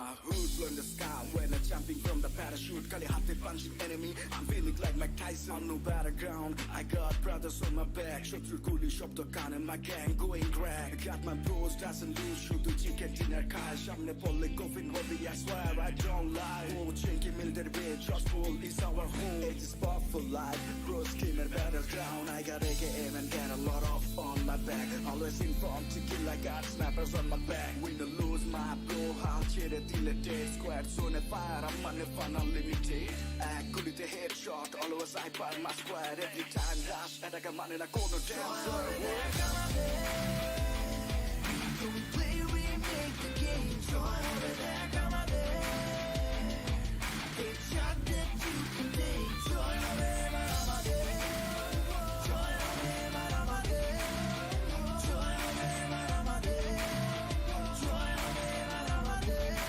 My hood flew in the sky when I'm jumping from the parachute. Kali hate punching enemy, I'm feeling like Mike Tyson. On no battleground, I got brothers on my back. Shot through gully shop the gun and my gang going crack. Got my bros doesn't lose, shoot the chicken dinner car. Shamne polle coffin hobby, I swear I don't lie. Oh, chinky military base, just full is our home. It is fought for life, bros came at battleground. I got AKM and get a lot off on my back. Always informed to kill, I got snappers on my back. Win or lose my bro, I'll cheat it till it dead. Squad zone fire, I'm on the fun unlimited. I could hit a headshot, always I buy my squad. Every time dash, and I got money in a corner dance. Don't play, we make the game. Join over there, come on there. It's shot that you can take. Join over there, come on there. Join over there, come on there. Join over there, come on there. Join over there, come on there.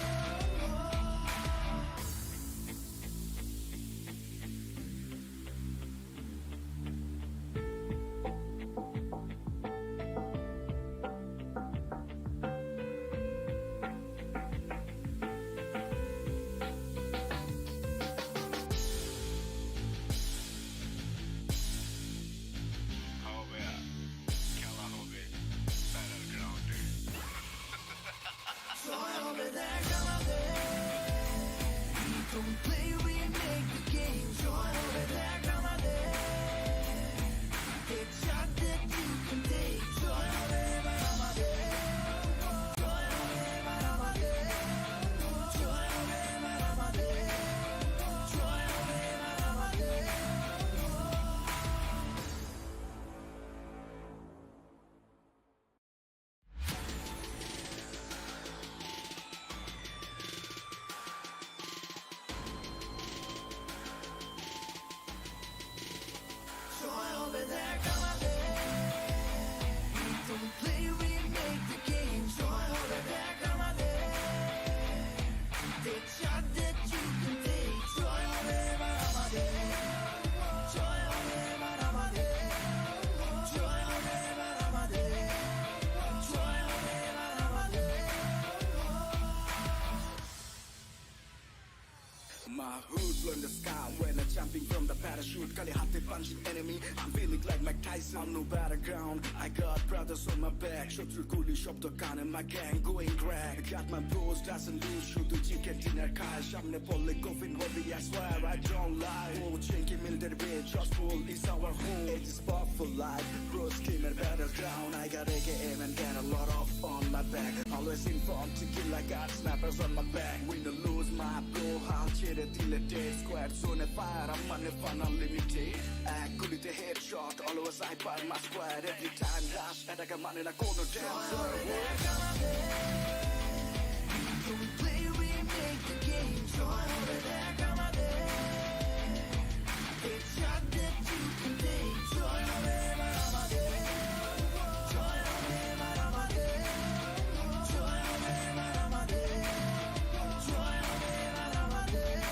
Don't play, we make the game. Join over there, come on there. It's shot that you can take. Join over there, come on there. Join over there, come on there. Join over there, come on there. Join over there, come on there. Join over there, come on there. Don't play, we make the game. Join over there, come on there. Take shot that you can take. Join over there, come on there. Join over there, come on there. Join over there, come on there. Join over there, come on there. My hood flew in the sky when I'm jumping from the parachute. Kali hate punching enemy, I'm feeling like Mike Tyson. On no battleground, I got brothers on my back. Shot through gully shop the gun and my gang going crack. Got my bros doesn't lose, shoot the chicken dinner car. Shamne polle coffin hobby, I swear I don't lie. Oh, chinky military base, just full is our home. It is fought for life, bros came at battleground. I got AKM and get a lot off on my back. Always informed to kill, I got snappers on my back. Win or lose my bro, I'll cheat it till it dead. Squad zone fire, I'm on the fun unlimited. I could hit a headshot, always I buy my squad. Every time dash, and I got money in a corner dance. Join over there, come on there. Don't play, we make the game. Join over there, come on there. It's shot that you can take. Join over there, come on there. Join over there, come on there. Join over there, come on there. Join over there, come on there.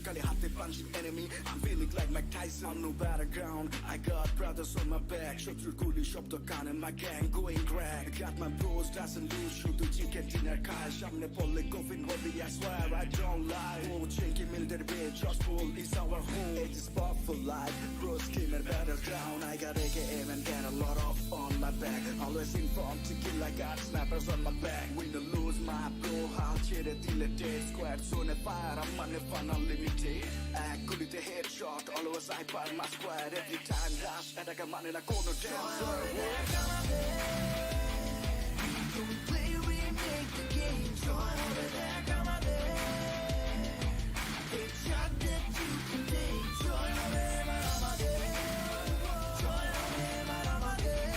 Kali hate punching enemy I'm feeling like Mike Tyson on no battleground I got brothers on my back শত্রুর গুলি শব্দ কানে my gang going crack got my bros doesn't lose শুধু chicken dinner খায় সামনে পড়লে coffin হবে I swear I don't lie oh chinky military bitch just pull is our home it is fought for life bros came and battleground I got AKM and got a lot of on my back always informed to kill I got snappers on my back win or lose my bro how ছেড়ে দিলে dead squad zone fire I'm on the fun unlimited act good at the headshot always I find my squad every time rush and I got money like corner dancer Don't play, we make the game. Join over there, come on there. Take shot that you can take. Join over there, come on there. Join over there, come on there.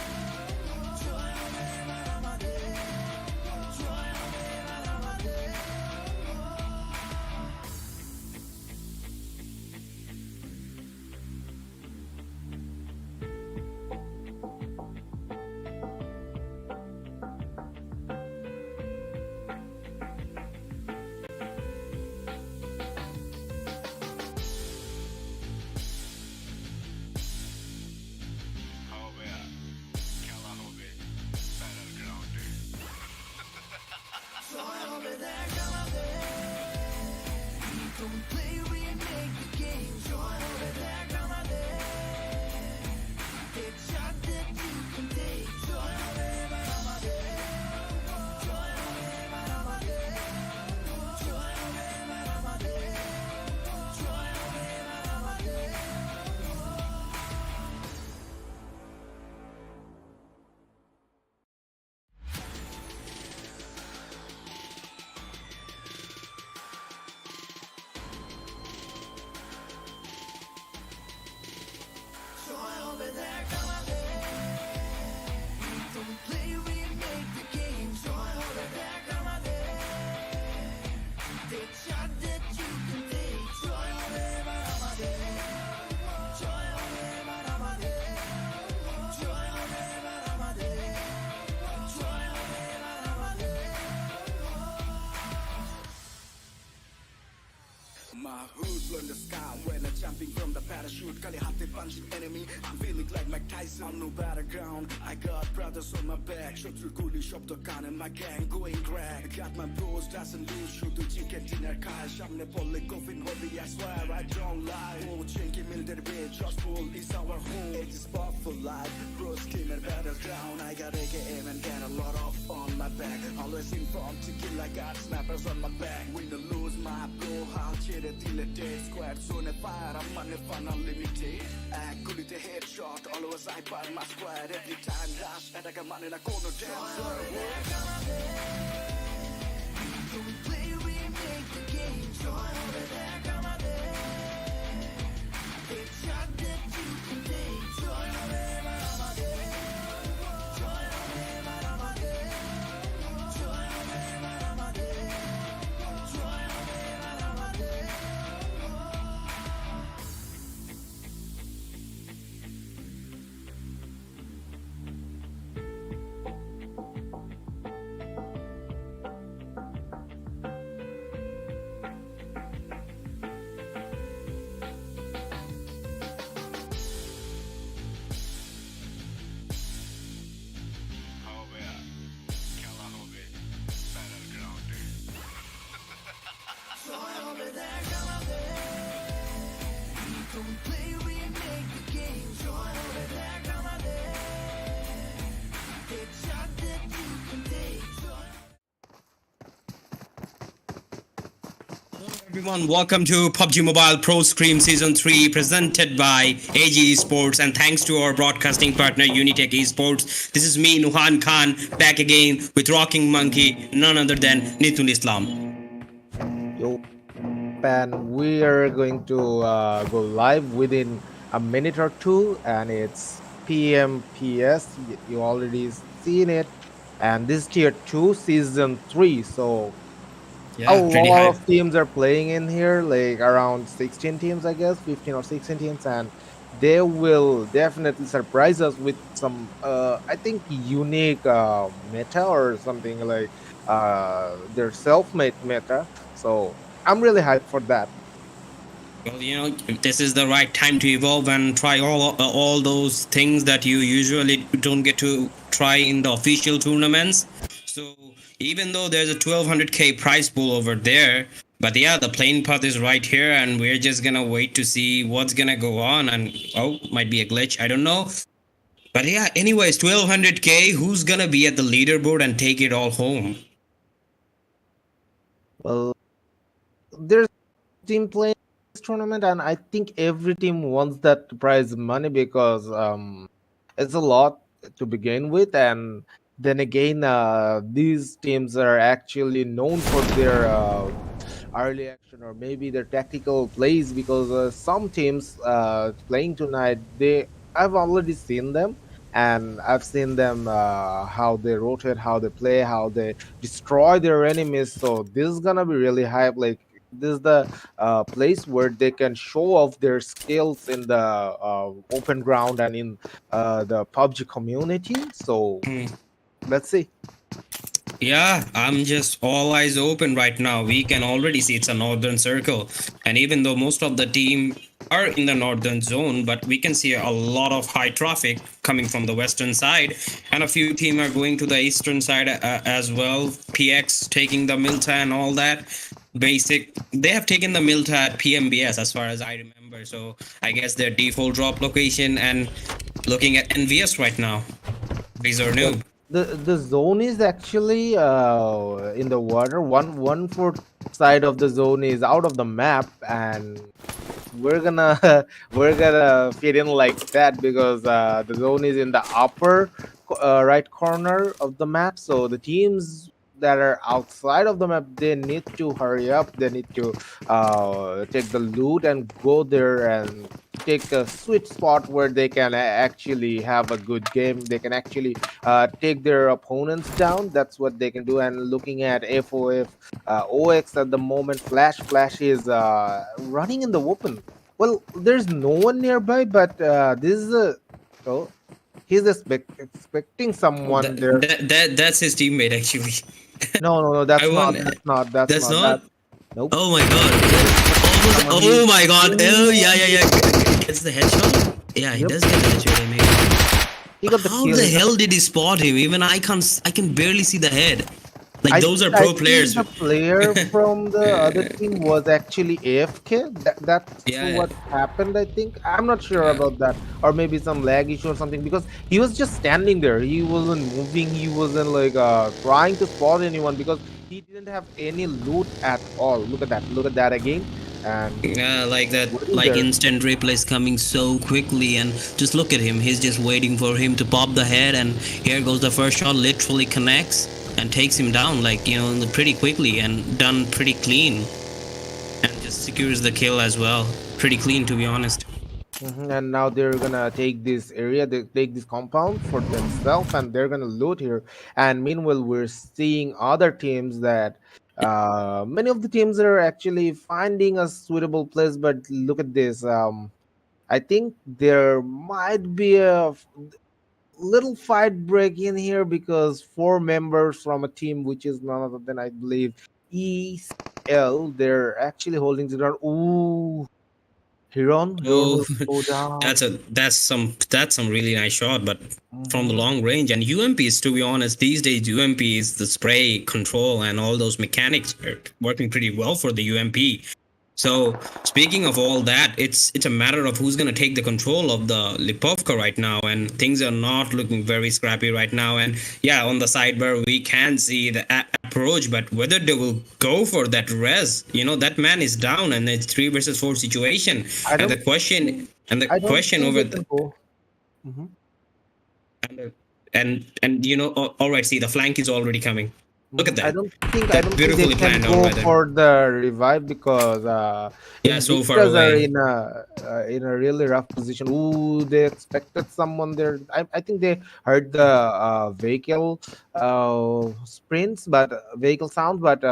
Join over there, come on there. Join over there, come on there. Join over there, come on there. Don't play, we make the game. Join over there, come on there. Take shot that you can take. Join over there, come on there. Join over there, come on there. Join over there, come on there. Join over there, come on there. Join over there, come on there. Don't play, we make the game. Join over there, come on there. Take shot that you can take. Join over there, come on there. Join over there, come on there. Join over there, come on there. Join over there, come on there. My hood learn the sky when I'm jumping from the parachute Kali hate punching enemy I'm feeling like Mike Tyson on no battleground I got brothers on my back শত্রুর গুলি শব্দ কানে my gang going crack got my bros doesn't lose শুধু chicken dinner খায় সামনে পড়লে coffin হবে I swear I don't lie oh chinky military bitch just pull is our home it is fought for life bros came and battleground I got AKM and got a lot of on my back always informed to kill I got snappers on my back win or lose my bro how ছেড়ে দিলে dead squad zone fire I'm on the fun unlimited act good at the headshot always I find my squad every time rush and I got money like corner dancer Don't play, we make the game. Join over there, come on there. Take shot that you can take. Join over there, come on there. Join over there, come on there. Join over there, come on there. Join over there, come on there. Join over there, come on there. Don't play, we make the game. Join over there, come on there. Take shot that you can take. Join Everyone, welcome to PUBG Mobile Pro Scream Season 3 presented by ISTxT4M and thanks to our broadcasting partner UniTek Esports. This is me, Nuhan Khan, back again with Rocking Monkey, none other than Nithun Islam. Yo, and we are going to go live within a minute or two, and it's PMPS. You already seen it, and this is Tier 2 Season 3. So Yeah, a pretty lot high. of teams are playing in here, like around 16 teams, I guess, 15 or 16 teams, and they will definitely surprise us with some, I think, unique meta or something like their self-made meta. So I'm really hyped for that. Well, this is the right time to evolve and try all those things that you usually don't get to try in the official tournaments. So even though there's a 1200k prize pool over there, but yeah, the playing path is right here, and we're just gonna wait to see what's gonna go on. And oh, might be a glitch. I don't know. But yeah, anyways, 1200k. Who's gonna be at the leaderboard and take it all home? Well, there's team playing this tournament, and I think every team wants that prize money because it's a lot to begin with, and then again, these teams are actually known for their early action or maybe their tactical plays because some teams playing tonight, they I've already seen them, and I've seen them how they rotate, how they play, how they destroy their enemies. So this is gonna be really hype. Like this is the place where they can show off their skills in the open ground and in the PUBG community. So let's see. Yeah, I'm just all eyes open right now. We can already see it's a northern circle. And even though most of the team are in the northern zone, but we can see a lot of high traffic coming from the western side. And a few team are going to the eastern side as well. PX taking the Milta and all that. They have taken the Milta at PMBS as far as I remember. So I guess their default drop location, and looking at ENVYUS right now. These are new. The zone is actually in the water. One fourth side of the zone is out of the map, and we're gonna we're gonna fit in like that because the zone is in the upper right corner of the map. So the teams that are outside of the map, they need to hurry up. They need to take the loot and go there and take a sweet spot where they can actually have a good game. They can actually take their opponents down. That's what they can do. And looking at FOF OX at the moment, Flash is running in the open. Well, there's no one nearby, but this is a oh, he's expecting someone there. That's his teammate actually. No, that's I not. won. That's That's not. not. Nope. Oh my god. Someone Oh is- my god. Oh yeah. Gets the headshot. Yeah, he Yep. does get the headshot. I mean, He got the how kill. the hell did he spot him? Even I can't. I can barely see the head. Like those are I pro think players. the player from the other team was actually AFK. That's Yeah. what happened, I think. I'm not sure about that. Or maybe some lag issue or something because he was just standing there. He wasn't moving. He wasn't like trying to spot anyone because he didn't have any loot at all. Look at that. Look at that again. And Yeah, like that, what is like there? instant replays coming so quickly, and just look at him. He's just waiting for him to pop the head, and here goes the first shot. Literally connects and takes him down, like pretty quickly and done pretty clean, and just secures the kill as well. Pretty clean, to be honest. And now they're gonna take this area, they take this compound for themselves, and they're gonna loot here. And meanwhile, we're seeing other teams that many of the teams are actually finding a suitable place. But look at this. I think there might be a little fight break in here because four members from a team, which is none other than I believe ECL, they're actually holding the ground. Ooh. Hiron Oh, will go down. that's some really nice shot, but from the long range. And UMPs, to be honest, these days UMPs, the spray control and all those mechanics are working pretty well for the UMP. So speaking of all that, it's a matter of who's gonna take the control of the Lipovka right now, and things are not looking very scrappy right now. And yeah, on the sidebar we can see the approach, but whether they will go for that res, that man is down, and it's 3 versus 4 situation. I And don't the question I don't question think over they can go. Mhm. all right, see, the flank is already coming. Look at I that. don't That's think they beautifully can planned out go by them. for the revive because Yeah, so far Invictus are away. in a really rough position. Ooh, they expected someone there. I think they heard the vehicle sprints, but vehicle sound, but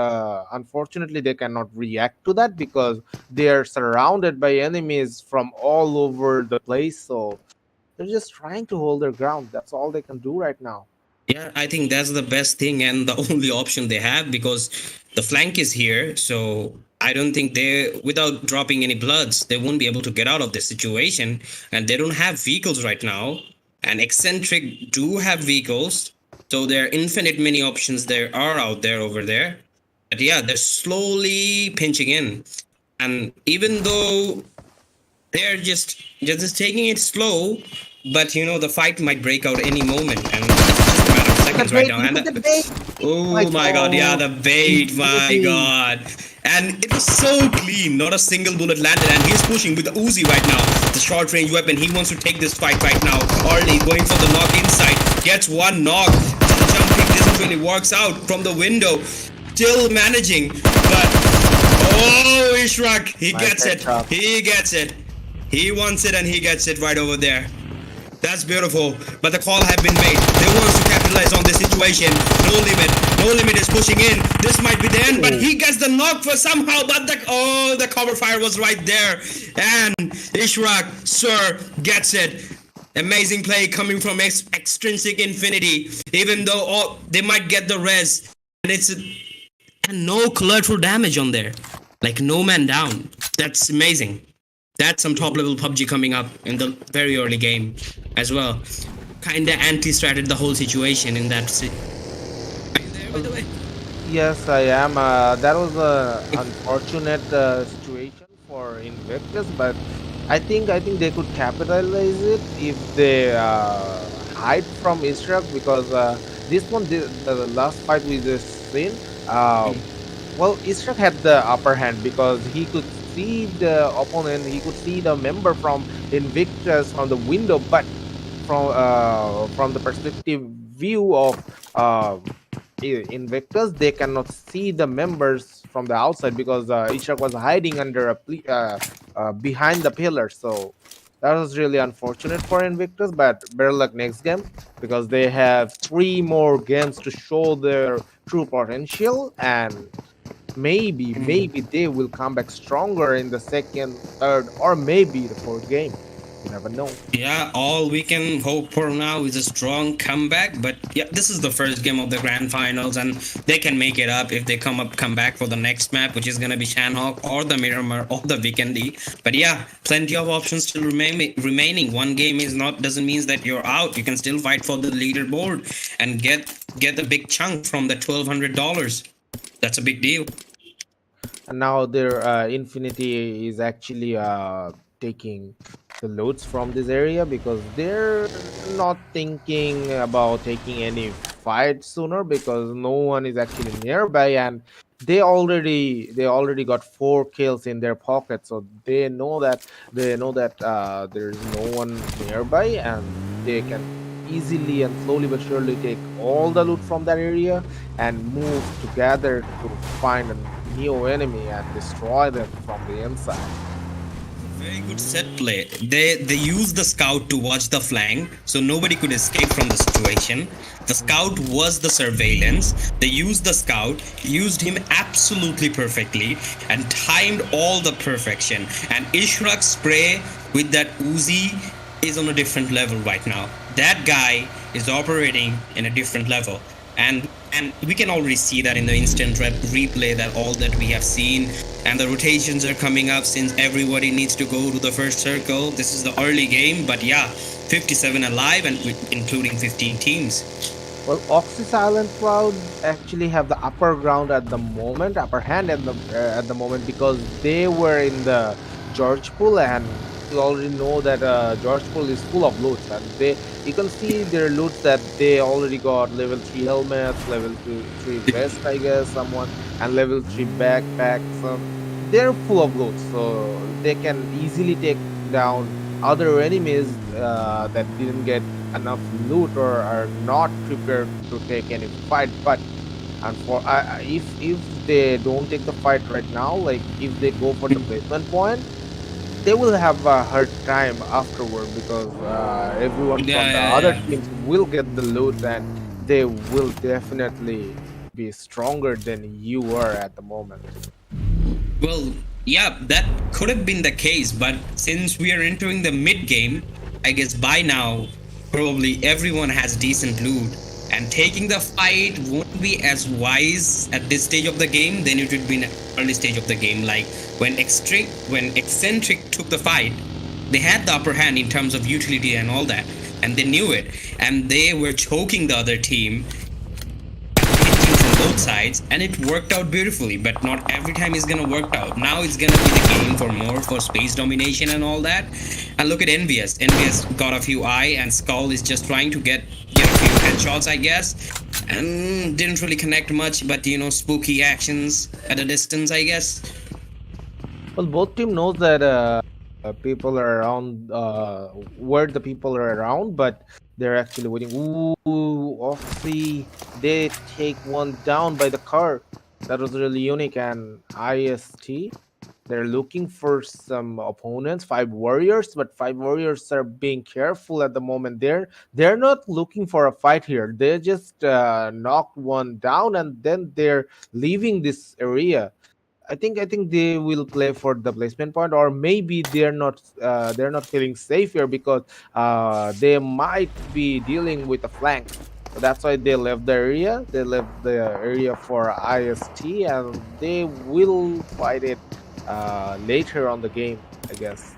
unfortunately they cannot react to that because they are surrounded by enemies from all over the place. So they're just trying to hold their ground. That's all they can do right now. Yeah, I think that's the best thing and the only option they have, because the flank is here. So I don't think without dropping any bloods, they won't be able to get out of this situation. And they don't have vehicles right now. And Eccentric do have vehicles. So there are infinite many options there are out there over there. But yeah, they're slowly pinching in. And even though they're just taking it slow, but you know, the fight might break out any moment. And it's just a matter of seconds right now. And oh my god, yeah, the bait, my god. And it was so clean, not a single bullet landed, and he's pushing with the Uzi right now, the short range weapon. He wants to take this fight right now. Early, going for the knock inside, gets one knock. The jump kick doesn't really works out from the window, still managing, but oh, Ishrak, he gets it, he gets it. He wants it and he gets it right over there. That's beautiful, but the call have been made. They want to capitalize on this situation. No limit is pushing in. This might be the end, but he gets the knock for somehow. But the cover fire was right there, and Ishrak, sir, gets it. Amazing play coming from Extrinsic Infinity. Even though they might get the res, and and no collateral damage on there, like no man down. That's amazing. That's some top level PUBG coming up in the very early game as well. Kinda anti-stratted the whole situation in that. Are you there, by the way? Yes, I am. That was a unfortunate situation for Invictus, but I think they could capitalize it if they hide from Israel, because this one, the last fight we just seen, well, Israel had the upper hand because he could see the opponent, he could see the member from Invictus from the window, but from the perspective view of Invictus, they cannot see the members from the outside because Ishak was hiding under behind the pillar. So that was really unfortunate for Invictus, but better luck next game because they have 3 more games to show their true potential, and maybe they will come back stronger in the second, third, or maybe the fourth game. You never know. Yeah, all we can hope for now is a strong comeback. But yeah, this is the first game of the grand finals, and they can make it up if they come back for the next map, which is gonna be Shanhawk or the Miramar or the Vikendi. But yeah, plenty of options still remaining. One game doesn't mean that you're out. You can still fight for the leaderboard and get a big chunk from the $1,200. That's a big deal. And now their Infinity is actually taking the loads from this area because they're not thinking about taking any fight sooner because no one is actually nearby, and they already got 4 kills in their pocket, so they know that there's no one nearby, and they can easily and slowly but surely take all the loot from that area and move together to find a new enemy and destroy them from the inside. Very good set play. They used the scout to watch the flank, so nobody could escape from the situation. The scout was the surveillance. They used the scout, used him absolutely perfectly, and timed all the perfection. And Ishrak's spray with that Uzi is on a different level right now. That guy is operating in a different level, and we can already see that in the instant replay, that all that we have seen, and the rotations are coming up since everybody needs to go to the first circle. This is the early game, but yeah, 57 alive, and including 15 teams. Well, Oxy Silent Cloud actually have the upper hand at the moment because they were in the George pool, and you already know that George pool is full of loots, and you can see their loots that they already got level 3 helmets, level 3 vest, I guess, someone, and level 3 backpacks. So they're full of loot, so they can easily take down other enemies that didn't get enough loot or are not prepared to take any fight. But if they don't take the fight right now, like if they go for the basement point, they will have a hard time afterward because everyone from the other teams will get the loot, and they will definitely be stronger than you are at the moment. Well, yeah, that could have been the case, but since we are entering the mid game, I guess by now probably everyone has decent loot, And taking the fight won't be as wise at this stage of the game than it would be in an early stage of the game. Like when Excentric took the fight, they had the upper hand in terms of utility and all that, and they knew it, and they were choking the other team, pinching from both sides, and it worked out beautifully. But not every time is gonna work out. Now it's gonna be the game for more for space domination and all that. And look at ENVYUS. ENVYUS got a few eye, and Skull is just trying to get a few headshots, I guess, and didn't really connect much. But you know, spooky actions at a distance, I guess. Well, both team knows that people are around, where the people are around, but they're actually waiting. Ooh, Oxy, they take one down by the car. That was really unique. And IST, they're looking for some opponents, 5 warriors, but 5 warriors are being careful at the moment. They're not looking for a fight here. They just knocked one down, and then they're leaving this area. I think they will play for the placement point, or maybe they're not feeling safe here because they might be dealing with a flank. So that's why they left the area. They left the area for IST, and they will fight it later on the game, I guess.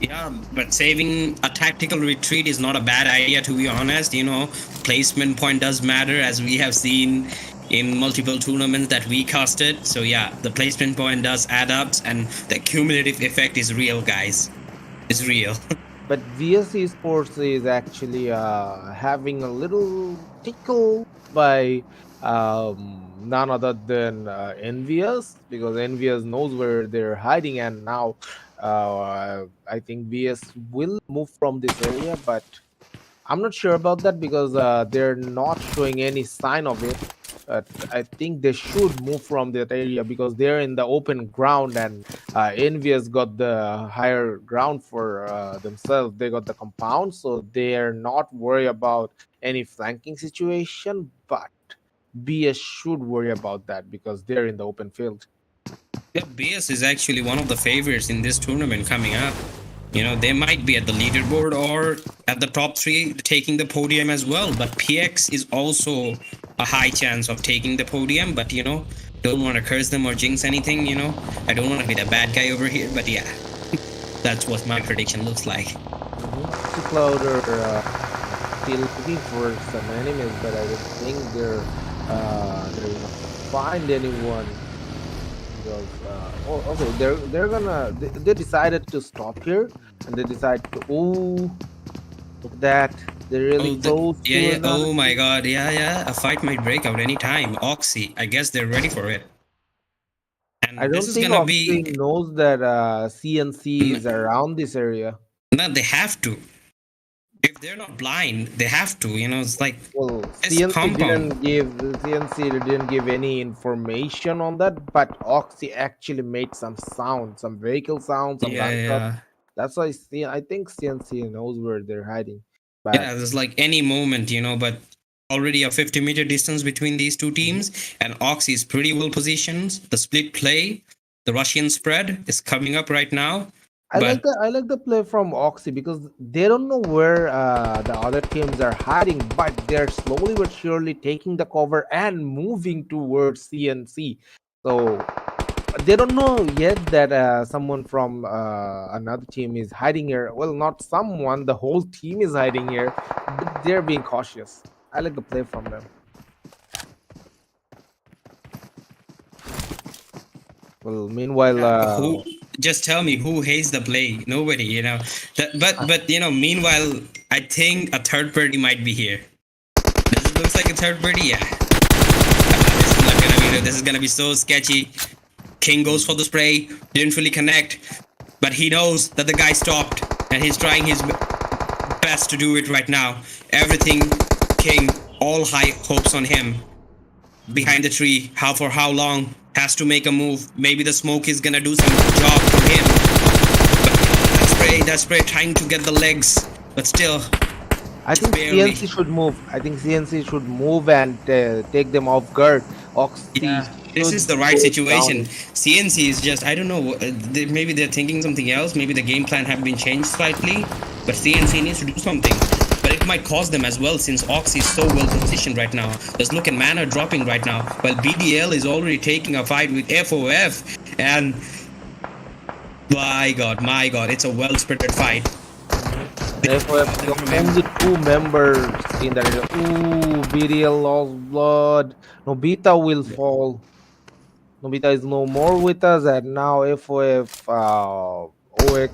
Yeah, but saving a tactical retreat is not a bad idea, to be honest. You know, placement point does matter, as we have seen in multiple tournaments that we casted. So yeah, the placement point does add up, and the cumulative effect is real, guys. It's real. But VS Esports is actually having a little tickle by none other than ENVYUS, because ENVYUS knows where they're hiding, and now I think VS will move from this area, but I'm not sure about that because they're not showing any sign of it. I think they should move from that area because they're in the open ground, and ENVYUS got the higher ground for themselves. They got the compound, so they're not worried about any flanking situation, but BS should worry about that because they're in the open field. Yeah, BS is actually one of the favorites in this tournament coming up. You know, they might be at the leaderboard or at the top 3 taking the podium as well. But PX is also a high chance of taking the podium. But, you know, don't want to curse them or jinx anything, you know. I don't want to be the bad guy over here. But yeah, that's what my prediction looks like. Cloud are still looking for some enemies, but I don't think they're gonna find anyone. Because, okay, they decided to stop here, and they decide to, look at that, they're really close. Oh my god, a fight might break out anytime. Oxy, I guess they're ready for it. And I don't think Oxy knows that CNC is around this area. No, they have to. If they're not blind, they have to. You know, it's like, well, CNC didn't give any information on that, but Oxy actually made some sound, some vehicle sounds, some gunshot. That's why I think CNC knows where they're hiding. But yeah, there's like any moment, you know, but already a 50-meter distance between these two teams, and Oxy is pretty well positioned. The split play, the Russian spread is coming up right now. I like the play from Oxy because they don't know where the other teams are hiding, but they're slowly but surely taking the cover and moving towards CNC. So they don't know yet that someone from another team is hiding here. Well, not someone, the whole team is hiding here. But they're being cautious. I like the play from them. Well, meanwhile, just tell me who hates the play. Nobody, you know. But you know, meanwhile, I think a third party might be here. Does it look like a third party? Yeah. This is gonna be so sketchy. King goes for the spray, didn't really connect, but he knows that the guy stopped, and he's trying his best to do it right now. Everything, King, all high hopes on him. Behind the tree, for how long? Has to make a move. Maybe the smoke is gonna do some job for him. But that spray trying to get the legs, but still. I think CNC should move. I think CNC should move and take them off guard. This is the right situation. CNC is just, I don't know, maybe they're thinking something else. Maybe the game plan have been changed slightly, but CNC needs to do something. But it might cost them as well, since Ox is so well positioned right now. Just look at mana dropping right now, while BDL is already taking a fight with FOF, and my god, it's a well spreaded fight. FOF, only 2 members in that area. Ooh, BDL lost blood. Nobita will fall. Nobita is no more with us, and now FOF OX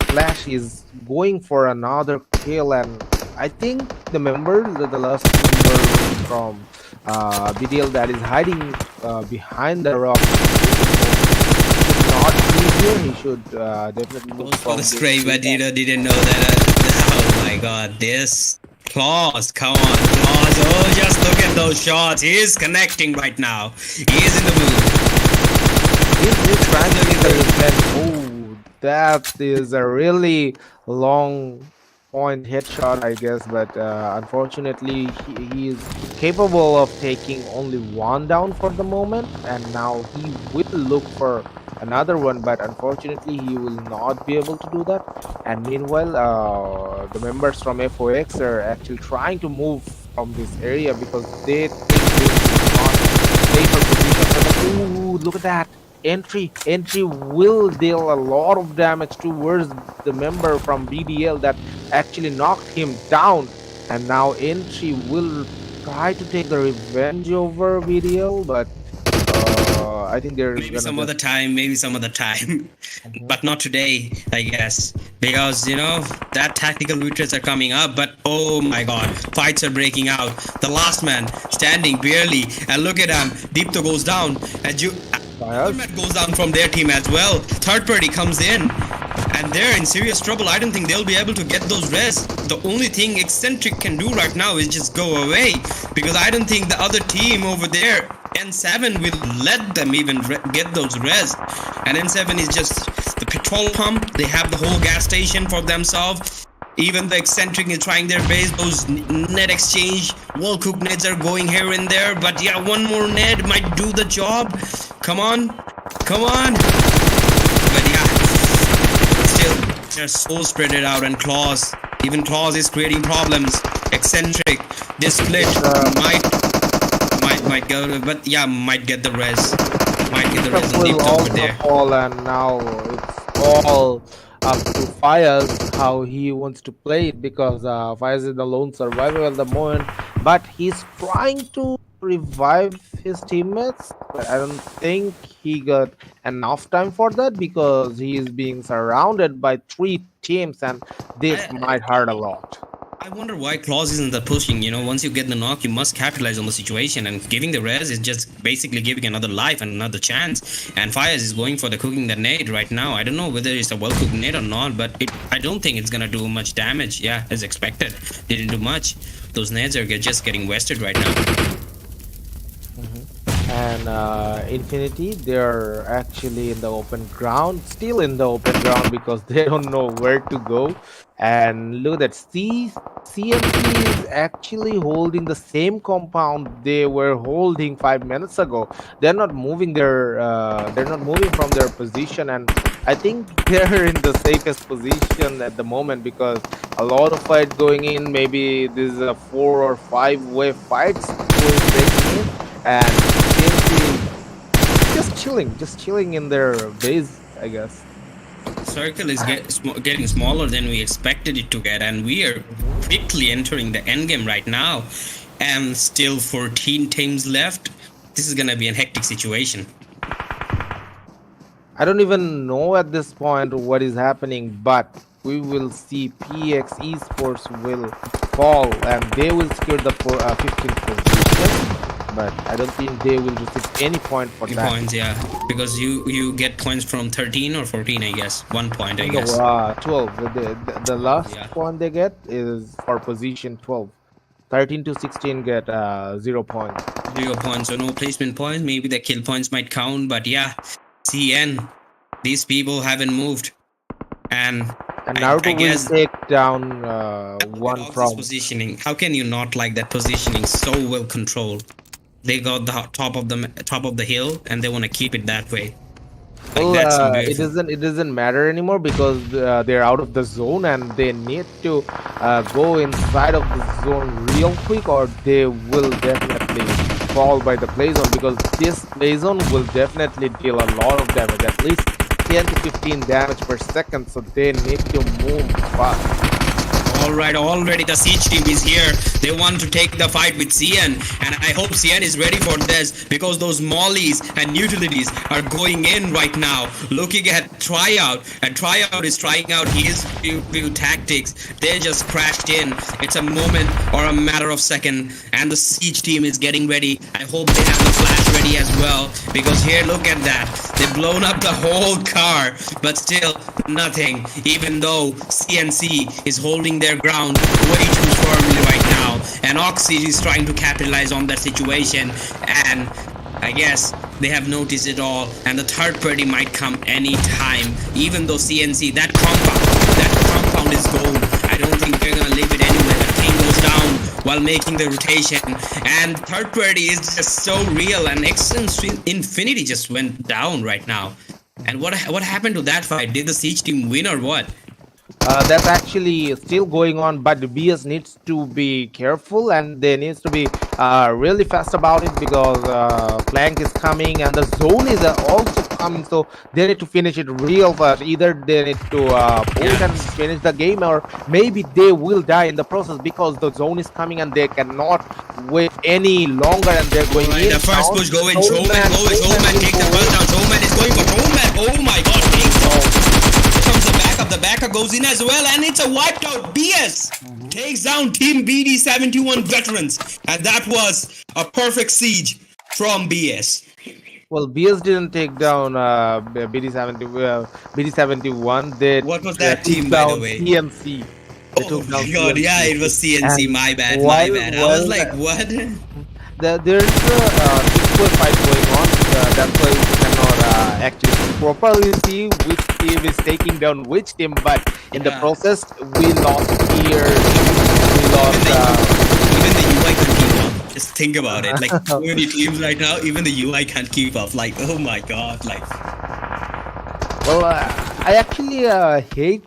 Flash is going for another kill, and I think the last member from BDL that is hiding behind the rock should not be here. He should definitely move For from the this spray, but area. didn't know that. Oh my god, this Claws, come on, Claws. Oh, just look at those shots. He is connecting right now. He is in the mood. He's trying to get the revenge. Oh, that is a really long point headshot, I guess, but unfortunately, he is capable of taking only 1 down for the moment, and now he will look for another one, but unfortunately, he will not be able to do that. And meanwhile, the members from FOX are actually trying to move from this area because they think this is not safer position for them. Ooh, look at that. Entry will deal a lot of damage towards the member from BDL that actually knocked him down, and now Entry will try to take the revenge over BDL, but I think there's maybe some other time, but not today, I guess, because that tactical retreats are coming up. But oh my god, fights are breaking out. The last man standing barely, and look at him. Deepto goes down, and Ultimate goes down from their team as well. Third party comes in, and they're in serious trouble. I don't think they'll be able to get those res. The only thing EXENTRIC can do right now is just go away, because I don't think the other team over there, N7, will let them even get those res. And N7 is just the petrol pump. They have the whole gas station for themselves. Even the EXENTRIC is trying their best. Those net exchange, well cooked nets are going here and there. But yeah, one more net might do the job. Come on. But yeah, still, they're so spread it out, and Claws. Even Claws is creating problems. EXENTRIC, this split might go, but yeah, might get the res. Might get the res and Deep over there. Fall, and now it's all up to Fayaz how he wants to play it, because Fayaz is the lone survivor at the moment, but he's trying to revive his teammates, but I don't think he got enough time for that, because he is being surrounded by 3 teams, and this might hurt a lot. I wonder why Claws isn't the pushing. Once you get the knock, you must capitalize on the situation, and giving the res is just basically giving another life and another chance. And Fires is going for the cooking the nade right now. I don't know whether it's a well-cooked nade or not, but I don't think it's gonna do much damage. Yeah, as expected. Didn't do much. Those nades are just getting wasted right now. And Infinity, they're actually in the open ground, still in the open ground, because they don't know where to go. And look at that, CMP is actually holding the same compound they were holding 5 minutes ago. They're not moving from their position, and I think they're in the safest position at the moment, because a lot of fight going in. Maybe this is a 4 or 5 wave fights going breaking in, and CMP just chilling in their base, I guess. Circle is getting smaller than we expected it to get, and we are quickly entering the end game right now, and still 14 teams left. This is gonna be a hectic situation. I don't even know at this point what is happening, but we will see PX Esports will fall, and they will secure the 15th position. But I don't think they will receive any point for that. Points, yeah, because you get points from 13 or 14, I guess. 1 point, I guess. 12. The last point they get is for position 12. 13 to 16 get 0 points. 0 points, so no placement points. Maybe the kill points might count, but yeah, CN, these people haven't moved, and Naruto will take down one from positioning. How can you not like that positioning? So well controlled. They got the top of the hill, and they want to keep it that way. Like Well, that's it beautiful. doesn't matter anymore because they're out of the zone and they need to go inside of the zone real quick, or they will definitely fall by the play zone, because this play zone will definitely deal a lot of damage, at least 10 to 15 damage per second. So they need to move fast. All right, already the Siege team is here. They want to take the fight with CN, and I hope CN is ready for this because those mollies and utilities are going in right now. Looking at Tryout, and Tryout is trying out his few tactics. They just crashed in. It's a moment or a matter of second, and the Siege team is getting ready. I hope they have the flash ready as well, because here, look at that. They've blown up the whole car, but still nothing, even though CNC is holding their ground way too firmly right now, and Oxy is trying to capitalize on that situation, and I guess they have noticed it all, and the third party might come any time. Even though CNC, that compound is gold. I don't think they're gonna leave it anyway. The thing goes down while making the rotation, and third party is just so real, and Infinity just went down right now. And what happened to that fight? Did the Siege team win or what? That's actually still going on, but the BS needs to be careful and they needs to be really fast about it, because flank is coming and the zone is also coming, so they need to finish it real fast. Either they need to pull and finish the game, or maybe they will die in the process because the zone is coming and they cannot wait any longer, and they're going in. The first push going, Showman take the first down. Showman is going for Showman. Oh my god, comes the backup goes in as well, and it's a wiped out. BS takes down Team BD71 veterans, and that was a perfect siege from BS. Well, BS didn't take down BD71. They What was that took team, by down the way? CNC. They Oh took my down god, CNC. yeah, it was CNC. And My bad. while- I was while like, what? There's a equal fight going on. That's why we cannot actually properly see which team is taking down which team. But in the Yeah. process, we lost here. We lost. Even the UI can't keep up. Just think about it. Like, so many teams right now, even the UI can't keep up. Like, oh my god. Like, Well, I actually hate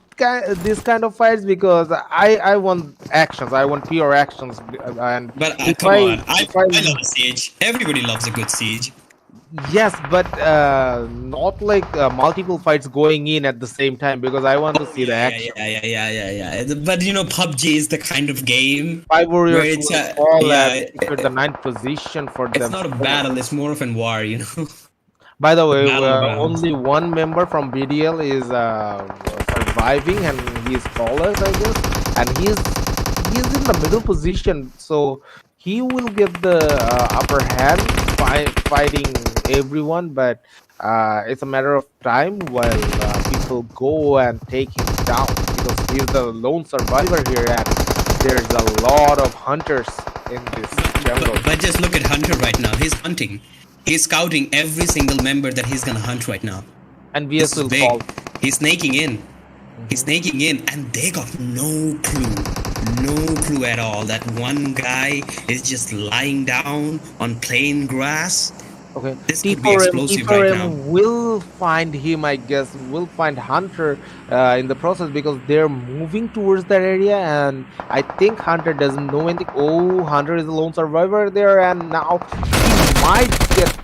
this kind of fights, because I want actions. I want pure actions. And but if come on. I if I love a siege. Everybody loves a good siege. yes, but not like multiple fights going in at the same time, because I want to see the action. Yeah. But you know, PUBG is the kind of game Five where warriors it's will fall yeah, and secure the ninth position for it's them. not a battle. It's more of a war. You know. By the way, battleground. only one member from BDL is surviving, and he's flawless, I guess. And he's in the middle position, so he will get the upper hand fighting everyone. But it's a matter of time while people go and take him down, because he's the lone survivor here, and there's a lot of hunters in this jungle. But just look at Hunter right now. He's hunting. He's scouting every single member that he's gonna hunt right now. And This VS is will big. fall. He's snaking in. He's snaking in, and they got no clue at all. That one guy is just lying down on plain grass. Okay, This could be explosive right now. will find him, I guess. Will find Hunter in the process, because they're moving towards that area, and I think Hunter doesn't know anything. Oh, Hunter is a lone survivor there, and now he might get.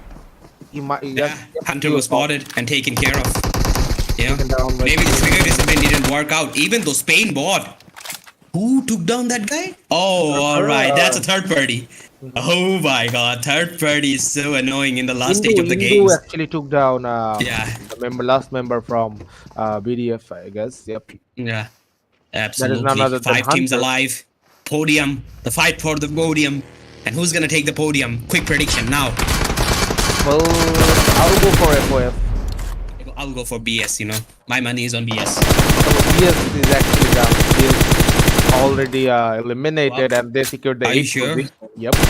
He might. Yeah, Hunter was spotted and taken care of. Yeah, Taken down by maybe the trigger discipline didn't work out. Even though Spain bought. Who took down that guy? Oh, all right, that's a third party. Oh my god, third party is so annoying in the last stage of the game. Indu actually took down Yeah. the last member from BDF, I guess. Yep. Yeah, none absolutely. other than 5 teams Hunter. alive. Podium. The fight for the podium. And who's gonna take the podium? Quick prediction now. Well, I'll go for FOF. I'll go for BS, you know. My money is on BS. So BS is actually down. BS already eliminated, What? and they secured the Are you 8th sure? position. Yep. See?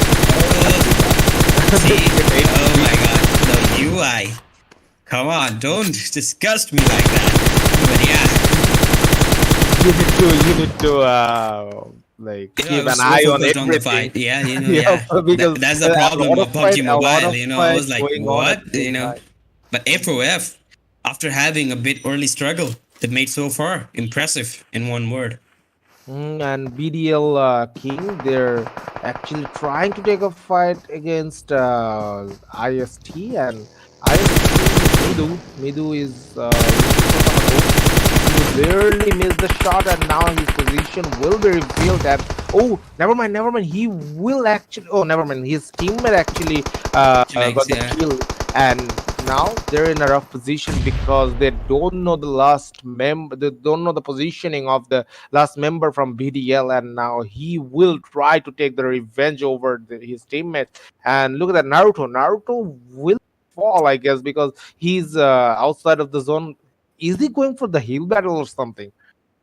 Oh my god. The UI. Come on, don't disgust me like that. But yeah. You need to like Yeah, keep I was an so eye on focused on the everything. fight. Yeah, you know, Yeah, yeah. because That's the there's a problem lot of of PUBG fight, a lot Mobile, of you know. I was fight like, going on at what? the same You know. time. But FOF, after having a bit early struggle they've made so far. Impressive in one word. And BDL King, they're actually trying to take a fight against IST, and IST Midu is looking for some hope. He barely missed the shot, and now his position will be revealed. And oh, never mind. He will actually. Oh, never mind. His teammate actually got the Yeah. kill, and now they're in a rough position because they don't know the last member. They don't know the positioning of the last member from BDL, and now he will try to take the revenge over his teammates. And look at that, Naruto will fall, I guess, because he's outside of the zone. Is he going for the heal battle or something?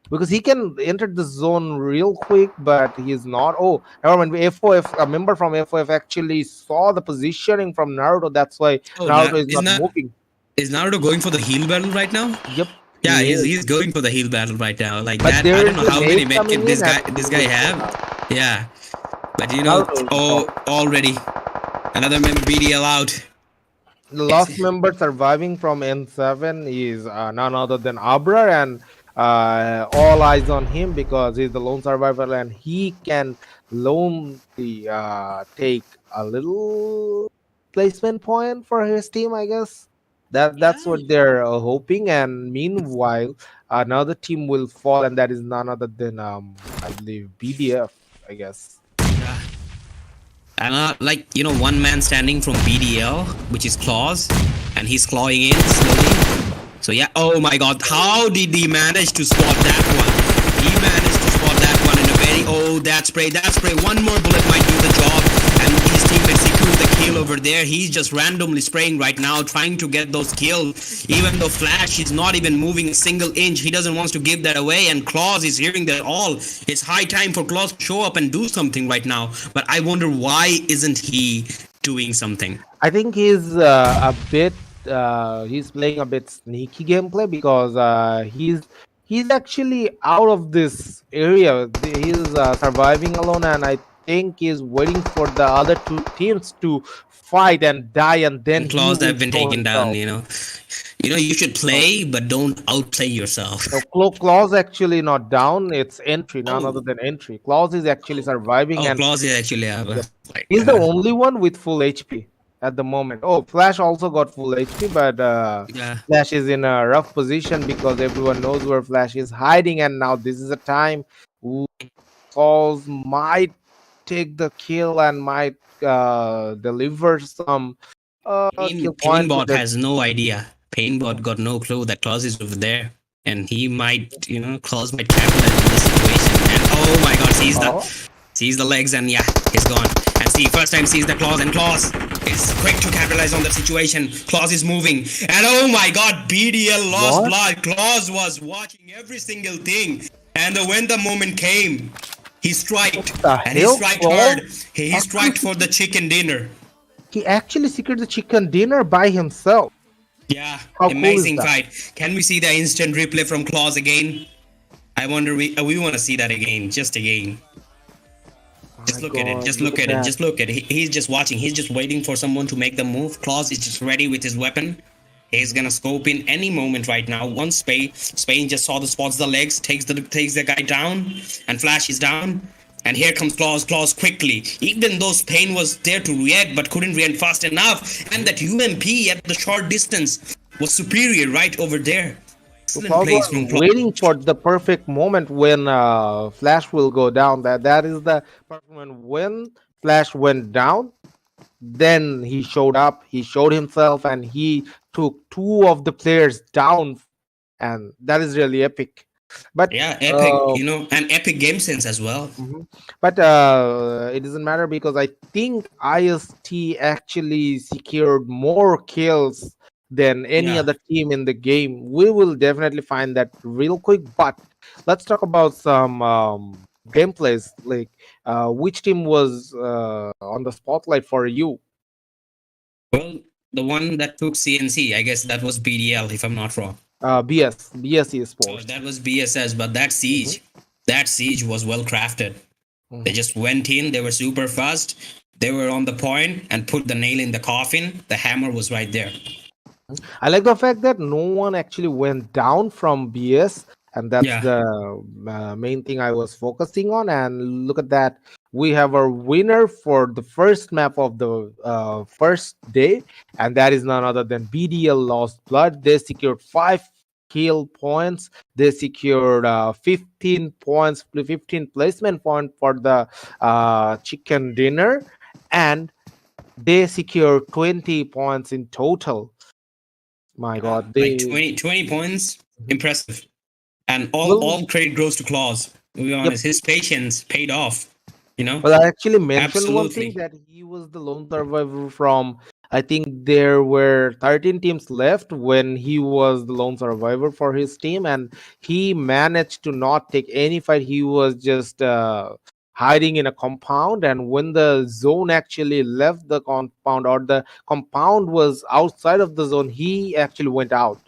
Because he can enter the zone real quick, but he's not. Oh, never mind. FOF, a member from FOF actually saw the positioning from Naruto. That's why Oh, Naruto is not moving. is Naruto going for the heal battle right now? Yep. Yeah, he is. he's going for the heal battle right now. Like But that, I there don't know is a how many nade coming medkit in this and- guy have. Yeah, but you know, Naruto is already another member BDL out. The last member surviving from N7 is none other than Abra, and all eyes on him because he's the lone survivor and he can lonely take a little placement point for his team, I guess. That's what they're hoping. And meanwhile, another team will fall, and that is none other than I believe BDF, I guess. Yeah. And like you know, one man standing from BDL, which is Claws, and he's clawing in slowly. So yeah, oh my God, how did he manage to spot that one? He managed to spot that one in a very that spray. One more bullet might do the job, and his teammate secures the kill over there. He's just randomly spraying right now, trying to get those kills. Even though Flash is not even moving a single inch, he doesn't want to give that away. And Claws is hearing that all. It's high time for Claws to show up and do something right now. But I wonder why isn't he doing something? I think he's a bit. He's playing a bit sneaky gameplay because he's actually out of this area. He's surviving alone, and I think he's waiting for the other two teams to fight and die, and then And Claws he have been will show taken down. himself. You should play, but don't outplay yourself. So Claws actually not down. It's entry, none Oh. other than entry. Claws is actually surviving, Oh, and Claws is actually have like, he's the only one with full HP at the moment. Oh, Flash also got full HP, but yeah. Flash is in a rough position because everyone knows where Flash is hiding, and now this is a time Claws might take the kill and might deliver some kill point. Painbot has no idea. Painbot got no clue that Claus is over there, and he might, Claus might capitalize on the situation. And oh my God, sees the legs, and yeah, he's gone. And see, first time sees the Claus, and Claus is quick to capitalize on the situation. Claus is moving, and oh my God, BDL lost What? blood. Claus was watching every single thing, and when the moment came, he striked, the and he hell, striked Claus? hard. He striked for the chicken dinner. He actually secured the chicken dinner by himself. Yeah, How cool amazing is that? fight. Can we see the instant replay from Claus again? I wonder we want to see that again, just again. Just My look at it. God, Just look at it. that. Just look at it. He's just watching. He's just waiting for someone to make the move. Claus is just ready with his weapon. He's gonna scope in any moment right now. Once Spain just saw the spots, the legs, takes the guy down, and Flash is down. And here comes Claus quickly. Even though Spain was there to react, but couldn't react fast enough. And that UMP at the short distance was superior right over there. Excellent Claus plays was from Claus. waiting for the perfect moment when Flash will go down. That is the perfect moment when Flash went down. Then he showed up. He showed himself, and he took two of the players down, and that is really epic. But Yeah, epic, and epic game sense as well. But it doesn't matter because I think IST actually secured more kills than any Yeah. other team in the game. We will definitely find that real quick. But let's talk about some gameplays. Like, which team was on the spotlight for you? Well, the one that took CNC, I guess that was BDL, if I'm not wrong. BS Oh, Esports. that was BSS, but that siege was well crafted. They just went in, they were super fast, they were on the point and put the nail in the coffin. The hammer was right there. I like the fact that no one actually went down from BS, and that's Yeah. the main thing I was focusing on. And look at that, we have our winner for the first map of the first day, and that is none other than BDL Lost Blood. They secured 5 kill points. They secured 15 points, 15 placement point for the chicken dinner, and they secured 20 points in total. My Yeah, God, like they 20 points, Mhm. impressive. And all well, credit goes to Claus. To be yep. honest, his patience paid off. You know, Well, I actually mentioned one thing absolutely. that he was the lone survivor from. I think there were 13 teams left when he was the lone survivor for his team, and he managed to not take any fight. He was just hiding in a compound, and when the zone actually left the compound, or the compound was outside of the zone, he actually went out.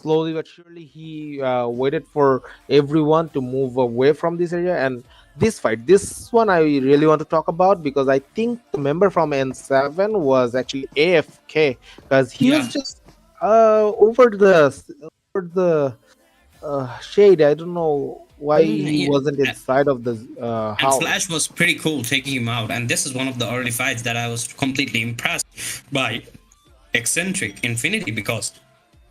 Slowly but surely he waited for everyone to move away from this area. And this one I really want to talk about, because I think the member from N7 was actually AFK, because he was Yeah. just over the shade. I don't know why he Yeah. wasn't inside of the And house. Flash was pretty cool taking him out. And this is one of the early fights that I was completely impressed by Eccentric Infinity, because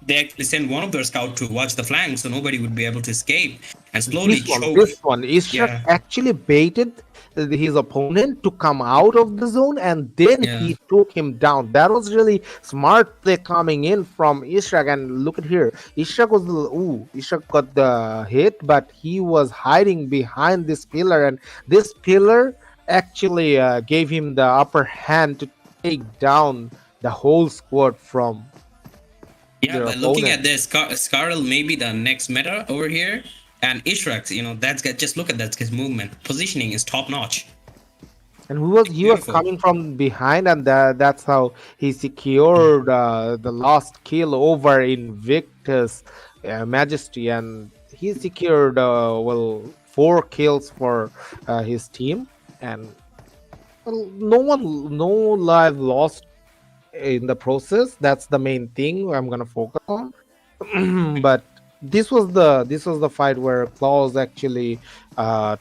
they actually sent one of their scout to watch the flank so nobody would be able to escape and slowly choke. This one, Ishak Yeah. actually baited his opponent to come out of the zone, and then Yeah. he took him down. That was really smart play coming in from Ishak. And look at here, Ishak got the hit, but he was hiding behind this pillar, and this pillar actually gave him the upper hand to take down the whole squad from Yeah, their but looking opponent. at this, Skarl may be the next meta over here. And Ishrax, just look at that, his movement. Positioning is top notch. And he was Beautiful. coming from behind, and that's how he secured the last kill over Invictus Majesty, and he secured 4 kills for his team. And well, no life lost in the process. That's the main thing I'm gonna focus on. But this was the fight where Claus actually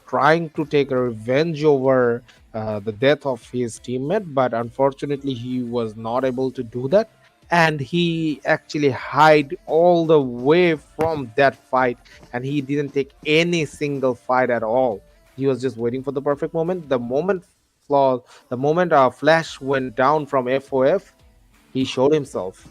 trying to take a revenge over the death of his teammate, but unfortunately he was not able to do that, and he actually hide all the way from that fight, and he didn't take any single fight at all. He was just waiting for the perfect moment. The moment Flash went down from FOF, he showed himself.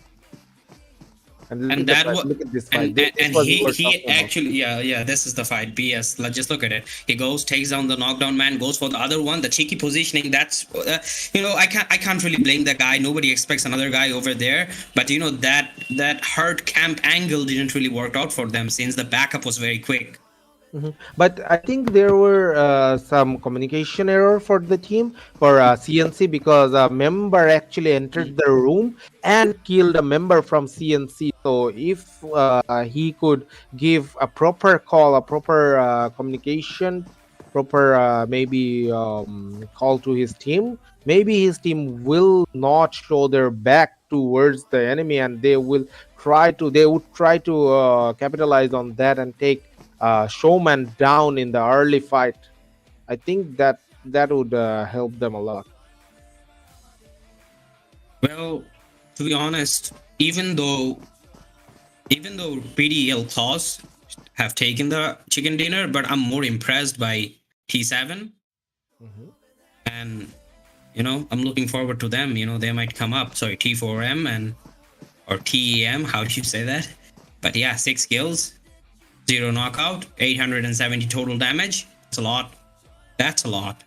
And look And at the that fight. was Look at this fight. and This, and, this and was we he were he talking about. actually, yeah, this is the fight. BS. Let's just look at it. He goes, takes down the knockdown man, goes for the other one, the cheeky positioning. That's I can't really blame the guy. Nobody expects another guy over there. But that hard camp angle didn't really work out for them since the backup was very quick. But I think there were some communication error for the team for CNC, because a member actually entered the room and killed a member from CNC. So if he could give a proper call, a proper communication, proper maybe call to his team, maybe his team will not show their back towards the enemy, and they would try to capitalize on that and take Showman down in the early fight. I think that would help them a lot. Well, to be honest, even though PDL Claws have taken the chicken dinner, but I'm more impressed by T7. Mhm. And I'm looking forward to them. They might come up. Sorry, T4M and or TEM. How do you say that? But yeah, 6 kills, 0 knockout, 870 total damage. That's a lot. That's a lot.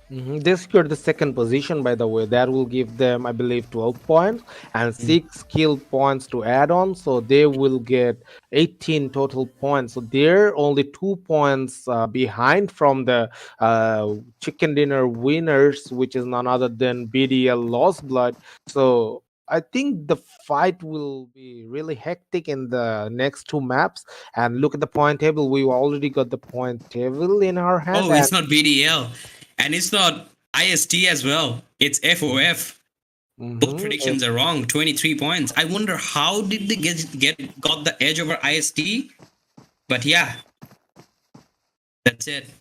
They secured the second position, by the way. That will give them, I believe, 12 points and Mm. 6 skill points to add on. So they will get 18 total points. So they're only 2 points behind from the chicken dinner winners, which is none other than BDL Lost Blood. So I think the fight will be really hectic in the next 2 maps. And look at the point table. We already got the point table in our hand. Oh, And it's not BDL, and it's not IST as well. It's FOF. Both Mm-hmm. predictions are wrong. 23 points. I wonder how did they got the edge over IST? But yeah, that's it.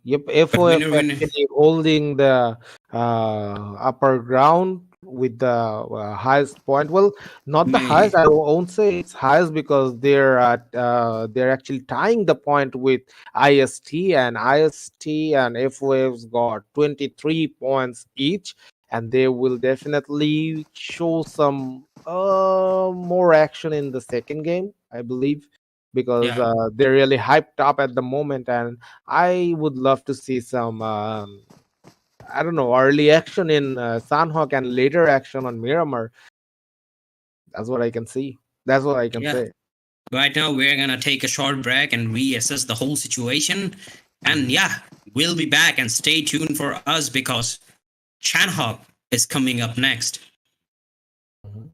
Yep, But FOF winner. actually holding the upper ground with the highest point. Well, not the highest. Me. I won't say it's highest because they're actually tying the point with IST and FOF's got 23 points each, and they will definitely show some more action in the second game, I believe, because Yeah. they're really hyped up at the moment, and I would love to see some, I don't know, early action in Sanhok and later action on Miramar. That's what I can see. That's what I can Yeah. say. Right now, we're gonna take a short break and reassess the whole situation. And Mhm. yeah, we'll be back and stay tuned for us because Chanhok is coming up next. Mhm.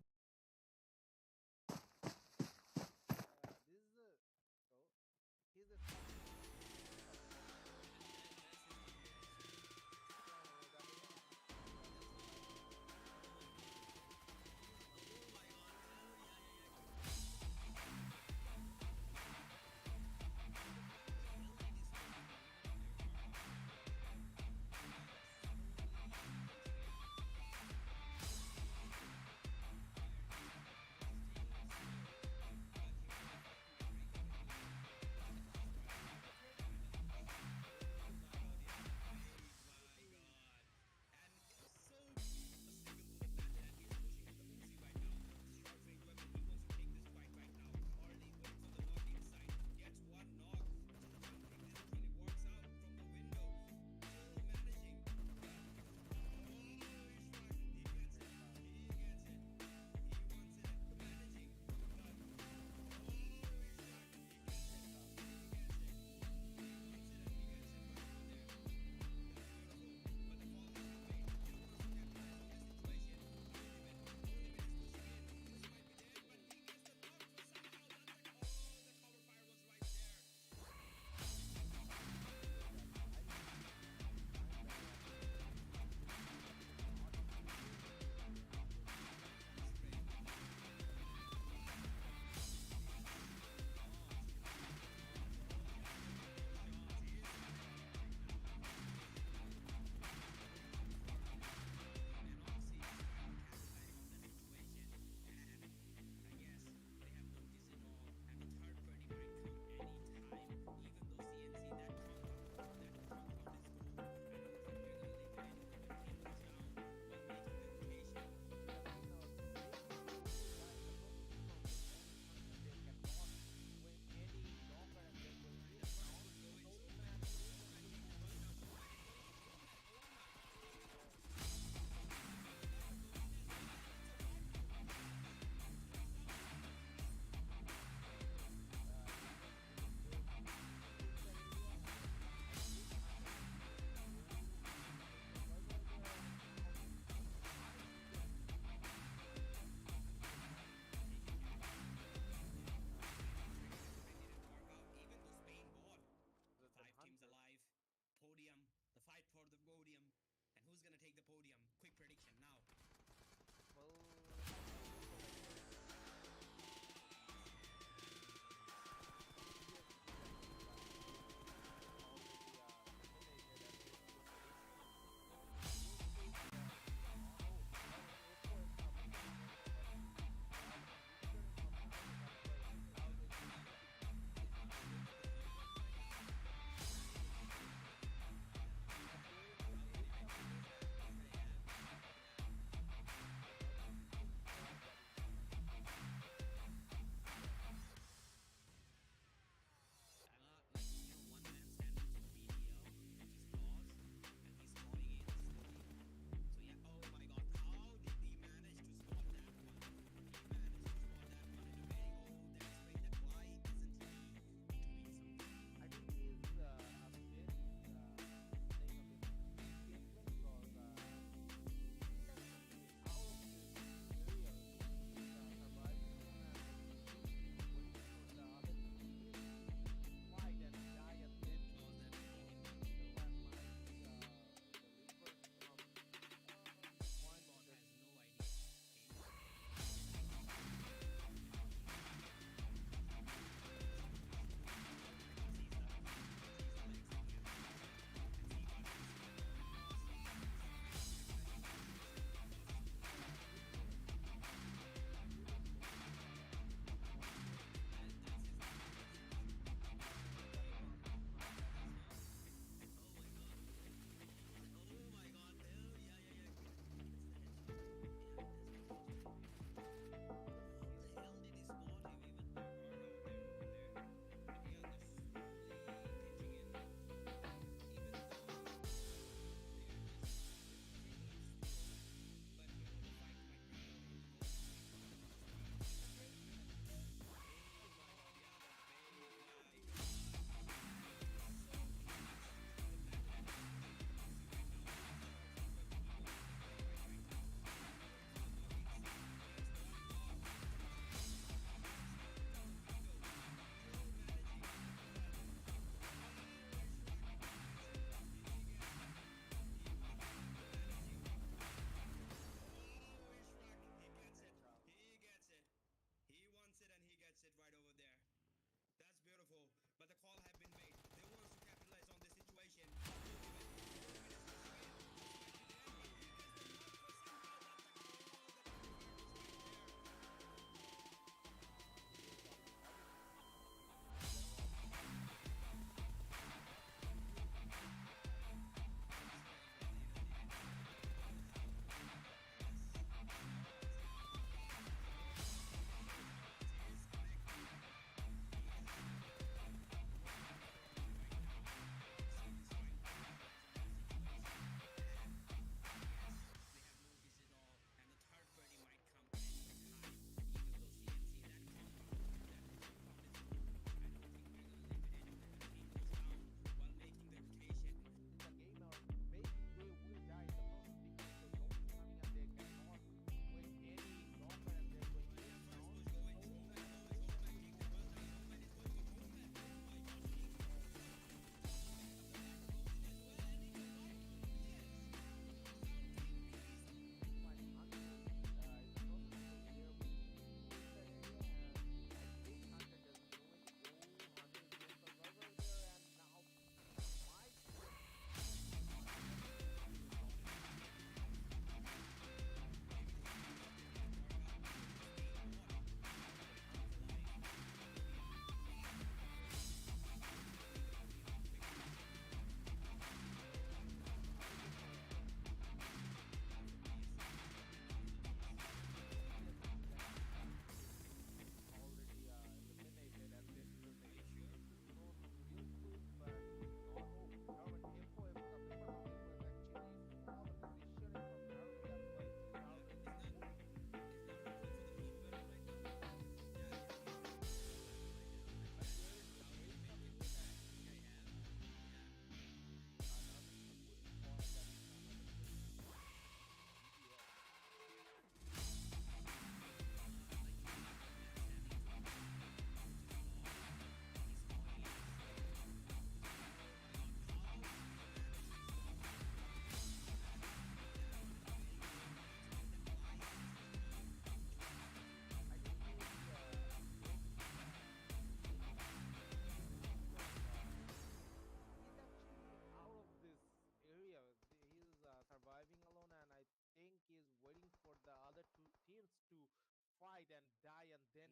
fight and die, and then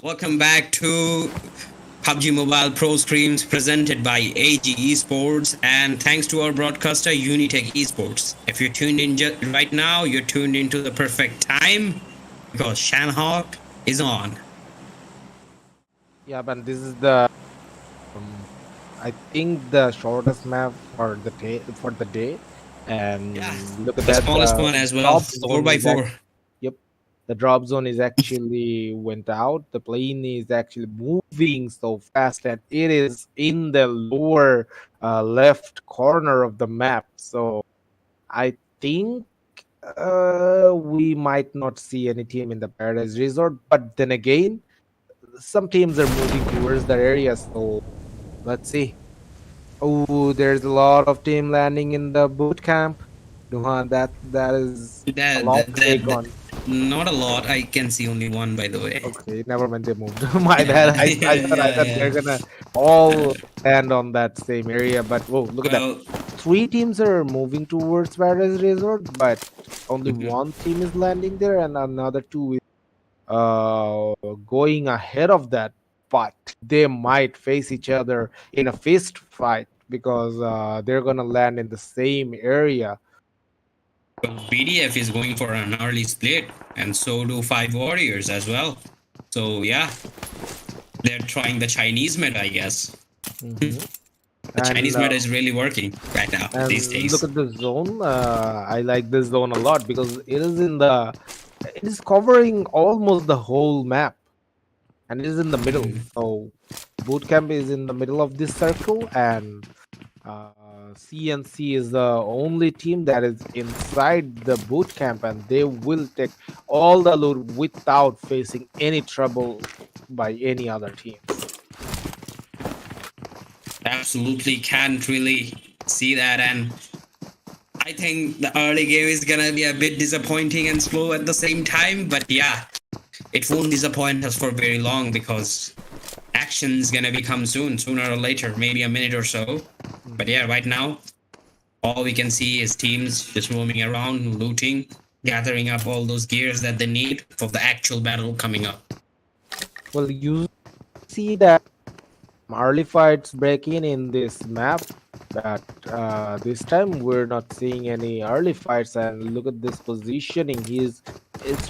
Welcome back to PUBG Mobile Pro Screams presented by AG Esports, and thanks to our broadcaster UniTek Esports. If you're tuned in right now, you're tuned into the perfect time because Shanhawk is on. yeah, but this is the I think the shortest map for the day, and Yeah, look at the that. smallest one as well, Drop zone is 4x4. yep, the drop zone is actually went out. The plane is actually moving so fast, and it is in the lower left corner of the map. So I think we might not see any team in the Paradise Resort, but then again, some teams are moving towards the area. So let's see. Oh, there's a lot of team landing in the boot camp. Duhan, that is a That, lot that, to take that, on. Not a lot. I can see only one, by the way. Okay, never mind. They moved. My Yeah, bad. I thought yeah. they're gonna all land on that same area. But whoa, look at that. Well, Three teams are moving towards Paradise Resort, but only mhm. one team is landing there, and another two is going ahead of that. But they might face each other in a fist fight because they're gonna land in the same area. BDF is going for an early split, and so do 5 Warriors as well. So yeah, they're trying the Chinese meta, I guess. Mhm. The And Chinese meta is really working right now these look days. at the zone. I like this zone a lot because it is covering almost the whole map, and it is in the middle. So boot camp is in the middle of this circle, and CNC is the only team that is inside the boot camp, and they will take all the loot without facing any trouble by any other teams. Absolutely can't really see that, and I think the early game is gonna be a bit disappointing and slow at the same time. But yeah, it won't disappoint us for very long because action's gonna become sooner or later, maybe a minute or so. But yeah, right now, all we can see is teams just roaming around, looting, gathering up all those gears that they need for the actual battle coming up. Well, you see that early fights break in this map, but this time we're not seeing any early fights. And look at this positioning. He's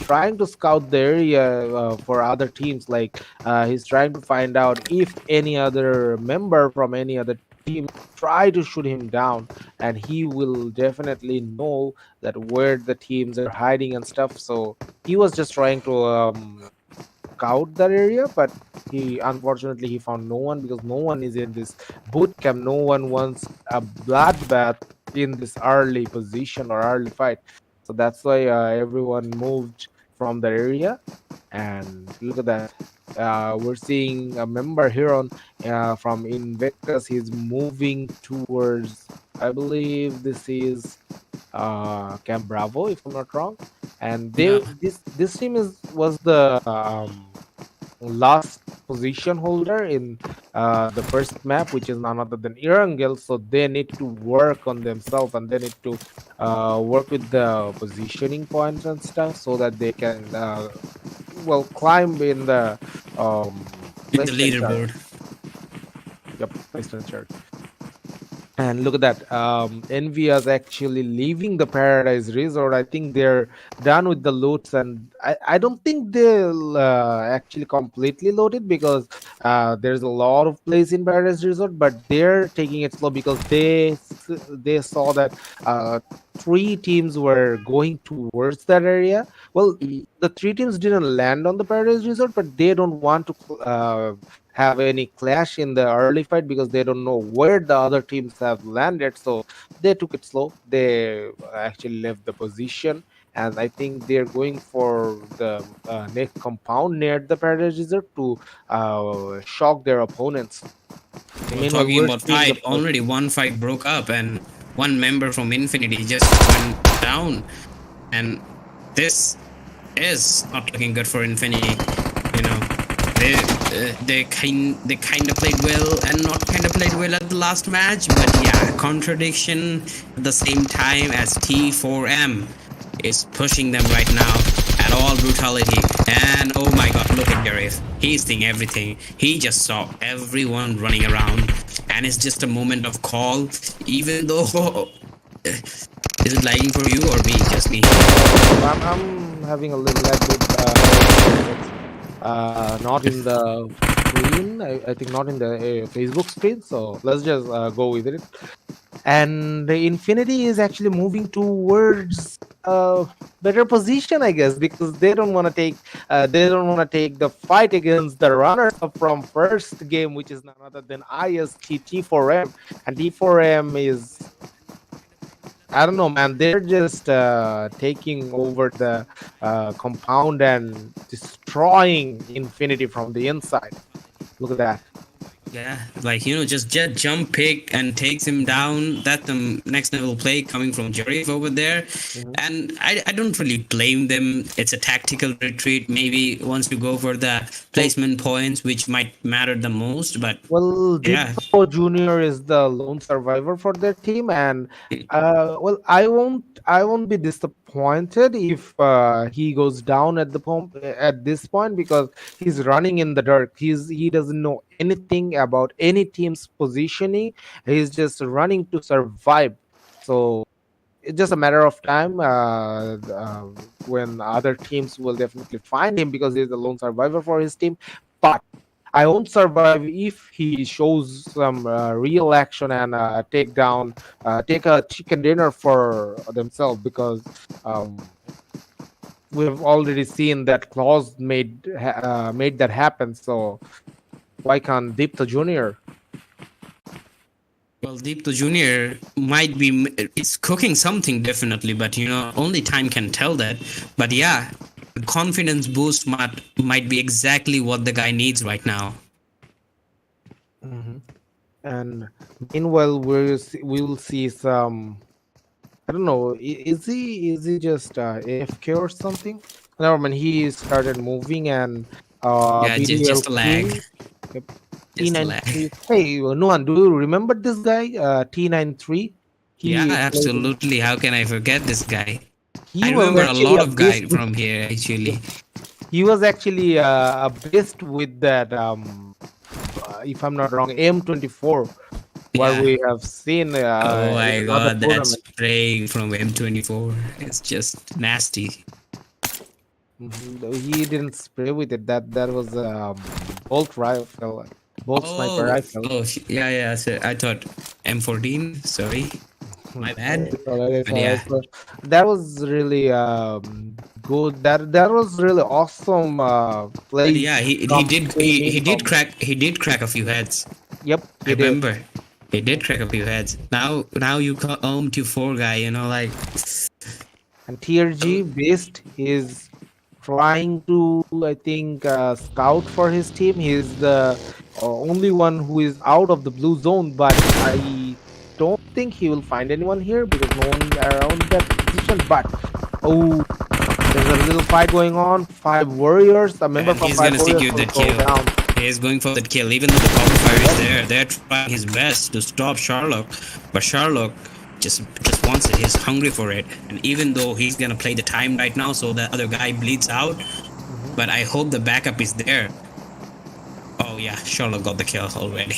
trying to scout the area for other teams. Like he's trying to find out if any other member from any other team try to shoot him down, and he will definitely know that where the teams are hiding and stuff. So he was just trying to scout that area, but he found no one because no one is in this boot camp. No one wants a bloodbath in this early position or early fight. So that's why everyone moved from the area. And look at that. We're seeing a member here on from Invictus. He's moving towards, I believe this is Camp Bravo, if I'm not wrong. And Yeah, this team was the last position holder in the first map, which is none other than Erangel. So they need to work on themselves, and they need to work with the positioning points and stuff so that they can climb in the in the placement chart. leaderboard. Yep, placement chart. And look at that. ENVYUS actually leaving the Paradise Resort. I think they're done with the loads, and I don't think they'll actually completely load it because there's a lot of place in Paradise Resort, but they're taking it slow because they saw that three teams were going towards that area. Well, the three teams didn't land on the Paradise Resort, but they don't want to have any clash in the early fight because they don't know where the other teams have landed. So they took it slow. They actually left the position, and I think they're going for the next compound near the Paradise Resort to shock their opponents. Well, Meanwhile, talking we're about seeing the fight, already one fight broke up and one member from Infinity just went down. And this is not looking good for Infinity. You know, they kind of played well and not kind of played well at the last match. But yeah, contradiction at the same time as T4M is pushing them right now at all brutality. And oh my god, look at Gareth. He's seeing everything. He just saw everyone running around, and it's just a moment of call. Even though is it lagging for you or me? Just me. I'm having a little lag with not in the screen. I think not in the Facebook screen. So let's just go with it. And the Infinity is actually moving towards a better position, I guess, because they don't want to take the fight against the runners up from first game, which is none other than ISTT4M, and T4M is, I don't know, man. They're just taking over the compound and destroying Infinity from the inside. Look at that. Yeah, like just jump pick and takes him down. That's the next level play coming from Jerry over there. Mhm. And I don't really blame them. It's a tactical retreat. Maybe once you go for the placement points, which might matter the most. But Well, yeah, Dippo Junior is the lone survivor for their team, and well, I won't be disappointed if he goes down at the pump at this point because he's running in the dark. He doesn't know anything about any team's positioning. He's just running to survive. So it's just a matter of time when other teams will definitely find him because he's the lone survivor for his team. But I won't survive if he shows some real action and take a chicken dinner for themselves because we've already seen that clause made that happen. So why can't Deepta Junior? well, Deepto Junior might be it's cooking something definitely, but only time can tell that. But yeah, the confidence boost might be exactly what the guy needs right now. Hmm. And meanwhile, we'll see some. I don't know. Is he just AFK or something? Never mind. He started moving and Yeah, BDL just a lag, King. Yep. just a lag. T93. Hey, Noan, do you remember this guy? T93. Yeah, He played in, absolutely. How can I forget this guy? I he was remember a actually lot a of beast. guys from here actually. He was actually a beast with that. If I'm not wrong, M24, what Yeah. we have seen Oh in my another god, that tournament. spray from M24. It's just nasty. He didn't spray with it. That was bolt rifle, bolt sniper Oh, rifle. yeah, yeah. So I thought M14. Sorry, my bad. It's alright, it's But alright. yeah, So that was really good. That was really awesome but play yeah, he from did Team from. he did crack a few heads. Yep, I he did. remember. He did crack a few heads. Now you come to four guy. Like And TRG Beast is trying to, I think, scout for his team. He's the only one who is out of the blue zone, but I don't think he will find anyone here because no one around that position. But oh, there's a little fight going on. Five warriors. A member and from he's Five gonna Warriors secure will that go kill. down. He is going for that kill, even though the cover fire is there. They're trying his best to stop Sherlock, but Sherlock just wants it. He's hungry for it, and even though he's gonna play the time right now, so the other guy bleeds out. Mhm. But I hope the backup is there. Oh yeah, Sherlock got the kill already.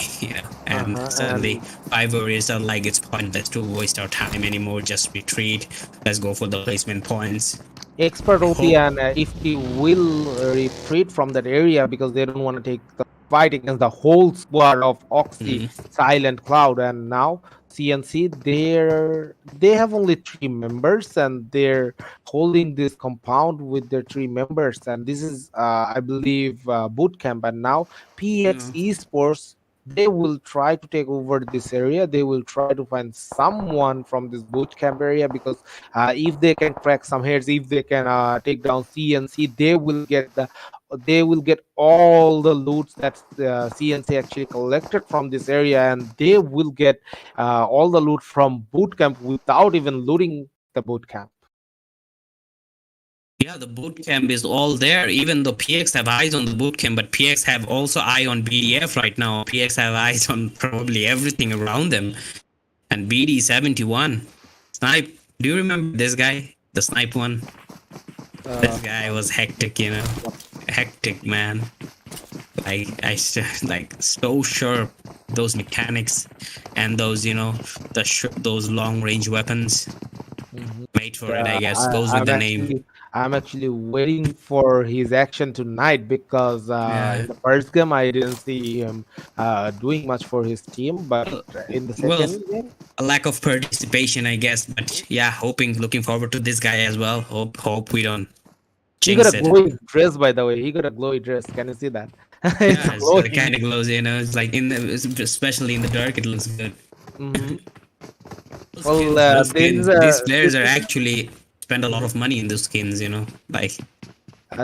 And suddenly And 5 warriors are like, it's pointless to waste our time anymore. Just retreat. Let's go for the placement points. expert I OP hope. and IFT will retreat from that area because they don't want to take the fight against the whole squad of Oxy, Mhm. Silent Cloud, and now CNC they have only 3 members and they're holding this compound with their 3 members, and this is I believe boot camp, and now PX Yeah. Esports they will try to take over this area. They will try to find someone from this boot camp area because if they can crack some heads, if they can take down CNC, they will get all the loots that CNC actually collected from this area, and they will get all the loot from boot camp without even looting the boot camp. Yeah, the boot camp is all there. Even though PX have eyes on the boot camp, but PX have also eye on BDF right now. PX have eyes on probably everything around them. And BD 71 snipe. Do you remember this guy? The snipe one. Uh, This guy was hectic, hectic man. Like so sharp. Those mechanics and those those long range weapons mhm. made for it. I guess I, goes with I'm the name. actually I'm actually waiting for his action tonight because Yeah. in the first game I didn't see him doing much for his team, but Well, in the well, second game a lack of participation, I guess. But yeah, looking forward to this guy as well. Hope we don't he got a jinx it. glowy dress. By the way, he got a glowy dress. Can you see that? It's Yeah, it's glowing. kind of glows. It's like especially in the dark, it looks good. Hmm. Those Well, skins, those this skins. These players this are is actually spend a lot of money in those skins. Like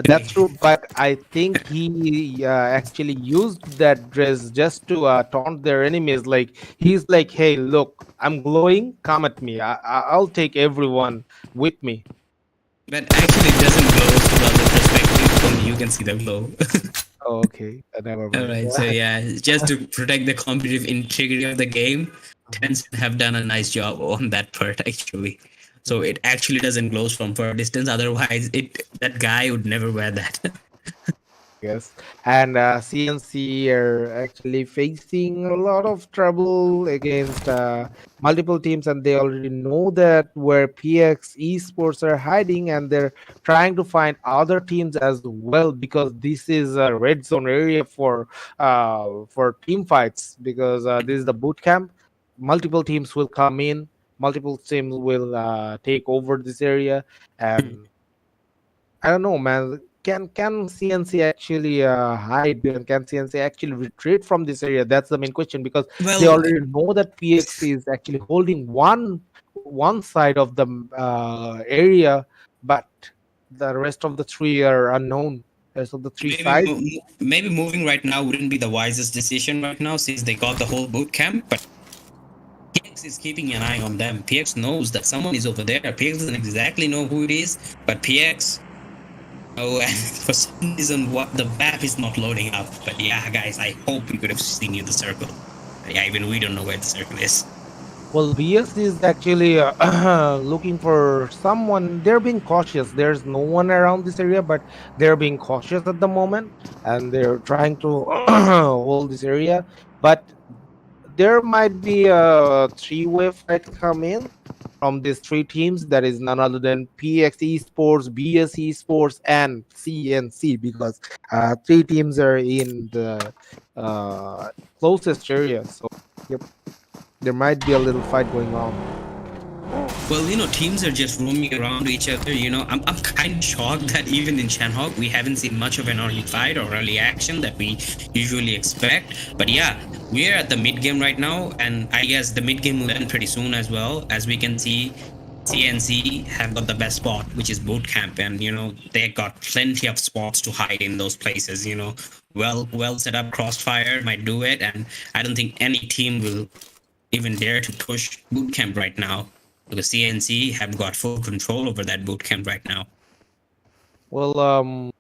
that's true, but I think he actually used that dress just to taunt their enemies. Like he's like, "Hey, look, I'm glowing. Come at me. I'll take everyone with me." but actually, it doesn't glow from the other perspective. Only you can see the glow. Oh, okay, never All mind. right, so yeah, just to protect the competitive integrity of the game, Tencent have done a nice job on that part actually. So it actually doesn't glow from far distance. Otherwise, that guy would never wear that. Yes, and CNC are actually facing a lot of trouble against multiple teams, and they already know that where PX Esports are hiding, and they're trying to find other teams as well because this is a red zone area for team fights because this is the boot camp. Multiple teams will come in, multiple teams will take over this area, and I don't know, man. Can CNC actually hide and can CNC actually retreat from this area? That's the main question because they Well, already know that PX is actually holding one side of the area, but the rest of the 3 are unknown. Rest of the 3 sides. maybe moving right now wouldn't be the wisest decision right now since they got the whole boot camp. But PX is keeping an eye on them. PX knows that someone is over there. PX doesn't exactly know who it is, but PX. Oh, and for some reason, what the map is not loading up. But yeah, guys, I hope we could have seen you the circle. Yeah, even we don't know where the circle is. Well, BS is actually looking for someone. They're being cautious. There's no one around this area, but they're being cautious at the moment, and they're trying to hold this area. But there might be a three-way fight come in from these 3 teams. That is none other than PX Esports, BS Esports, and CNC because 3 teams are in the uh, closest area. So, yep, there might be a little fight going on. Well, teams are just roaming around each other. I'm kind of shocked that even in Shanghai, we haven't seen much of an early fight or early action that we usually expect. But yeah, we're at the mid game right now, and I guess the mid game will end pretty soon as well. As we can see, CNC have got the best spot, which is boot camp, and they got plenty of spots to hide in those places. Well set up crossfire might do it, and I don't think any team will even dare to push boot camp right now because CNC have got full control over that boot camp right now. Well,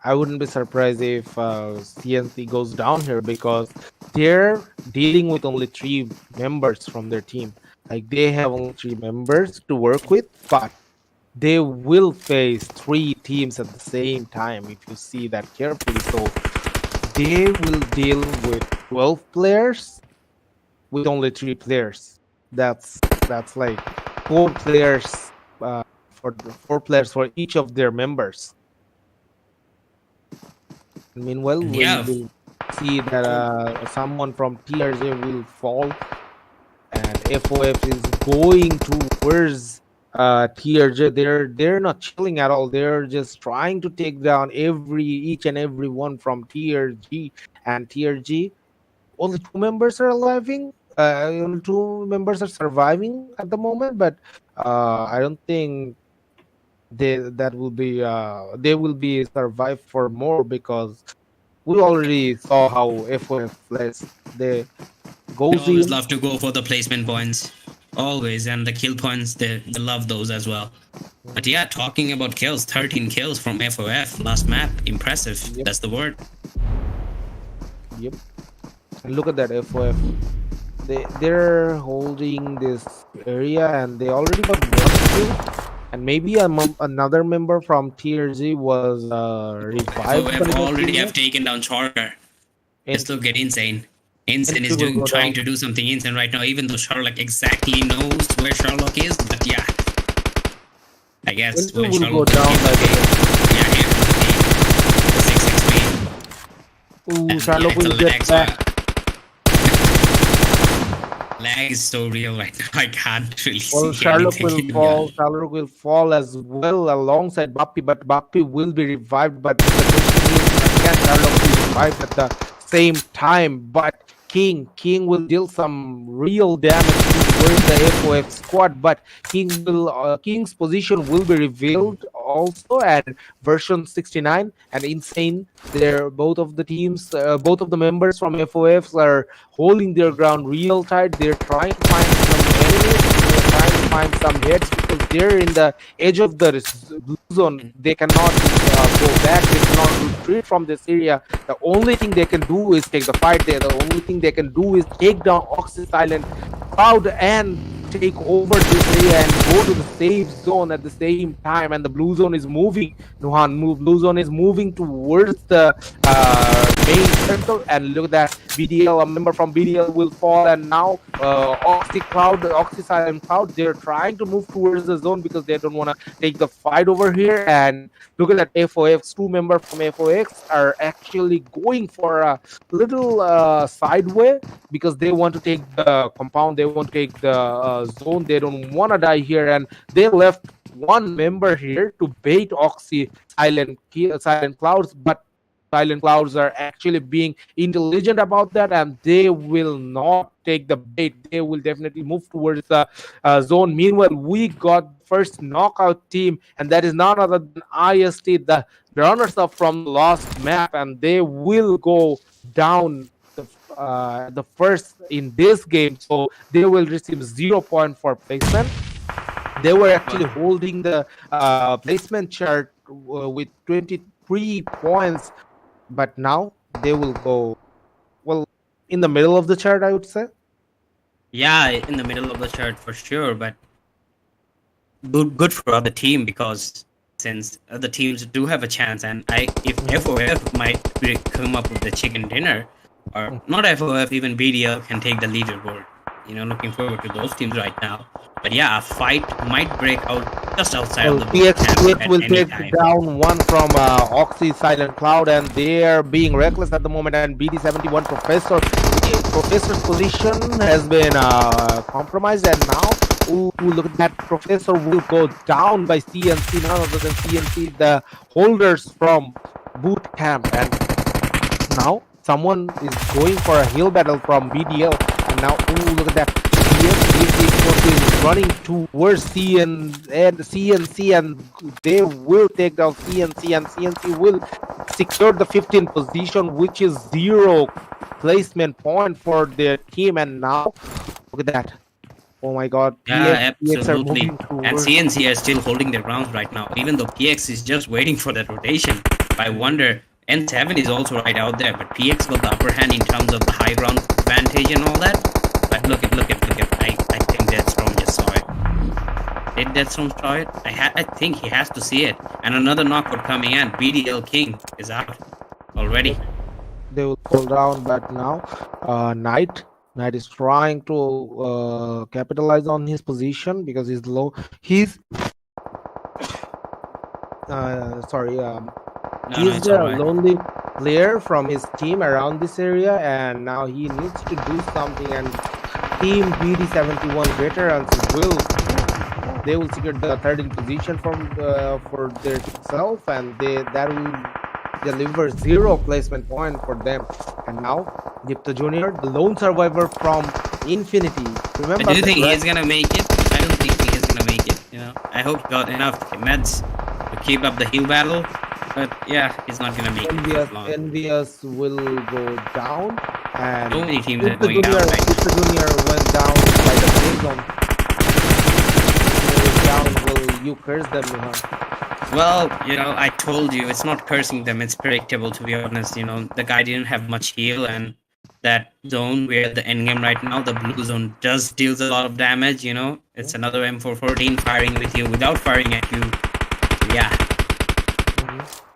I wouldn't be surprised if CNC goes down here because they're dealing with only 3 members from their team. Like they have only 3 members to work with, but they will face 3 teams at the same time if you see that carefully. So they will deal with 12 players with only 3 players. That's like 4 players for the 4 players for each of their members. Meanwhile, And we'll, yeah, we'll see that someone from TRJ will fall, and FOF is going towards TRJ. They're not chilling at all. They're just trying to take down each and every one from TRG and TRG. Only 2 members are surviving. Only 2 members are surviving at the moment, but I don't think they will be survived for more, because we already saw how FOF plays. They they goes always in. love to go for the placement points. Always. And the kill points, they love those as well. But yeah, talking about kills, 13 kills from FOF last map. Impressive. Yep. That's the word. Yep. And look at that FOF. They're holding this area, and they already got 1 kill. And maybe another member from TRZ was revived. FOF already have taken down Charger. And Just look at INSANE. INSANE is will go trying down. to do something insane right now, even though Sherlock exactly knows where Sherlock is. But yeah, I guess Will when go Sherlock down by the yeah, here the 6 XP. Ooh, And Sherlock yeah, it's a will get lag back. Lag is so real right now. I can't really Well, see Sherlock anything. will fall. Sherlock will fall as well alongside Bappy, but Bappy will be revived. But the question is, can Sherlock be revived at the same time? But King will deal some real damage towards the FOF squad. But King's position will be revealed also, and version 69 and INSANE. They're both of the teams, both of the members from FOFs are holding their ground real tight. They're trying to find some enemies. They're trying to find some hits, because they're in the edge of the blue zone. They cannot go back. They cannot retreat from this area. The only thing they can do is take the fight there. The only thing they can do is take down Oxys Island Cloud and take over this area and go to the safe zone at the same time. And the blue zone is moving. Blue zone is moving towards the main circle. And look at that, BDL, a member from BDL will fall. And now Oxy Silent Cloud, they're trying to move towards the zone because they don't want to take the fight over here. And look at that, FOX, 2 members from FOX are actually going for a little sideway, because they want to take the compound, they want to take the zone. They don't want to die here, and they left 1 member here to bait Oxy Silent Clouds. But Silent Clouds are actually being intelligent about that, and they will not take the bait. They will definitely move towards the zone. Meanwhile, we got first knockout team, and that is none other than IST, the runners-up from the last map, and they will go down the first in this game, so they will receive 0 point for placement. They were actually holding the placement chart with 23 points, but now they will go, well, in the middle of the chart, I would say. Yeah, in the middle of the chart for sure, but good for other team, because since other teams do have a chance, and if FOF might come up with the chicken dinner, or not FOF, even BDL can take the leaderboard. Looking forward to those teams right now. But yeah, a fight might break out just outside of the EXENTRIC will take time. down 1 from Oxy Silent Cloud, and they are being reckless at the moment. And BD71 Professor's position has been compromised, and now look at that, Professor will go down by CNC, none other than CNC, the holders from boot camp. And now someone is going for a hill battle from BDL, and now look at that, is running towards CNC, and they will take down CNC, and CNC will secure the 15th position, which is 0 placement point for their team. And now look at that, oh my god, Yeah, PX absolutely. are moving And towards. CNC are still holding their grounds right now, even though PX is just waiting for that rotation. I wonder, N7 is also right out there, but PX got the upper hand in terms of the high ground advantage and all that. But look at, I think Deathstorm just saw it. Did Deathstorm saw it? I think he has to see it. And another knockout coming in. BDL King is out already. they will fall down. But now, Knight is trying to capitalize on his position because he's low. He's sorry. No, no, He's it's the all right. lonely player from his team around this area, and now he needs to do something. And Team BD71 veterans they will secure the 13th position for their self, and that will deliver 0 placement point for them. And now Dipta Junior, the lone survivor from Infinity. But Remember do you that, think right? he's gonna make it? I don't think he is gonna make it. You know, I hope he got enough meds to keep up the heal battle. But yeah, he's not gonna make it for long. Envious will go down, and So many teams are Dipta going down Junior, right now. Dipta Junior went down by the play zone. Down, will you curse them, Nuhan? Well, you know, I told you it's not cursing them. It's predictable, to be honest. You know, the guy didn't have much heal, and that zone where the end game right now, the blue zone does deals a lot of damage. You know, it's another M414 firing with you without firing at you. Yeah,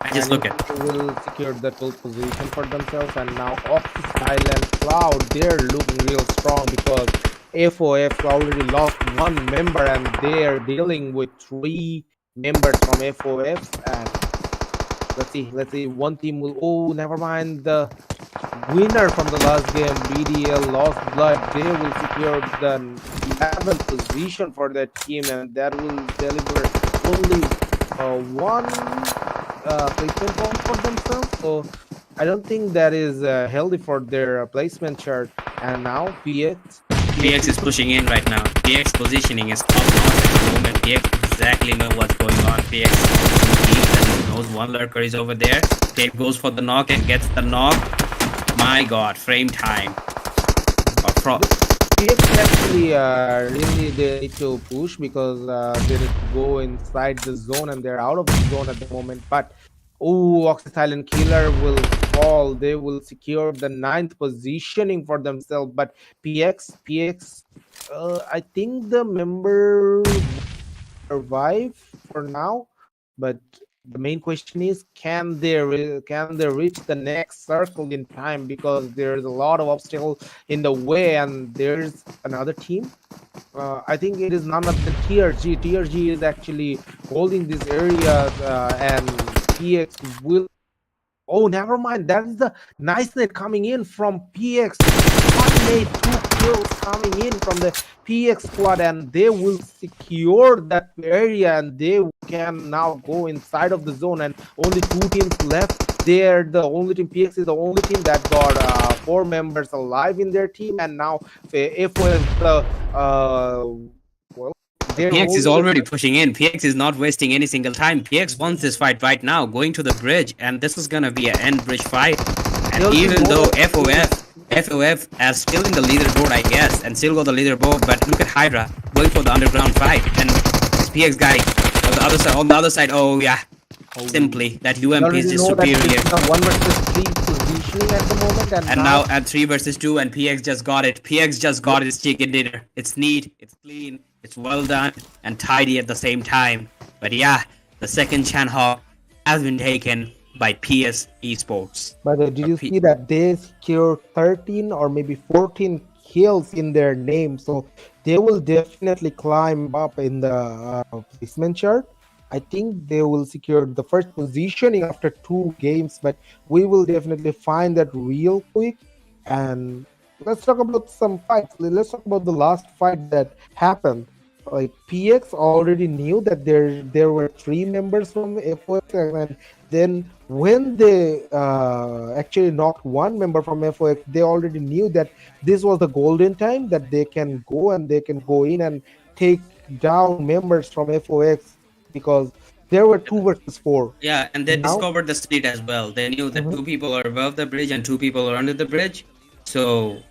I just look at. They will secure the 12th position for themselves, and now Oxystyle and Cloud, they're looking real strong because FOF already lost 1 member, and they're dealing with 3 members from FOF. And let's see, one team will, oh, never mind, the winner from the last game, BDL Lost Blood, they will secure the 11th position for that team, and that will deliver only 1 placement point for themselves. So I don't think that is healthy for their placement chart. And now PX is pushing in right now. PX positioning is top notch at the moment. PX exactly know what's going on. PX knows one lurker is over there. PX goes for the knock and gets the knock. My god, frame time. PX actually really they need to push because they need to go inside the zone, and they're out of the zone at the moment. But Oxystyle and Killer will fall. They will secure the 9th positioning for themselves. But PX, I think the member survive for now, but the main question is, can they reach the next circle in time, because there's a lot of obstacle in the way, and there's another team. I think it is none of the TRG is actually holding this area, and PX will, oh, never mind, that is the nice net coming in from PX. One nade, 2 kills coming in from the PX squad, and they will secure that area, and they can now go inside of the zone, and only 2 teams left. They're the only team, PX is the only team that got 4 members alive in their team, and now FOF, well, PX is already pushing in. PX is not wasting any single time. PX wants this fight right now, going to the bridge, and this is gonna be an end bridge fight. And even though FOF are still in the leaderboard, I guess, and still got the leaderboard, but look at Hydra going for the underground fight, and PX guy on the other side. Oh yeah, simply that UMP is just superior. 1 versus 3 positioning at the moment, and now at 3 versus 2, and PX just got it. PX just got his chicken dinner. It's neat, it's clean, it's well done, and tidy at the same time. But yeah, the second Chan Hawk has been taken by PS Esports. But did you see that they secured 13 or maybe 14 kills in their name? So they will definitely climb up in the placement chart. I think they will secure the first positioning after 2 games, but we will definitely find that real quick. And let's talk about some fights. Let's talk about the last fight that happened. Like, PX already knew that there were 3 members from FOX, and then when they actually knocked 1 member from FOX, they already knew that this was the golden time that they can go in and take down members from FOX, because there were 2 versus 4. Yeah, and they discovered the street as well. They knew that 2 people are above the bridge and 2 people are under the bridge. So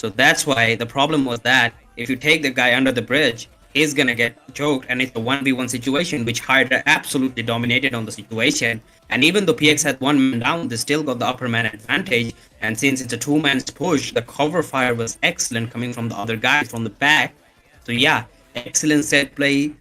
that's why the problem was that if you take the guy under the bridge, he's gonna get choked, and it's a 1v1 situation, which Hydra absolutely dominated on the situation. And even though PX had 1 man down, they still got the upper man advantage. And since it's a 2-man push, the cover fire was excellent coming from the other guy from the back. So yeah, excellent set play,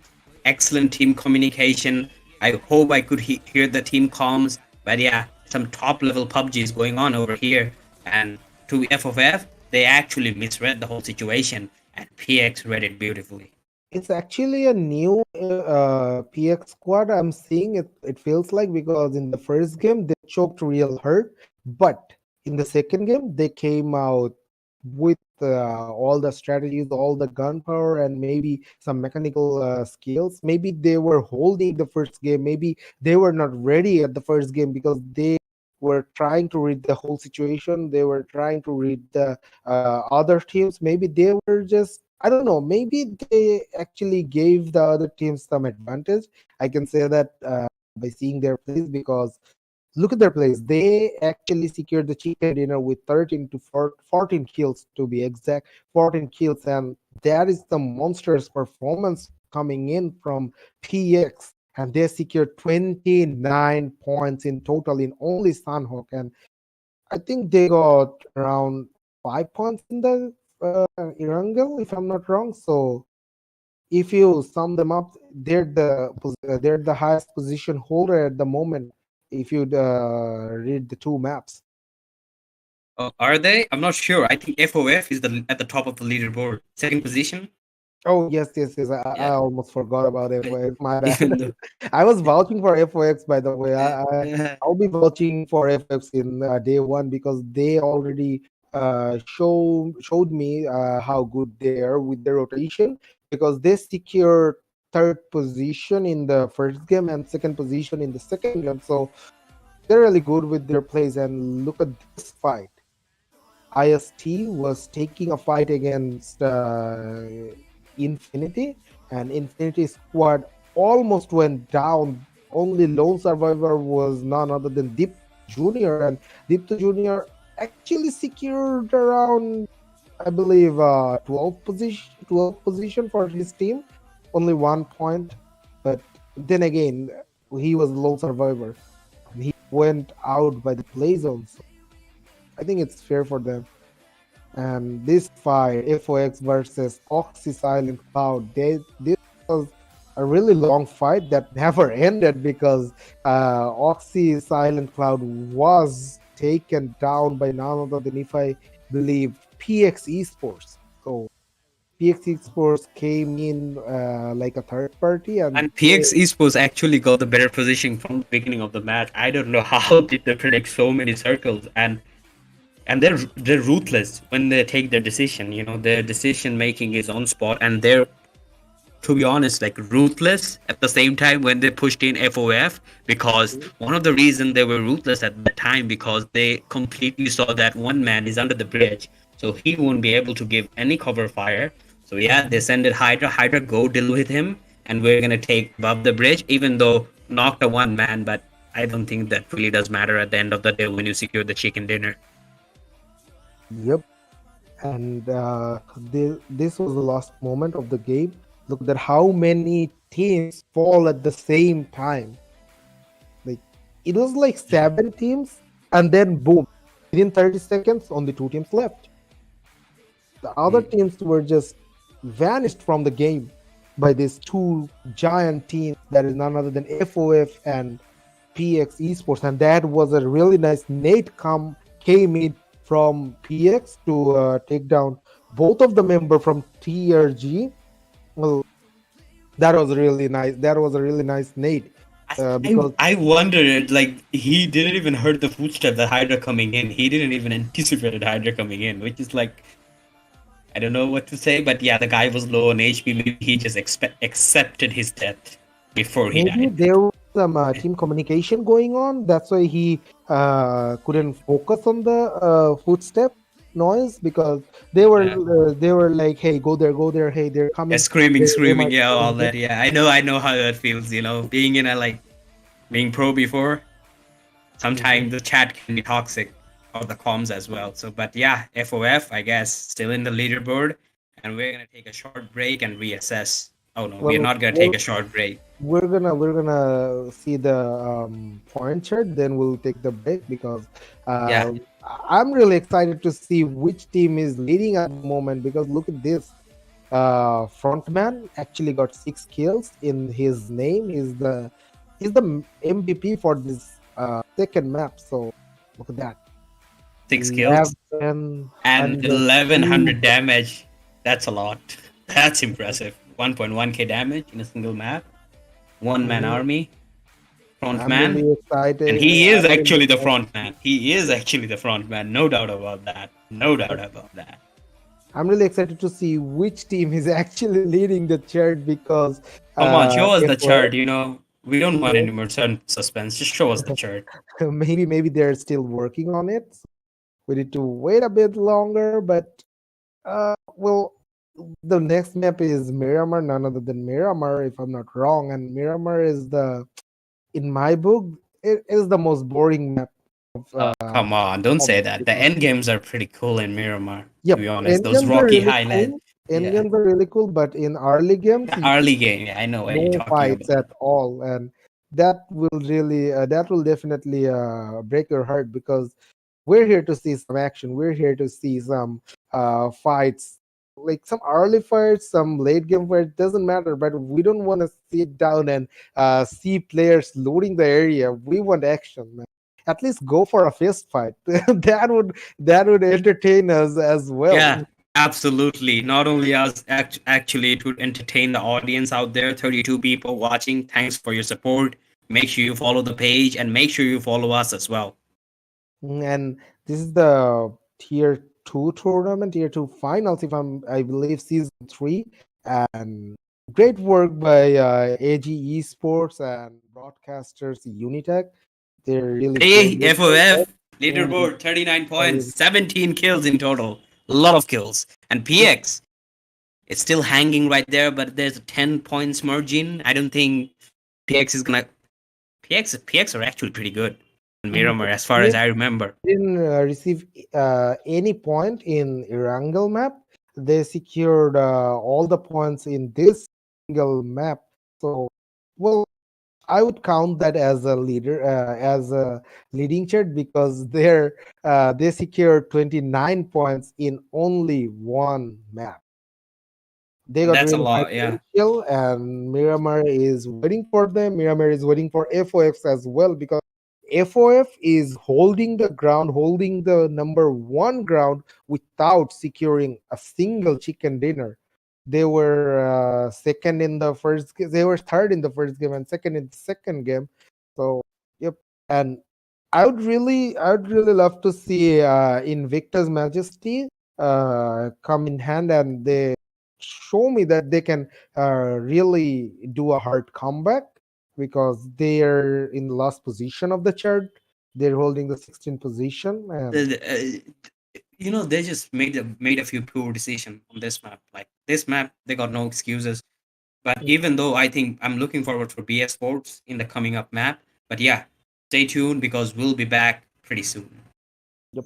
excellent team communication. I hope I could hear the team comms. But yeah, some top level PUBG is going on over here. And to FOF, they actually misread the whole situation, and PX read it beautifully. It's actually a new PX squad. I'm seeing it. It feels like, because in the first game they choked real hurt, but in the second game they came out with all the strategies, all the gunpowder, and maybe some mechanical skills. Maybe they were holding the first game. Maybe they were not ready at the first game because they were trying to read the whole situation. They were trying to read the other teams. Maybe they were just, I don't know. Maybe they actually gave the other teams some advantage. I can say that by seeing their plays, because look at their plays. They actually secured the chicken dinner with 13 to 14 kills, to be exact, 14 kills, and that is the monstrous performance coming in from PX. And they secured 29 points in total in only Sunhawk, and I think they got around 5 points in the Erangel, if I'm not wrong. So if you sum them up, they're the highest position holder at the moment. If you read the two maps. Oh, are they? I'm not sure. I think FOF is at the top of the leaderboard, second position. Oh yes, yes, yes. I Yeah. almost forgot about FOX. My Even bad. though, I was vouching for FOX, by the way. yeah. I'll be vouching for FOX in day one, because they already showed me how good they are with their rotation, because they secured third position in the first game and second position in the second game. So they're really good with their plays. And look at this fight. IST was taking a fight against Infinity, and Infinity squad almost went down. Only lone survivor was none other than Deep Junior, and Deep Junior actually secured around, I believe, 12th position for his team, only 1 point. But then again, he was lone survivor, and he went out by the play zone. So I think it's fair for them. And this fight, FOX versus Oxy Silent Cloud, this was a really long fight that never ended, because Oxy Silent Cloud was taken down by none other than, if I believe, PX Esports. So PX Esports came in like a third party, And PX Esports actually got the better position from the beginning of the match. I don't know how did they predict so many circles, and they're ruthless when they take their decision. You know, their decision making is on spot, and they're, to be honest, like ruthless at the same time when they pushed in FOF, because one of the reasons they were ruthless at the time, because they completely saw that one man is under the bridge, so he won't be able to give any cover fire. So yeah, they send it Hydra, go deal with him, and we're gonna take above the bridge, even though knocked a one man, but I don't think that really does matter at the end of the day when you secure the chicken dinner. Yep. And this was the last moment of the game. Look at how many teams fall at the same time. Like, it was like 7 teams, and then boom, within 30 seconds, only 2 teams left. The other teams were just vanished from the game by these 2 giant teams, that is none other than FOF and PX Esports. And that was a really nice nade came in from PX to take down both of the members from TRG. Well, that was really nice. That was a really nice nade. Because I wondered, like, he didn't even heard the footstep that Hydra coming in. He didn't even anticipate Hydra coming in, which is like, I don't know what to say, but yeah, the guy was low on HP. Maybe he just accepted his death before he maybe died. there was some team communication going on. That's why he couldn't focus on the footstep noise, because they were like, "Hey, go there! Hey, they're coming!" Yeah, screaming, They might yeah, all come. that. Yeah, I know how that feels. You know, being in a like being pro before. Sometimes the chat can be toxic, or the comms as well. So, but yeah, FOF, I guess, still in the leaderboard, and we're gonna take a short break and reassess. Oh no, we're not gonna take a short break. We're gonna see the point chart, then we'll take the break, because Yeah. I'm really excited to see which team is leading at the moment. Because look at this, frontman actually got 6 kills in his name. He's the MVP for this second map. So look at that. 6 kills and 1100 1100 damage. That's a lot. That's impressive. 1.1k damage in a single map. One man Mhm. army. Front I'm man. really And excited. he is I'm really actually the front man. He is actually the front man. No doubt about that. No doubt about that. I'm really excited to see which team is actually leading the chart because Come on, show us the FOS, chart. We don't want any more suspense. Just show us the chart. maybe they're still working on it. We need to wait a bit longer, but well, the next map is Miramar, none other than Miramar, if I'm not wrong. And Miramar is in my book, it is the most boring map Come on, don't of say that. The because end games are pretty cool in Miramar, to yep, be honest. Those endgames are rocky really highlights. cool. Yeah. Endgames are really cool, but in early games, The early game. Yeah, I know what you're no talking fights about. at all, and that will definitely break your heart because we're here to see some action. We're here to see some fights, like some early fights, some late game fights. Doesn't matter, but we don't want to sit down and see players looting the area. We want action, man. At least go for a fist fight. That would entertain us as well. Yeah, absolutely. Not only us, actually, it would entertain the audience out there. 32 people watching. Thanks for your support. Make sure you follow the page and make sure you follow us as well. And this is the tier two tournament, tier two finals, I believe season 3. And great work by AG Esports and broadcasters UniTek. They're really Hey, showing FOF, it. leaderboard, 39 points, 17 kills in total. A lot of kills. And PX, it's still hanging right there, but there's a 10 points margin. I don't think PX is gonna. PX are actually pretty good in Miramar, as far as I remember. Didn't receive any point in Erangel map. They secured all the points in this single map. So, well, I would count that as a as a leading chart because they secured 29 points in only one map. They got That's a really high lot, yeah. potential, and Miramar is waiting for them. Miramar is waiting for FOF as well because FOF is holding the ground, holding the number one ground without securing a single chicken dinner. They were second in the first. They were third in the first game and second in the second game. So yep, and I would really love to see Invictus Majesty come in hand, and they show me that they can really do a hard comeback because they're in the last position of the chart. They're holding the 16th position, and They just made a few poor decisions on this map. Like this map, they got no excuses. But even though I think I'm looking forward for BS Sports in the coming up map, but yeah, stay tuned because we'll be back pretty soon. yep.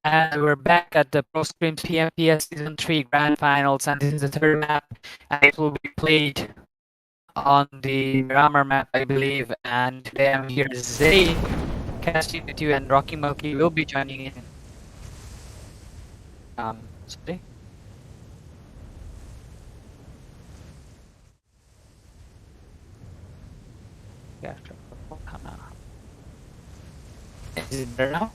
And we're back at the Pro Scrims PMPS Season 3 Grand Finals, and this is the third map, and it will be played on the Miramar map, I believe. And today I'm here, ZAAYN, casting with you, and Rocky Monkey will be joining in. Sorry. Yeah, is it better now?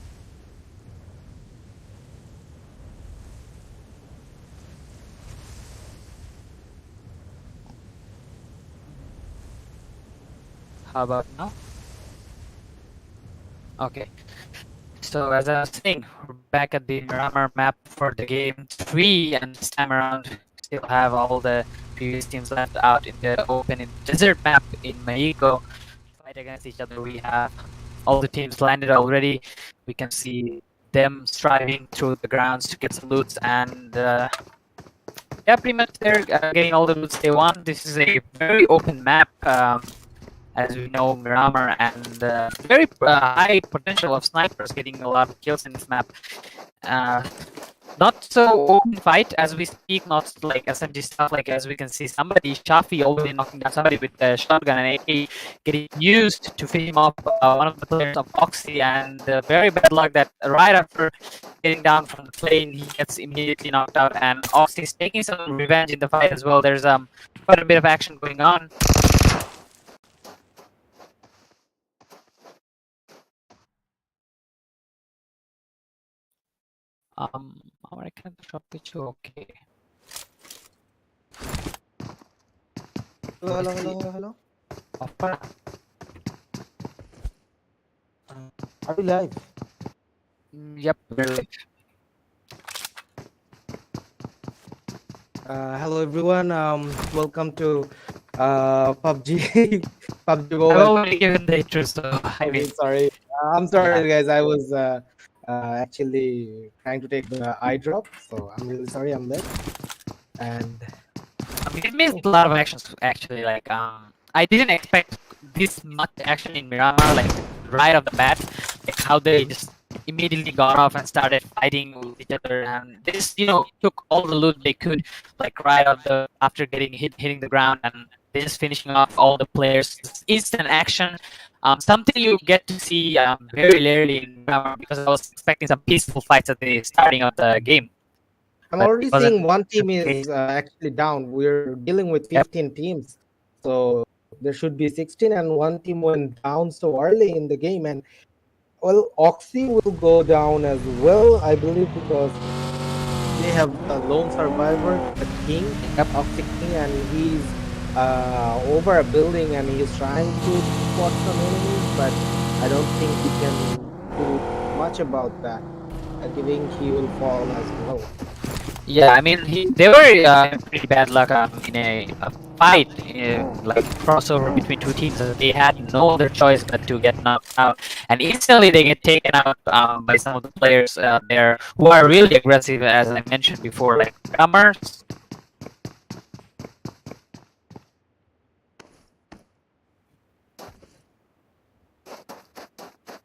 How about now? Okay. So as I was saying, we're back at the Miramar map for the game 3, and this time around still have all the previous teams left out in the open in desert map in Mexico. Fight against each other. We have all the teams landed already. We can see them striving through the grounds to get some loots, and yeah, pretty much they're getting all the loots they want. This is a very open map. As we know, Miramar, and very high potential of snipers getting a lot of kills in this map. Not so open fight as we speak, not like SMG stuff, like as we can see somebody, Shafi, already knocking down somebody with a shotgun and AK, getting used to finish him off one of the players of Oxy, and very bad luck that right after getting down from the plane, he gets immediately knocked out, and Oxy is taking some revenge in the fight as well. There's quite a bit of action going on. American shop pitch, okay. Hello. Apa? Are we live? Yep, we're live. Hello everyone. Welcome to PUBG. PUBG Go. I've already given the intro, so I mean, sorry. I'm sorry, guys. I was actually trying to take the eye drop, so I'm really sorry. I'm late. And it missed a lot of actions actually. Like I didn't expect this much action in Miramar, like right off the bat, like how they just immediately got off and started fighting with each other, and they just took all the loot they could, like right after getting hitting the ground, and they're just finishing off all the players. It's instant action. Something you get to see very rarely in Miramar, because I was expecting some peaceful fights at the starting of the game. I'm already seeing one team is actually down. We're dealing with 15 teams, so there should be 16, and one team went down so early in the game. And well, Oxy will go down as well, I believe, because they have a lone survivor, the King, Oxy King, and he's over a building and he's trying to spot some enemies, but I don't think he can do much about that. I think he will fall as well. Yeah, I mean, they were pretty bad luck in a fight, like crossover between two teams. They had no other choice but to get knocked out, and instantly they get taken out by some of the players there who are really aggressive, as I mentioned before, like Drummers.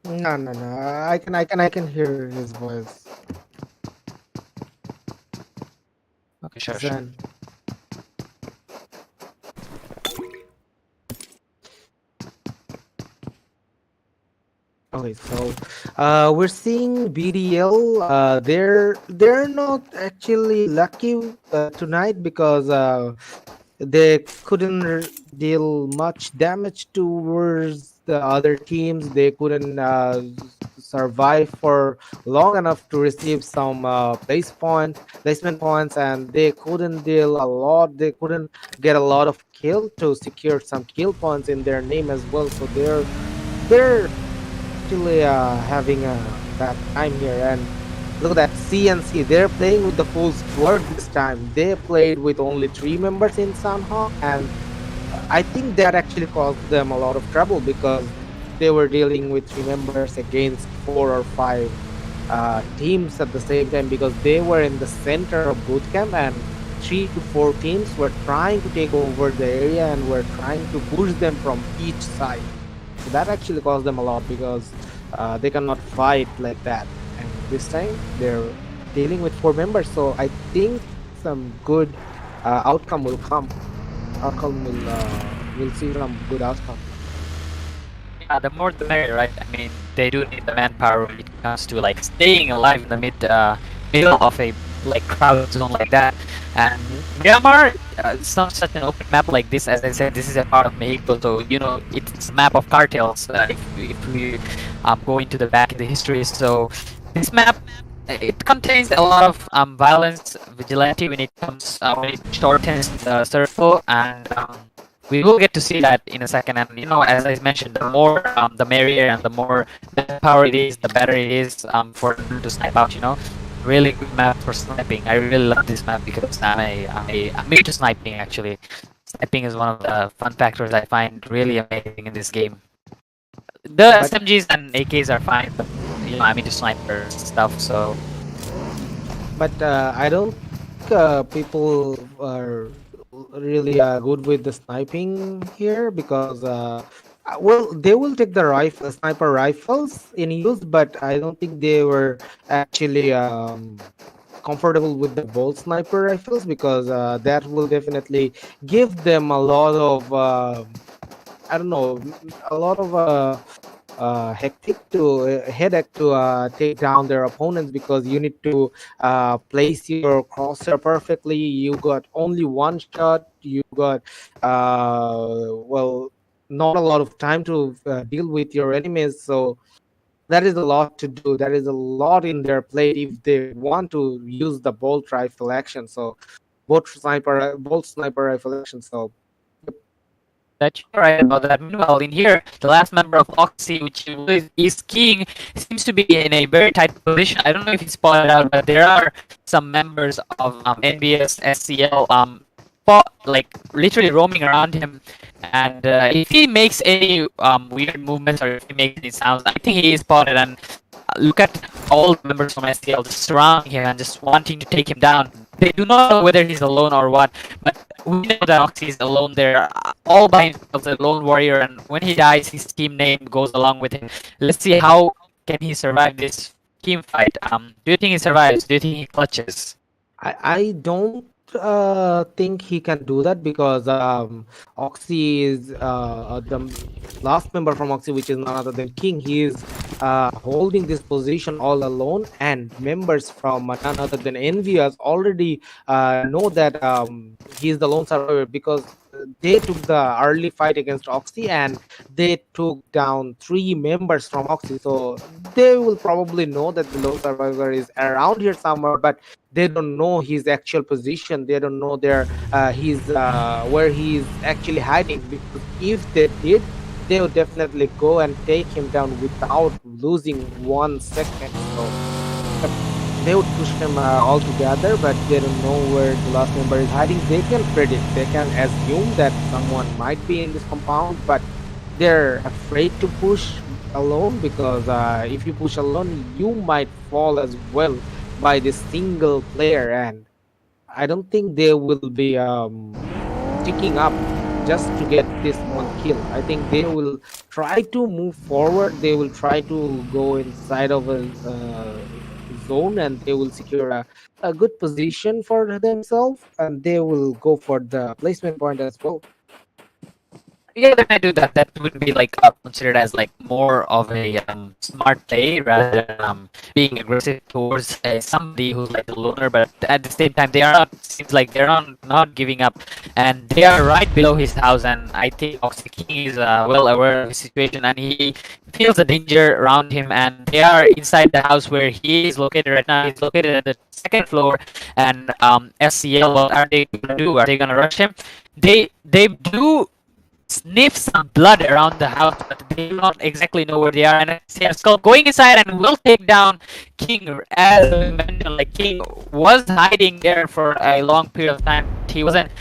No. I can hear his voice. Okay, sure. Okay, so we're seeing BDL. They're not actually lucky tonight, because they couldn't deal much damage towards the other teams. They couldn't survive for long enough to receive some placement points, and they couldn't deal a lot. They couldn't get a lot of kill to secure some kill points in their name as well. So they're actually having a bad time here. And look at that CNC. They're playing with the full squad this time. They played with only 3 members in Sanha, and I think that actually caused them a lot of trouble, because they were dealing with 3 members against 4 or 5 teams at the same time, because they were in the center of bootcamp, and 3 to 4 teams were trying to take over the area and were trying to push them from each side. So that actually caused them a lot, because they cannot fight like that. And this time they're dealing with 4 members, so I think some good outcome will come. Outcome will see some good outcome. Yeah, the more the merrier, right? I mean, they do need the manpower when it comes to like staying alive in the middle of a like crowd zone like that. And Myanmar, it's not such an open map like this. As I said, this is a part of Mexico, so you know it's a map of cartels. If we go into the back in the history, so this map it contains a lot of violence, vigilante when it comes when it shortens the circle, and we will get to see that in a second. And you know, as I mentioned, the more the merrier, and the more power it is, the better it is for them to snipe out. You know, really good map for sniping. I really love this map because I'm into sniping actually. Sniping is one of the fun factors I find really amazing in this game. The SMGs and AKs are fine, but you know, I'm into sniper stuff, so. But I don't think people are really good with the sniping here, because well, they will take the sniper rifles in use, but I don't think they were actually comfortable with the bolt sniper rifles, because that will definitely give them a lot of I don't know, a lot of hectic to headache to take down their opponents, because you need to place your crosshair perfectly. You got only one shot. You got well, not a lot of time to deal with your enemies. So that is a lot to do. That is a lot in their plate if they want to use the bolt rifle action. So bolt sniper rifle action. So That you're right about that. Meanwhile, in here, the last member of Oxy, which is King, seems to be in a very tight position. I don't know if he's spotted out, but there are some members of ENVYUS, SCL, like literally roaming around him. And if he makes any weird movements, or if he makes any sounds, I think he is spotted. And look at all the members from SCL just surrounding him and just wanting to take him down. They do not know whether he's alone or what, but we know that Oxy is alone there, all by himself, a lone warrior, and when he dies, his team name goes along with him. Let's see how can he survive this team fight. Do you think he survives? Do you think he clutches? I don't think he can do that, because Oxy is the last member from Oxy, which is none other than King. He is holding this position all alone, and members from none other than ENVYUS already know that he is the lone survivor, because they took the early fight against Oxy and they took down 3 members from Oxy. So they will probably know that the lone survivor is around here somewhere, but they don't know his actual position. They don't know where he is actually hiding, because if they did, they would definitely go and take him down without losing 1 second. So they would push him all together, but they don't know where the last member is hiding. They can predict, they can assume that someone might be in this compound, but they're afraid to push alone, because if you push alone, you might fall as well by this single player, and I don't think they will be sticking up just to get this one kill. I think they will try to move forward. They will try to go inside of a zone, and they will secure a good position for themselves, and they will go for the placement point as well. Yeah, they might do that. That would be like considered as like more of a smart play rather than being aggressive towards somebody who's like a loner. But at the same time, they are not. Seems like they're not giving up, and they are right below his house. And I think Oxy King is well aware of the situation, and he feels the danger around him. And they are inside the house where he is located right now. He's located at the 2nd floor, and SCL. What are they gonna do? Are they gonna rush him? They do sniff some blood around the house, but they do not exactly know where they are. And Skull going inside and will take down King. As we mentioned, like King was hiding there for a long period of time. He wasn't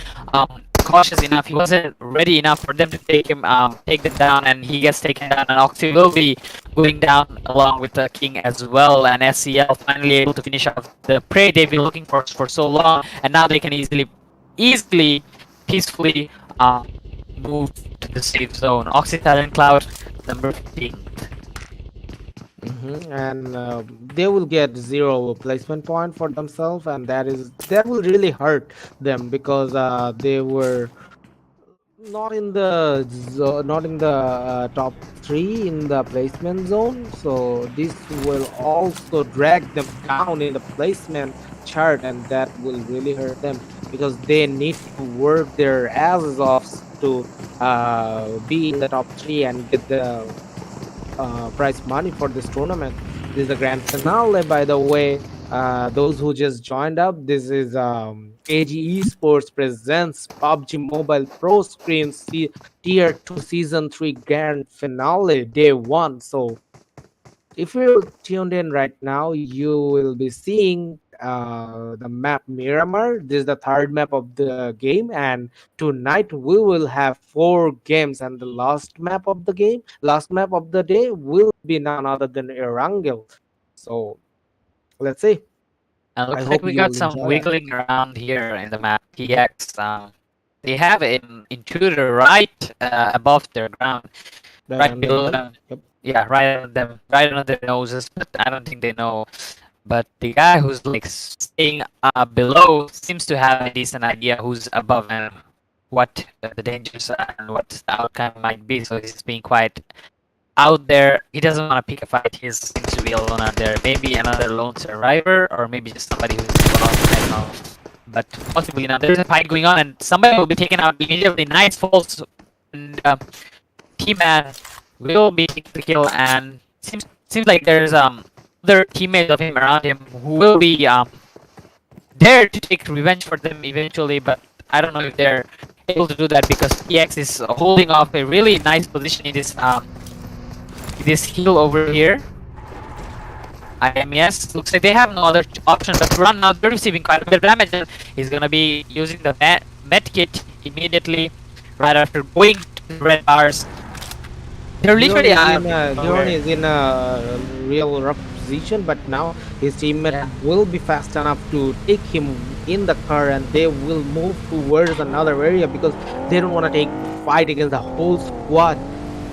cautious enough. He wasn't ready enough for them to take them down, and he gets taken down. And Oxy will be going down along with the King as well. And SCL finally able to finish off the prey they've been looking for so long, and now they can easily, peacefully move to the safe zone. Oxy Talent Cloud, number 15. And they will get 0 placement point for themselves, and that will really hurt them because they were not in the top 3 in the placement zone, so this will also drag them down in the placement chart, and that will really hurt them because they need to work their asses off to be in the top 3 and get the prize money for this tournament. This is the grand finale, by the way. Those who just joined up, this is AG Esports presents PUBG Mobile Pro Tier 2 Season 3 Grand Finale Day 1. So if you're tuned in right now, you will be seeing the map Miramar. This is the third map of the game, and tonight we will have 4 games. And the last map of the day, will be none other than Erangel. So let's see. And I looks like hope we you got will some enjoy that. wiggling around here in the map PX. They have an intruder right above their ground, Right right under below them. them. Yep. Yeah, right on them, right on their noses. But I don't think they know. But the guy who's like staying below seems to have a decent idea who's above and what the dangers are and what the outcome might be. So he's being quite out there. He doesn't want to pick a fight. He seems to be alone out there. Maybe another lone survivor, or maybe just somebody who's lost. I don't know. But possibly not. There's a fight going on, and somebody will be taken out immediately. Nice falls, and T-Man will be taking the kill. And seems like there's other teammates of him around him who will be there to take revenge for them eventually. But I don't know if they're able to do that because PX is holding off a really nice position in this hill over here. IMES looks like they have no other option but to run now. They're receiving quite a bit of damage, and he's gonna be using the med kit immediately right after going to the red bars. They're literally Leon is in a real rough position, but now his teammate will be fast enough to take him in the car, and they will move towards another area because they don't want to take fight against the whole squad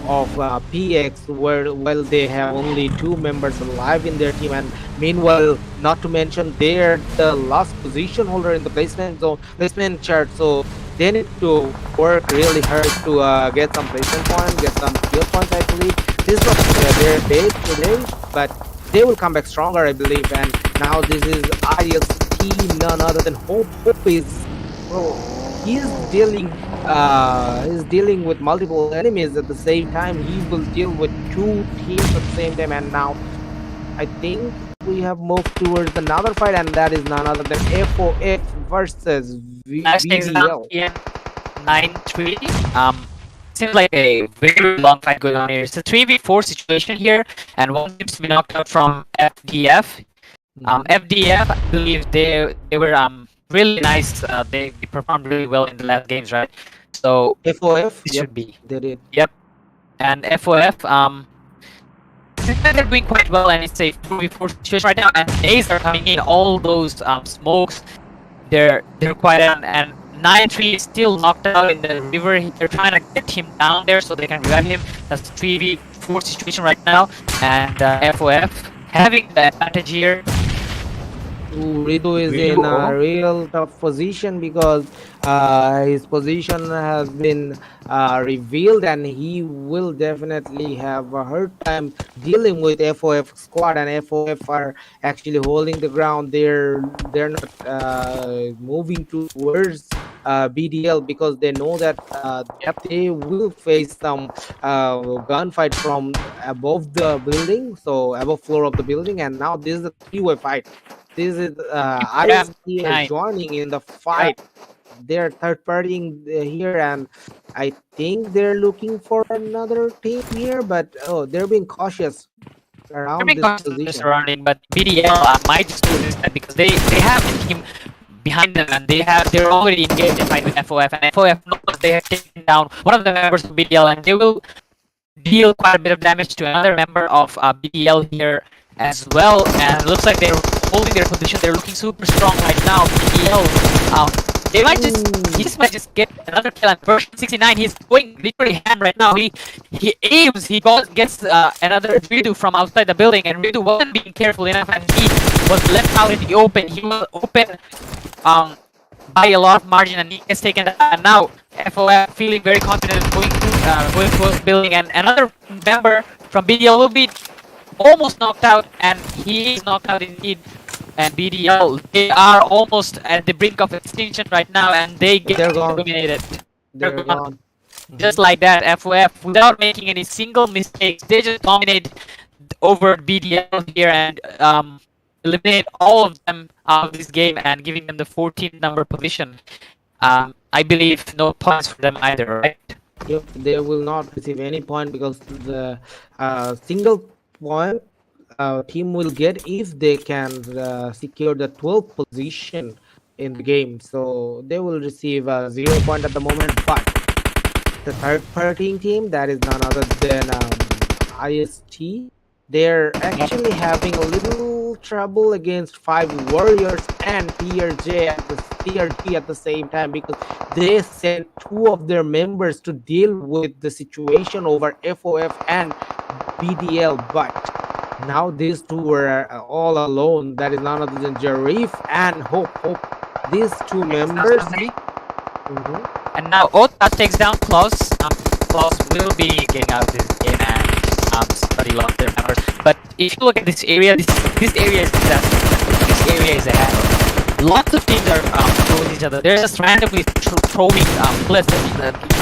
of PX, while they have only 2 members alive in their team, and meanwhile, not to mention, they're the last position holder in the placement chart, so they need to work really hard to get some placement points, get some kill points. I believe this was their day today, but they will come back stronger, I believe. And now this is IST, none other than Hope. Hope is, bro, he's dealing with multiple enemies at the same time. He will deal with 2 teams at the same time, and now I think we have moved towards another fight, and that is none other than FOF versus VDL. 9-3. Seems like a very long fight going on here. It's a 3v4 situation here, and one seems to be knocked out from FDF. FDF, I believe they were really nice. They performed really well in the last games, right? So FOF, this yep, should be. they did. Yep. And FOF, seems like they're doing quite well, and it's a 4v4 situation right now. And A's are coming in. All those smokes, they're quite on. And 9-3 is still knocked out in the river. They're trying to get him down there so they can revive him. That's a 3v4 situation right now. And FOF having the advantage here. Ritu is in a real tough position because his position has been revealed, and he will definitely have a hard time dealing with FOF squad, and FOF are actually holding the ground. They're not moving towards BDL because they know that they will face some gunfight from above the building, so above floor of the building, and now this is a 3-way fight. This is IST joining in the fight. They're third partying here, and I think they're looking for another team here, but they're being cautious around this position. Surrounding, but BDL might just do this because they have a team behind them, and they're already engaged in fight with FOF, and FOF knows they have taken down one of the members of BDL, and they will deal quite a bit of damage to another member of BDL here as well. And it looks like they're holding their position. They're looking super strong right now. BDL They might just, he just might just get another kill. And version 69, he's going literally ham right now. He aims, he gets another redo from outside the building, and redo wasn't being careful enough, and he was left out in the open. He was open by a lot of margin, and he gets taken. And now FOF feeling very confident going towards building, and another member from BDL will be almost knocked out, and he is knocked out indeed. And BDL, they are almost at the brink of extinction right now, and they get eliminated. They're gone. Just like that, FOF, without making any single mistakes, they just dominate over BDL here and eliminate all of them out of this game and giving them the 14th number position. I believe no points for them either, right? Yep, they will not receive any point because the single point team will get if they can secure the 12th position in the game. So they will receive 0 point at the moment, but the third party team, that is none other than IST, they're actually having a little trouble against 5 warriors and TRG at the same time, because they sent 2 of their members to deal with the situation over FOF and BDL, but now these 2 were all alone. That is none other than Jarif and Hope. These 2 members. And now Ota takes down Klaus. Klaus will be getting out of this game, and somebody lost their members. But if you look at this area, this area is disaster. This area is a hassle. Lots of teams are throwing each other. They're just randomly throwing bullets at each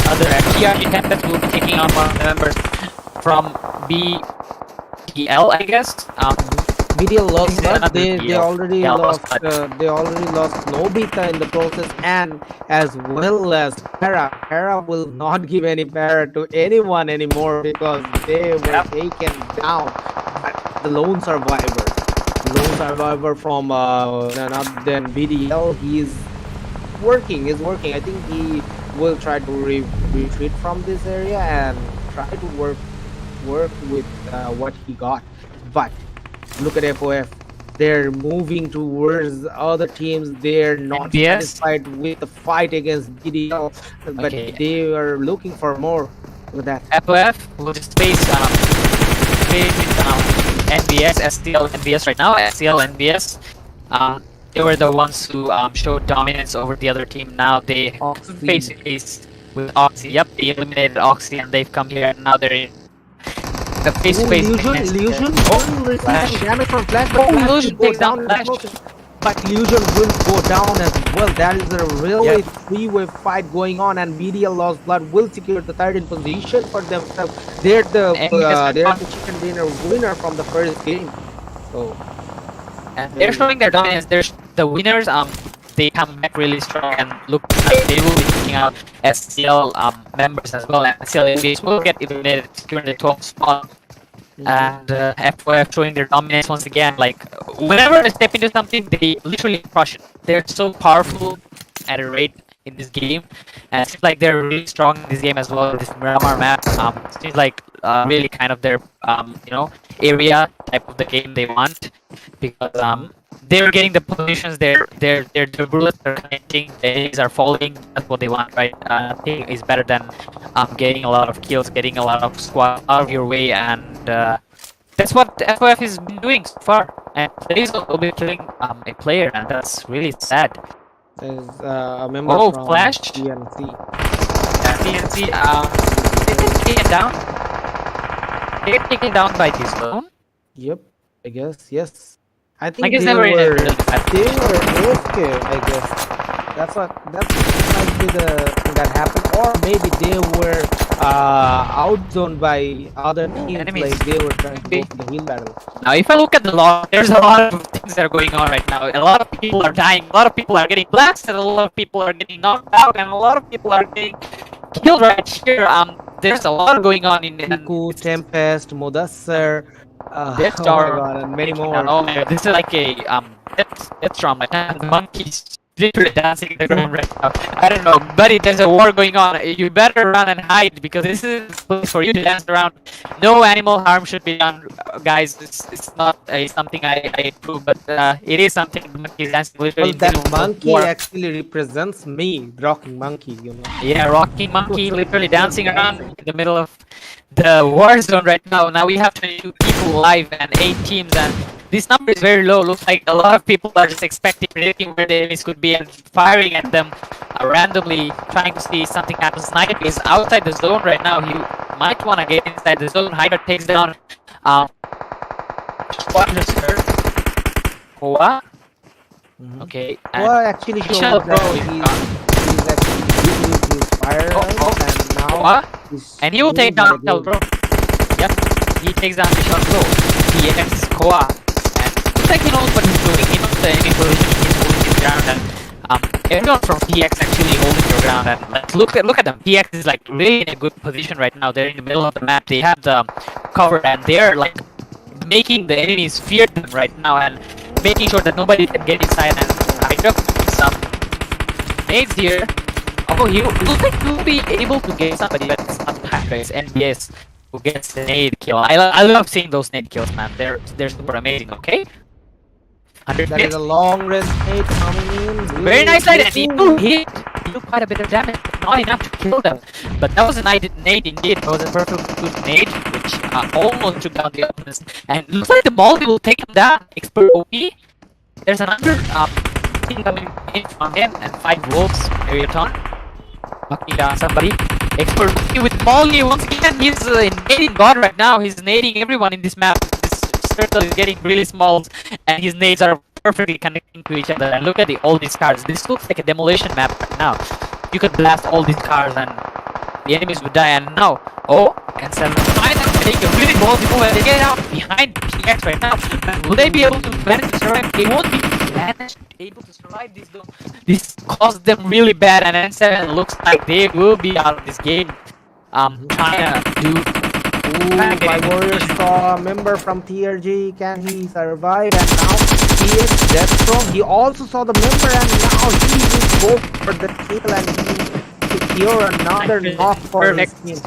other. And TRG Tempest will be taking on one of the members from BDL, I guess. BDL lost blood. They BDL. already Yeah, lost. lost They already lost Nobita in the process, and as well as Para. Para will not give any para to anyone anymore because they were taken down. But the lone survivor from none other than BDL, he's working. I think he will try to retreat from this area and try to work with what he got. But look at FOF. They're moving towards other teams. They're not satisfied with the fight against BDL, but they are looking for more with that. FOF will just face NVS, SCL, NVS right now. SCL, NVS. They were the ones who showed dominance over the other team. Now they face to face with Oxy. Yep, they eliminated Oxy, and they've come here, and now they're in the face-to-face. Illusion receiving damage from Flash, but Illusion takes down Flash. But Illusion will go down as well. That is a really three-way fight going on, and BDL Lost Blood will secure the 13th position for themselves. They're the chicken dinner winner from the first game. So, and they're showing their dominance. They're the winners. They come back really strong and look like they will be taking out SCL members as well. And SCL NBAs will get eliminated, securing the 12th spot. And FOF showing their dominance once again. Like, whenever they step into something, they literally crush it. They're so powerful at a rate in this game. And it seems like they're really strong in this game as well. This Miramar map seems like really kind of their area type of the game they want, because they're getting the positions, their bullets are connecting, the enemies are falling. That's what they want, right? Nothing is better than getting a lot of kills, getting a lot of squad out of your way, and that's what FOF has been doing so far. And today's will be killing a player, and that's really sad. There's a member from Flash. PNC. Yeah, PNC. They get taken down. They get taken down by this zone. Yep, I guess, yes. I think guess they they were in a were really bad AFK, I guess. That might be the thing that happened, or maybe they were outzoned by other teams, Enemies. like they were trying to go for the heal battle. Now, if I look at the log, there's a lot of things that are going on right now. A lot of people are dying, a lot of people are getting blasted, a lot of people are getting knocked out, and a lot of people are getting killed right here. There's a lot going on in Kuku, Tempest, Modassar, Deathstar, and many more. Oh my god, this is like a death drum, like the monkeys literally dancing in the ground right now. I don't know, buddy. There's a war going on. You better run and hide because this is a place for you to dance around. No animal harm should be done, guys. It's not something I approve, but it is something the monkey is dancing literally. Well, that in the middle of monkey war. actually represents me, the rocking monkey, you know. Yeah, rocking monkey literally dancing around in the middle of the war zone right now. Now we have 22 people live and 8 teams, and this number is very low. Looks like a lot of people are just predicting where the enemies could be and firing at them randomly, trying to see if something happens. Sniper is outside the zone right now. He might want to get inside the zone. Hyder takes down Koa. Okay. Well, actually Michelle showed that Bro is he's gone. actually using his fire and now Koa. he's And he will take doing down the Michelle Bro. Yep. He takes down Michelle Bro. DX Koa. And looks like he knows what he's doing. He knows the enemy position. He's holding his ground. And everyone from PX actually holding their ground. And like, look at them. PX is like really in a good position right now. They're in the middle of the map. They have the cover and they're like making the enemies fear them right now and making sure that nobody can get inside. And Hydra some nades here. Oh, he looks like he'll be able to get somebody, but it's not Hydra. It's NBS who gets the nade kill. I love seeing those nade kills, man. They're super amazing. Okay. 100 That is hits. a long range nade coming in. Very nice side, and he do hit. He do quite a bit of damage, but not enough to kill them. But that was a nade indeed. It was a perfect good nade, which almost took down the opponents. And looks like the Molly will take him down. Expert OP. There's another team coming in from him, and 5 wolves. Marathon knocking down somebody. Expert OP with Molly once again. He's nading God right now. He's nading everyone in this map. This circle is getting really small, and his nades are perfectly connecting to each other. And look at all these cars. This looks like a demolition map right now. You could blast all these cars and the enemies would die. And now, can Seven find them? Make a really ballsy move and they get out behind PX right now. And will they be able to manage to survive? They won't be able to survive this though. This caused them really bad, and N7 looks like they will be out of this game. Trying to do. Ooh, my warrior saw a member from TRG. Can he survive? And now he is dead strong. He also saw the member, and now he will go for the kill and he will secure another knock for his team.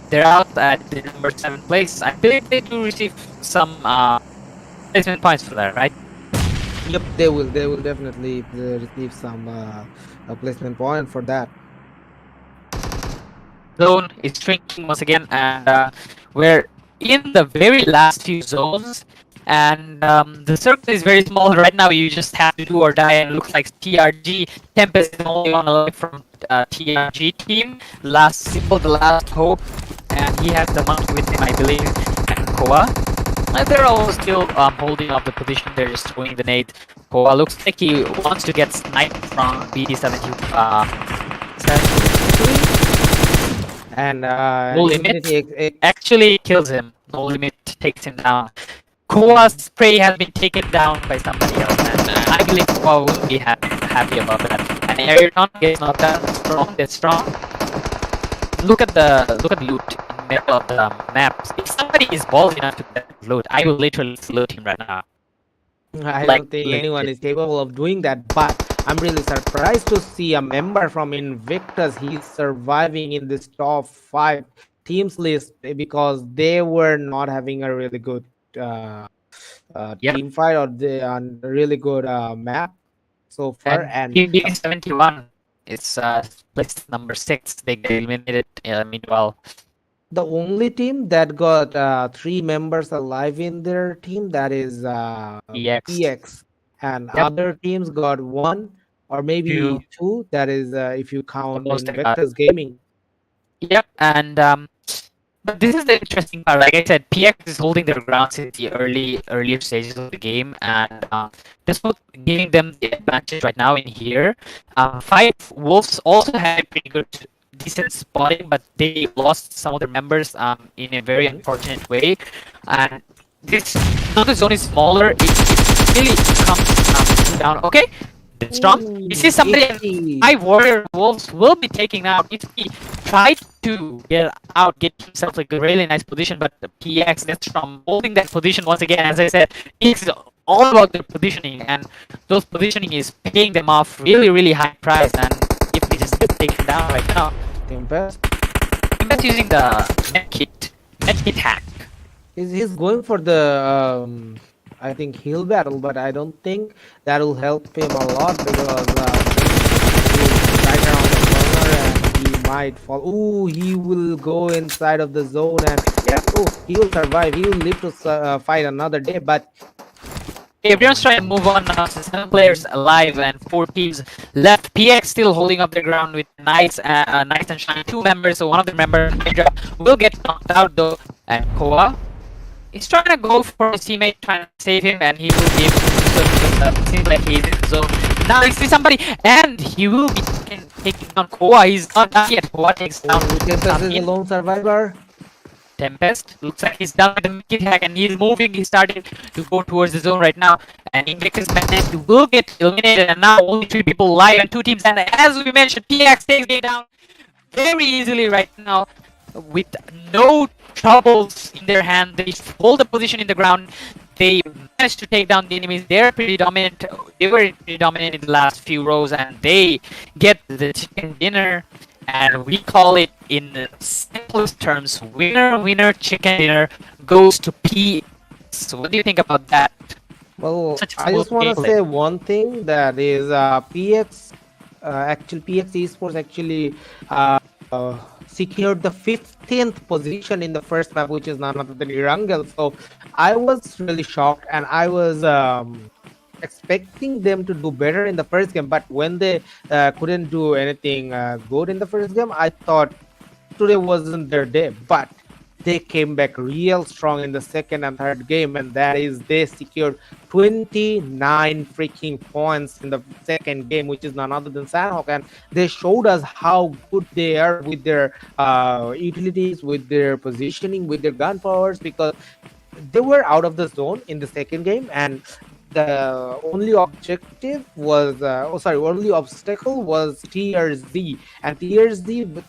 They're out at the number 7 place. I believe they do receive some placement points for that, right? Yep, they will. They will definitely receive some placement point for that. Zone is shrinking once again, and we're in the very last few zones, and the circle is very small right now. You just have to do or die, and it looks like TRG Tempest is the only one alive from TRG team. Last symbol, the last hope, and he has the monkey with him, I believe, and Koa. They're all still holding up the position. They're just throwing the nade. Koa looks like he wants to get sniped from BD70. And No Limit Infinity actually kills him. No Limit takes him down. Koa's spray has been taken down by somebody else, and I believe Koa wouldn't be happy about that. And Ayrton gets knocked down. Strong, that's strong. Look at the loot in the middle of the map. If somebody is ballsy enough to get loot, I will literally salute him right now. I Like, don't think legit. anyone is capable of doing that, but I'm really surprised to see a member from INVICTUS. He's surviving in this top 5 teams list because they were not having a really good team fight or the really good map so far. And Team B71 is placed number 6. They get eliminated meanwhile. the only team that got 3 members alive in their team, that is EX, and other teams got 1 or maybe 2. That is if you count INVICTUS Gaming. Yep, and but this is the interesting part. Like I said, PX is holding their ground since the earlier stages of the game, and that's what giving them the advantage right now in here. 5 Wolves also had a pretty good, decent spotting, but they lost some of their members in a very unfortunate way. And this, now the zone is smaller, it really comes down. Okay, it's strong. You see somebody, 5 Warrior Wolves will be taking out. If he tried to get himself like a really nice position, but the PX, that's from holding that position once again. As I said, PX is all about their positioning, and those positioning is paying them off really high price. And if they just get taken down right now, Tempest. that's using the medkit hack. He's going for the I think heal battle, but I don't think that will help him a lot because he's right around the corner and he might fall. Ooh, he will go inside of the zone and yeah, oh, he will survive. He will live to fight another day. But Everyone's trying to move on now. So 7 players alive and 4 teams left. PX still holding up the ground with Knights and Shine, 2 members. So one of the members will get knocked out though. And Koa is trying to go for his teammate, trying to save him, and he will be able to do so because it seems like he's in the zone. Now he sees somebody, and he will be taking down Koa. He's not done yet. Koa takes down Tempest is a lone survivor. Tempest looks like he's done with the mid hack and he's moving. He's starting to go towards the zone right now. And Invictus managed to will get eliminated, and now only 3 people live and 2 teams. And as we mentioned, PX takes game down very easily right now with no troubles in their hand. They hold the position in the ground. They managed to take down the enemies. They're pretty dominant. They were pretty dominant in the last few rows, and they get the chicken dinner. And we call it in the simplest terms, winner chicken dinner goes to P. So what do you think about that? Well, I just want to say one thing, that is PX Esports actually secured the 15th position in the first map, which is none other than Erangel. So I was really shocked, and I was expecting them to do better in the first game, but when they couldn't do anything good in the first game, I thought today wasn't their day. But they came back real strong in the second and third game, and that is they secured 29 freaking points in the second game, which is none other than Sandhawk, and they showed us how good they are with their utilities, with their positioning, with their gun powers, because they were out of the zone in the second game, and the only objective was only obstacle was TRZ, and TRZ,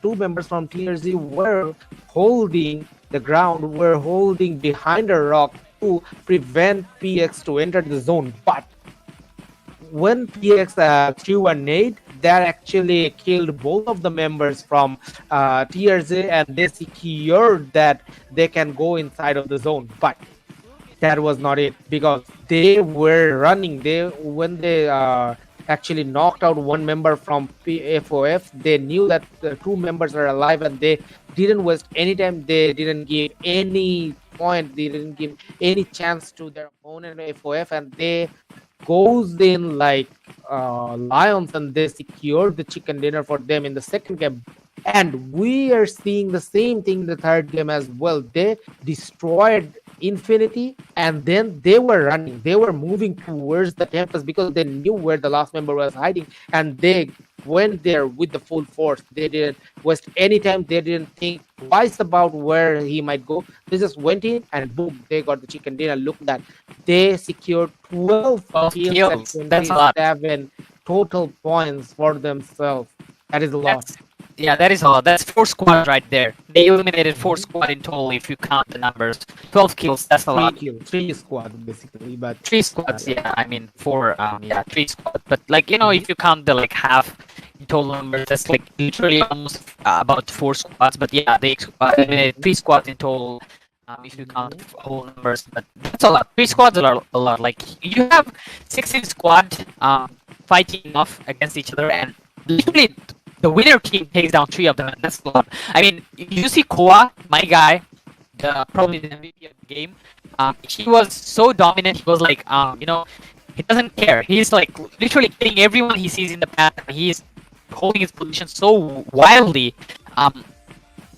two members from TRZ were holding the ground, were holding behind a rock to prevent PX to enter the zone. But when PX threw a nade, that actually killed both of the members from TRZ, and they secured that they can go inside of the zone. But that was not it, because they were running. When they actually knocked out one member from FOF, they knew that the 2 members are alive, and they didn't waste any time. They didn't give any point. They didn't give any chance to their opponent FOF, and they goes in like lions, and they secured the chicken dinner for them in the second game. And we are seeing the same thing in the third game as well. They destroyed Infinity, and then they were running. They were moving towards the Tempest because they knew where the last member was hiding, and they went there with the full force. They didn't waste any time. They didn't think twice about where he might go. They just went in, and boom, they got the chicken dinner. Look at that. They secured 12 kills. That's a lot. 27 total points for themselves. That is a lot. Yeah, that is a lot. That's 4 squads right there. They eliminated 4 squad in total if you count the numbers. 12 kills, that's a lot. 3 squad basically, but 3 squads, yeah. I mean 4, 3 squads. But like, you know, if you count the like half in total numbers, that's like literally almost about 4 squads. But yeah, they eliminated 3 squads in total. If you count whole numbers, but that's a lot. 3 squads are a lot. Like, you have 16 squad fighting off against each other, and literally the winner team takes down 3 of them, and that's a lot. I mean, you see Koa, my guy, probably the MVP of the game. He was so dominant. He was like, you know, he doesn't care. He's like literally killing everyone he sees in the path. He's holding his position so wildly.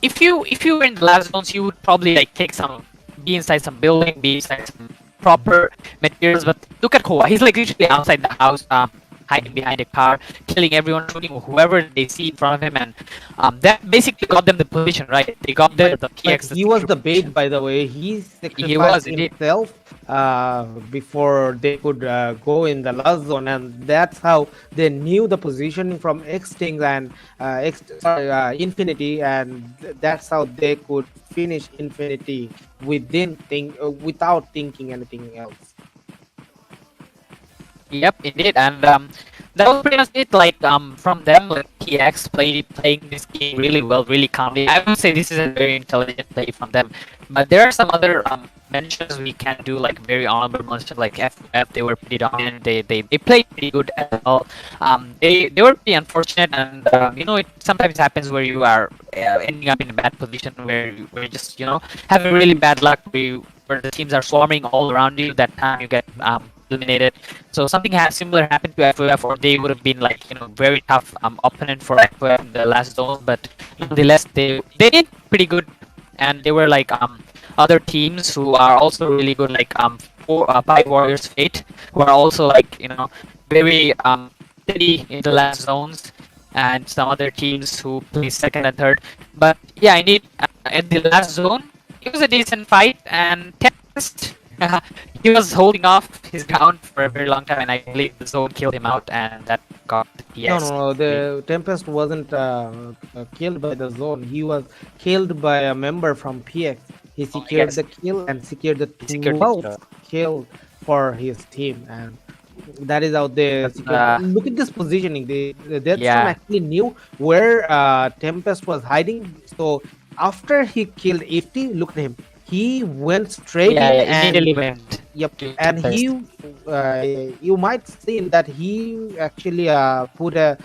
If you were in the last zones, you would probably like be inside some building, be inside some proper materials. But look at Koa. He's like literally outside the house. Hiding behind a car, killing everyone, shooting whoever they see in front of him, and that basically got them the position, right? They got the PX. He was the bait, by the way. He sacrificed himself before they could go in the last zone, and that's how they knew the positioning from Extinct and Infinity, and that's how they could finish Infinity without thinking anything else. Yep, indeed, and that was pretty much it. Like from them, like PX playing this game really well, really calmly. I would say this is a very intelligent play from them. But there are some other mentions we can do, like very honorable mentions, like FF. They were pretty dominant. They played pretty good as well. They were pretty unfortunate, and you know, it sometimes happens where you are ending up in a bad position where you just, you know, having really bad luck where the teams are swarming all around you. That time you get eliminated. So something similar happened to FOF, or they would have been like, you know, very tough opponent for FOF in the last zone. But nonetheless, they did pretty good, and they were like other teams who are also really good, like Pi Warriors Fate, who are also like, you know, very steady in the last zones, and some other teams who play second and third. But yeah, I need in the last zone, it was a decent fight, and Tempest. He was holding off his ground for a very long time, and I believe the zone killed him out, and that got the No, PS. no, no. The Tempest wasn't killed by the zone. He was killed by a member from PX. He secured Yes, the kill and secured the secured 12th kill for his team, and that is how they secured. Look at this positioning. The Deathstorm yeah, actually knew where Tempest was hiding. So after he killed 80, look at him. He went straight yeah, in yeah, and immediately went yep, to and Tempest. you might see that he actually put a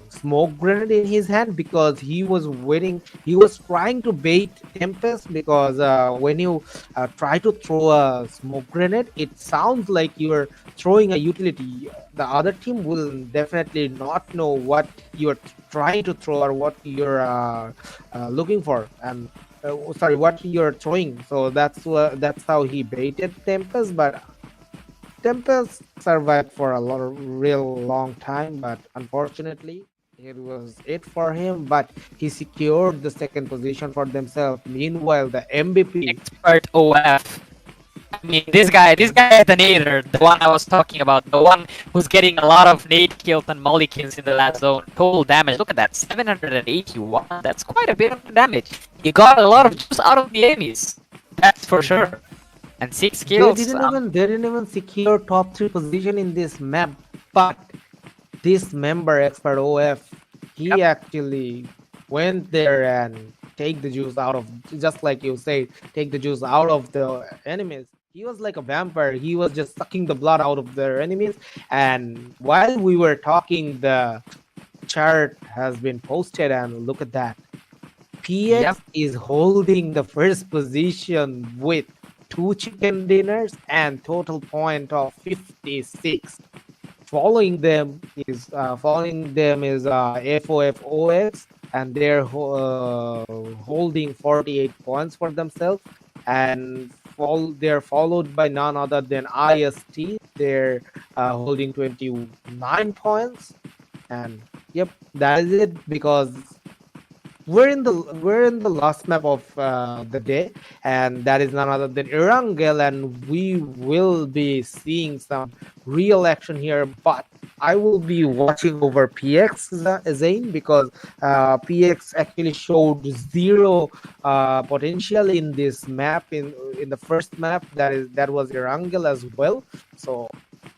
smoke grenade in his hand because he was waiting. He was trying to bait Tempest because when you try to throw a smoke grenade, it sounds like you're throwing a utility. The other team will definitely not know what you're trying to throw or what you're looking for, and sorry, what you're throwing. So that's how he baited Tempest, but Tempest survived for a real long time, but unfortunately it was it for him. But he secured the second position for themselves. Meanwhile, the MVP. Expert OF. I mean, this guy is the nader, the one I was talking about, the one who's getting a lot of nade kills and molly kills in the last zone. Total damage, look at that, 781. That's quite a bit of damage. He got a lot of juice out of the enemies, that's for sure. And 6 kills. They didn't even secure top 3 position in this map, but this member expert OF, he Yep. actually went there and take the juice out of, just like you said, take the juice out of the enemies. He was like a vampire. He was just sucking the blood out of their enemies. And while we were talking, the chart has been posted, and look at that. PX Yep. is holding the first position with 2 chicken dinners and total point of 56. Following them is FOFOX, and they're holding 48 points for themselves, and they're followed by none other than IST. They're holding 29 points, and yep, that is it, because we're in the last map of the day, and that is none other than Erangel, and we will be seeing some real action here. But I will be watching over PX Zayn, because PX actually showed zero potential in this map, in the first map, that was Erangel as well. So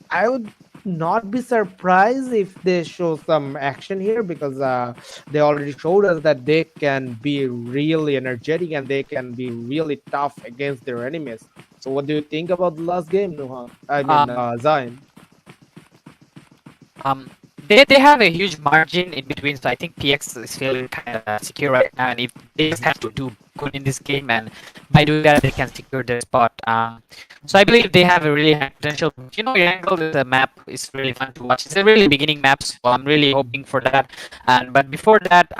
I would not be surprised if they show some action here, because they already showed us that they can be really energetic and they can be really tough against their enemies. So what do you think about the last game, Nuhan? I mean, Um, Zain. they have a huge margin in between, so I think PX is feeling kind of secure right now, and if they just have to do good in this game, and by doing that they can secure their spot. So I believe they have a really high potential. You know, Yangle, the map is really fun to watch. It's a really beginning map, so I'm really hoping for that. But before that,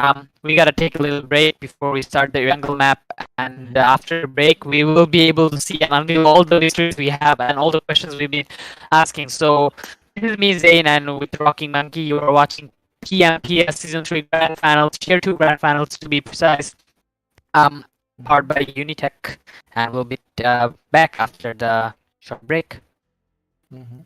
we gotta take a little break before we start the Yangle map, and after the break we will be able to see and unveil all the mysteries we have and all the questions we've been asking. So this is me, Zayn, and with Rocking Monkey, you are watching PMPS Season 3 Grand Finals, Tier 2 Grand Finals to be precise. powered by UniTek, and we'll be back after the short break. Mhm.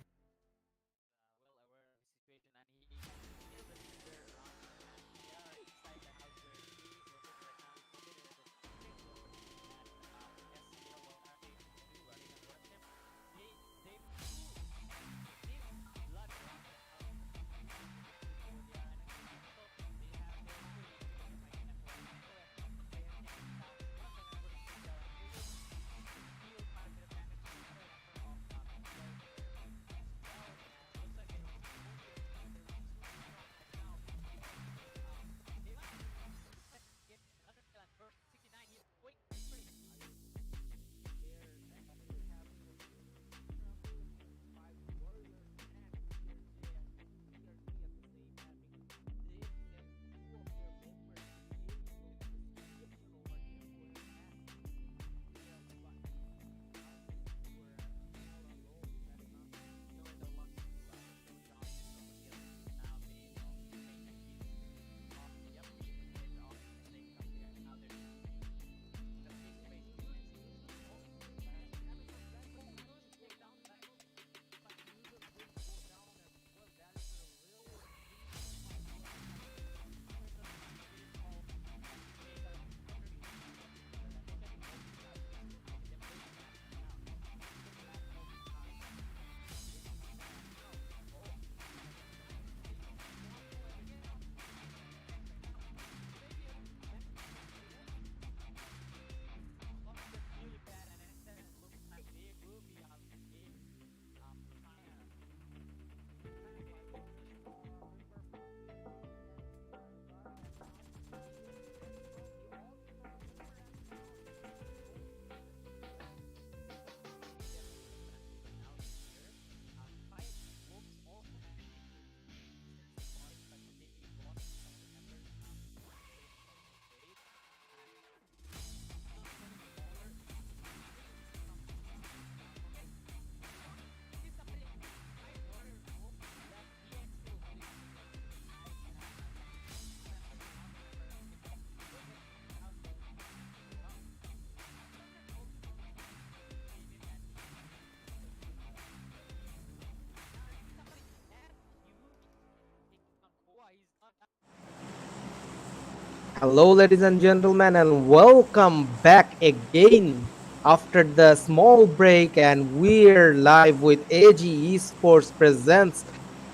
Hello, ladies and gentlemen, and welcome back again after the small break. And we're live with AG Esports presents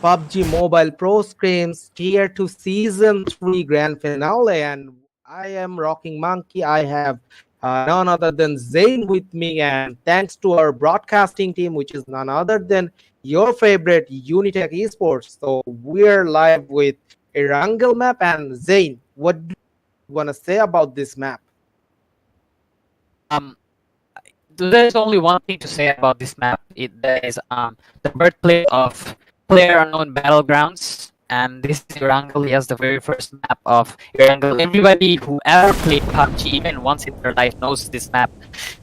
PUBG Mobile Pro Scrims Tier 2 Season 3 Grand Finale. And I am Rocking Monkey. I have none other than Zayn with me. And thanks to our broadcasting team, which is none other than your favorite UniTek Esports. So we're live with Erangel map. And Zayn, what want to say about this map? Um, there's only one thing to say about this map. That is the birthplace of Player Unknown Battlegrounds, and this is Erangel. He has the very first map of Erangel. Everybody who ever played PUBG, even once in their life, knows this map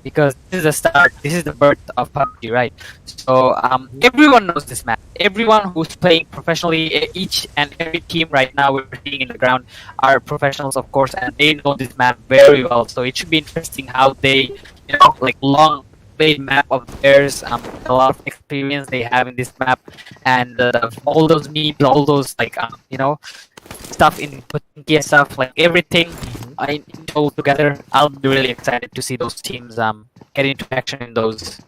because this is the start. This is the birth of PUBG, right? So everyone knows this map. Everyone who's playing professionally, each and every team right now we're seeing in the ground are professionals, of course, and they know this map very well. So it should be interesting how they, like long played map of theirs, a lot of experience they have in this map, and all those memes, all those like stuff in Puttinkia stuff, like everything all together. I'll be really excited to see those teams get into action in those.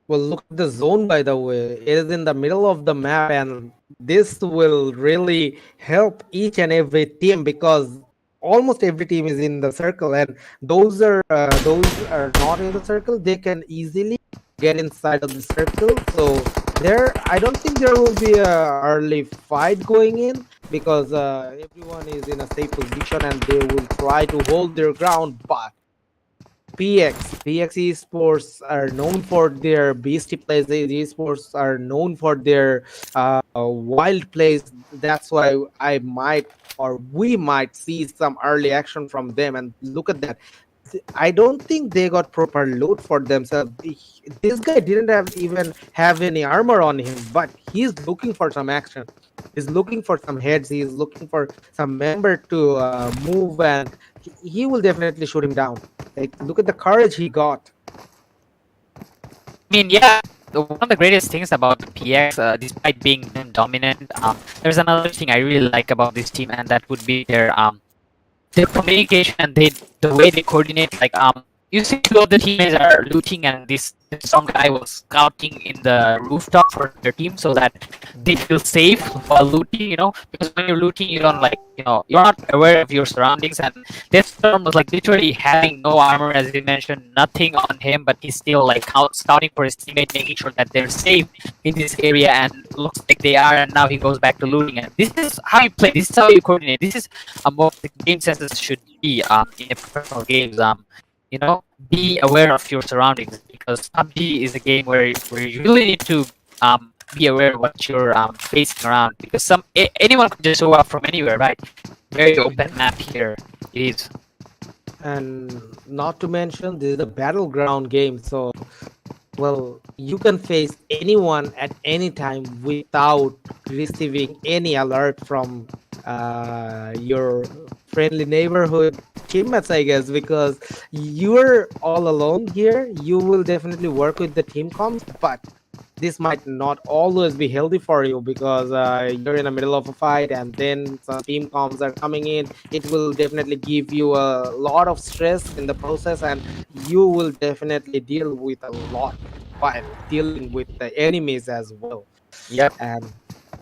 Well, look at the zone, by the way. It is in the middle of the map, and this will really help each and every team because almost every team is in the circle, and those are not in the circle. They can easily get inside of the circle. So I don't think there will be a early fight going in because everyone is in a safe position and they will try to hold their ground. But PX Esports are known for their beastie plays. The Esports are known for their wild plays. That's why we might see some early action from them. And look at that. I don't think they got proper loot for themselves. This guy didn't even have any armor on him, but he's looking for some action. He's looking for some heads. He's looking for some member to move, and he will definitely shoot him down. Like, look at the courage he got. I mean, yeah, one of the greatest things about PX, despite being dominant, there's another thing I really like about this team, and that would be their communication and the way they coordinate. Like you see, two of the teammates are looting, and this some guy was scouting in the rooftop for their team so that they feel safe while looting. You know, because when you're looting, you don't you're not aware of your surroundings. And this storm was like literally having no armor, as you mentioned, nothing on him, but he's still like out scouting for his teammate, making sure that they're safe in this area, and looks like they are. And now he goes back to looting, and this is how you play. This is how you coordinate. This is what the game senses should be in a professional games. You know, be aware of your surroundings, because PUBG is a game where you really need to be aware of what you're facing around, because anyone could just show up from anywhere, right? Very open map here it is. And not to mention, this is a battleground game, so well, you can face anyone at any time without receiving any alert from your friendly neighborhood teammates, I guess, because you're all alone here. You will definitely work with the team comms, but this might not always be healthy for you, because you're in the middle of a fight and then some team comms are coming in. It will definitely give you a lot of stress in the process, and you will definitely deal with a lot while dealing with the enemies as well. Yep. And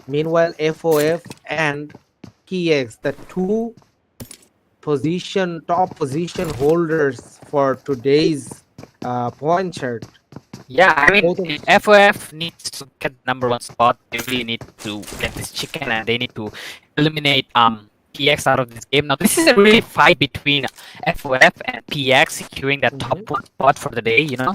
meanwhile, FOF and PX, the two top position holders for today's point chart. Yeah, I mean, Both of- if FOF needs to get the #1 spot. They really need to get this chicken, and they need to eliminate PX out of this game. Now, this is a really fight between FOF and PX securing that top 1 spot for the day. You know,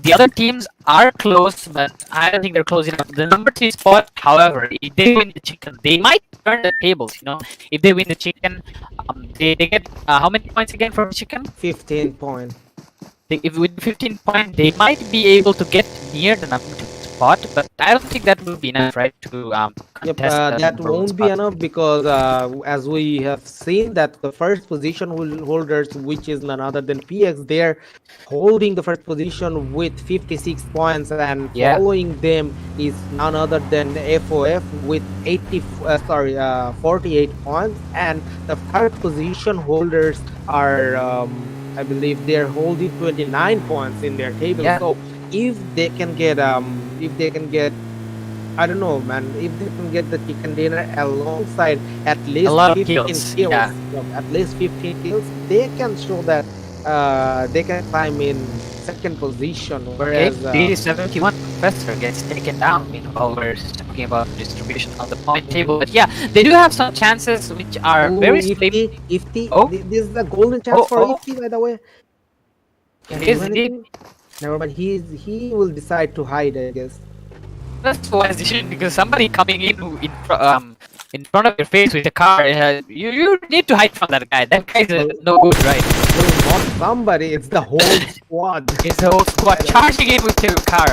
the other teams are close, but I don't think they're close enough. The #3 spot, however, if they win the chicken, they might turn the tables. You know, if they win the chicken, they get how many points again from the chicken? 15 points. If with 15 points, they might be able to get near the #2 spot, but I don't think that will be enough, right? To Yep, contest the that #1 won't be spot. enough, because as we have seen that the first position holders, which is none other than PX, they're holding the first position with 56 points, and Yeah. following them is none other than FOF with 48 points, and the third position holders are I believe they're holding 29 points in their table. Yeah. So if they can get I don't know, man. If they can get the chicken dinner alongside at least A lot of 15 kills, kills, yeah. at least 15 kills, they can show that they can climb in second position. Okay, Whereas the 71 Professor gets taken down. Meanwhile, we're talking about distribution of the point table. But yeah, they do have some chances which are very slim. Ifty, Oh. this is the golden chance Oh, for oh. Ifty, by the way. Can It he is do indeed. anything? Never mind. He will decide to hide, I guess. That's a wise decision, because somebody coming in front of your face with a car, you need to hide from that guy. That guy's no good, right? Well, not somebody, it's the whole squad. It's the whole squad charging in with your car,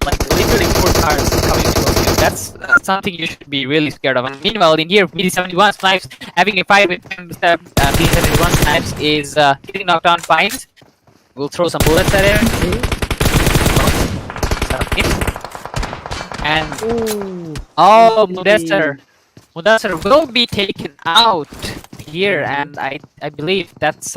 like literally 4 cars coming towards you. That's something you should be really scared of. And meanwhile, in here, BD71 Snipes having a fight with him. BD71 Snipes is getting knocked down fines. We'll throw some bullets at him. And Ooh, oh, Ifty. Mudassar will be taken out here, and I believe that's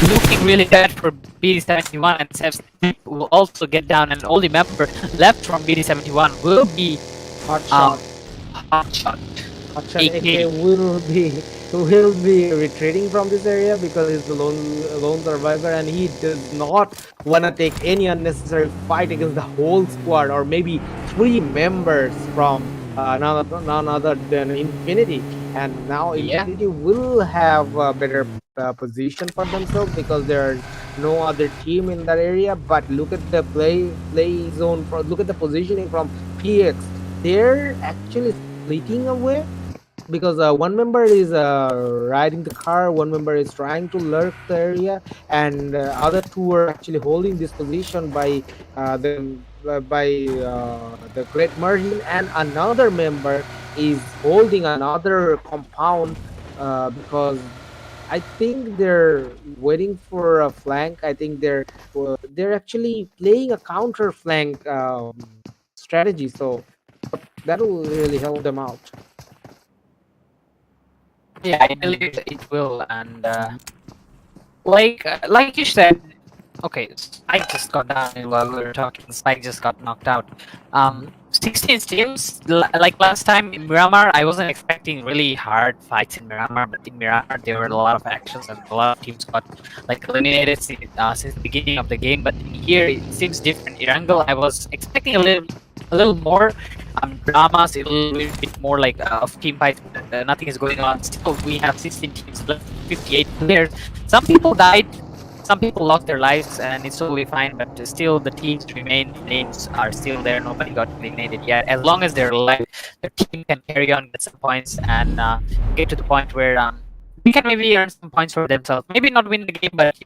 looking really bad for BD71, and Sebs will also get down, and only member left from BD71 will be Hot shot. Hotshot. Hotshot AK. AK will be retreating from this area, because he's the lone survivor, and he does not want to take any unnecessary fight against the whole squad, or maybe 3 members from none other than Infinity. And now Yeah. Infinity will have a better position for themselves, because there are no other team in that area. But look at the play zone. Look at the positioning from PX. They're actually splitting away. because one member is riding the car, one member is trying to lurk the area, and other two are actually holding this position by the great margin, and another member is holding another compound because I think they're waiting for a flank. I think they're actually playing a counter flank strategy, so that will really help them out. Yeah, I believe it will, and like you said, okay, Spike just got down while we were talking. Spike just got knocked out. 16 teams, like last time in Miramar, I wasn't expecting really hard fights in Miramar, but in Miramar there were a lot of actions and a lot of teams got like eliminated since the beginning of the game. But here it seems different. Erangel, I was expecting a little more dramas, a little bit more like of team fights, but nothing is going on. Still, we have 16 teams left, 58 players. Some people died, some people lost their lives, and it's totally fine. But still, the teams remain. Names are still there. Nobody got eliminated yet. As long as they're alive, the team can carry on, get some points, and get to the point where we can maybe earn some points for themselves. Maybe not win the game, but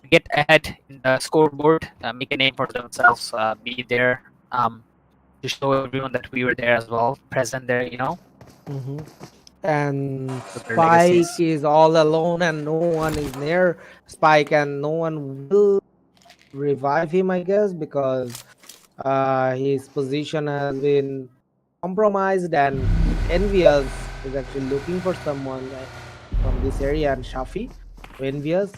get ahead in the scoreboard, make a name for themselves, be there. To show everyone that we were there as well, present there, Hmm. And with their Spike legacies. is all alone, and no one is near Spike, and no one will revive him, I guess, because his position has been compromised, and Envious is actually looking for someone from this area, and Shafi, Envious,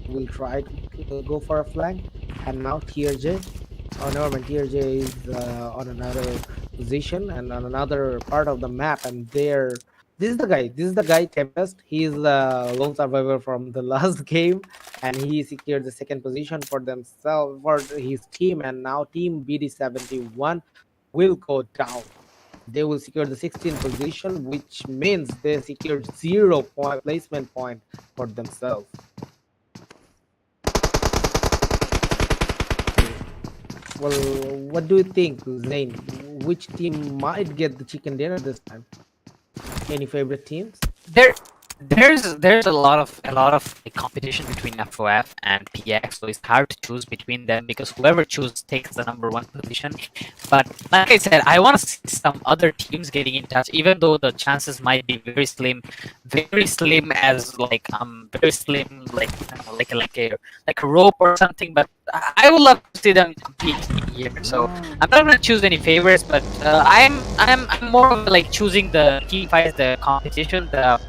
will try to go for a flank, and now TRJ. Oh, never mind. TRJ is on another position and on another part of the map, and there. This is the guy. This is the guy, Tempest. He is the lone survivor from the last game, and he secured the second position for themselves for his team. And now Team BD71 will go down. They will secure the 16th position, which means they secured 0 point placement point for themselves. Well, what do you think, Zayn? Which team might get the chicken dinner this time? Any favorite teams? There, there's a lot of like, competition between FOF and PX, so it's hard to choose between them because whoever chooses takes the number one position. But like I said, I want to see some other teams getting in touch, even though the chances might be very slim as like very slim like like a rope or something. But I would love to see them compete here. So I'm not gonna choose any favorites, but I'm more of like choosing the team fights, the competition, the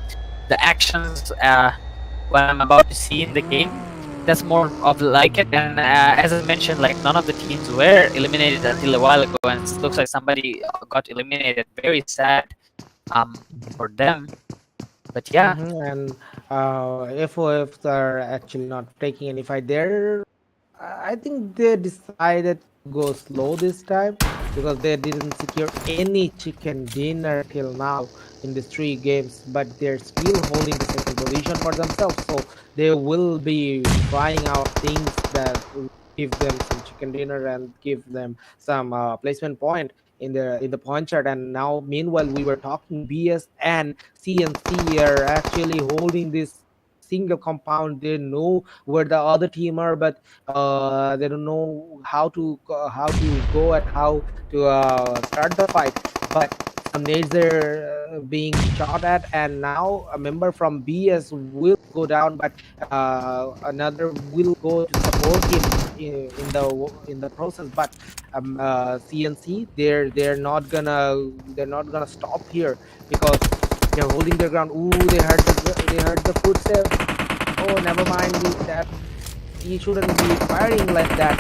actions, what I'm about to see in the game. That's more of like it. And as I mentioned, like none of the teams were eliminated until a while ago, and it looks like somebody got eliminated. Very sad for them. But yeah, And FOFs are actually not taking any fight there. I think they decided to go slow this time because they didn't secure any chicken dinner till now in these 3 games, but they're still holding the second position for themselves. So they will be trying out things that will give them some chicken dinner and give them some placement point in the point chart. And now, meanwhile, we were talking BS and CNC are actually holding this single compound. They know where the other team are, but they don't know how to go and how to start the fight. But some nades are being shot at, and now a member from BS will go down, but another will go to support him in the process. But CNC, they're not gonna stop here because they're holding their ground. Ooh, they heard the footsteps. Oh, never mind. That he shouldn't be firing like that.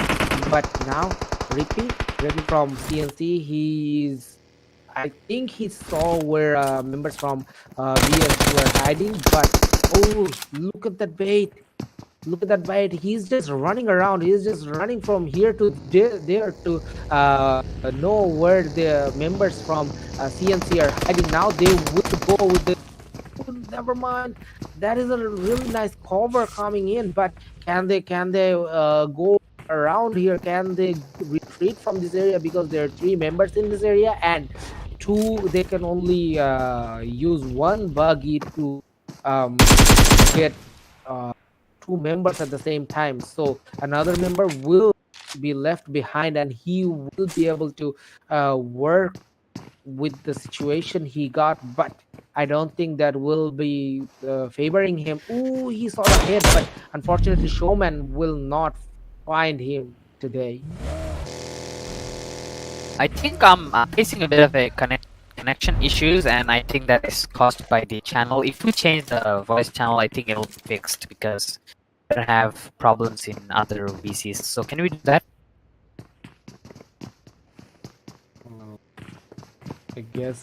But now, Rippy from CNC, I think he saw where members from BS were hiding. But oh, look at that bait! Look at that bait! He's just running around. He's just running from here to there to know where the members from CNC are hiding. Now they will go with the. Oh, never mind. That is a really nice cover coming in, but can they go around here? Can they retreat from this area because there are 3 members in this area? And they can only use one buggy to get two members at the same time. So another member will be left behind, and he will be able to work with the situation he got. But I don't think that will be favoring him. Ooh, he saw the head, but unfortunately, Showman will not find him today. I think I'm facing a bit of a connection issues, and I think that is caused by the channel. If we change the voice channel, I think it'll be fixed because I don't have problems in other VCs. So can we do that? I guess.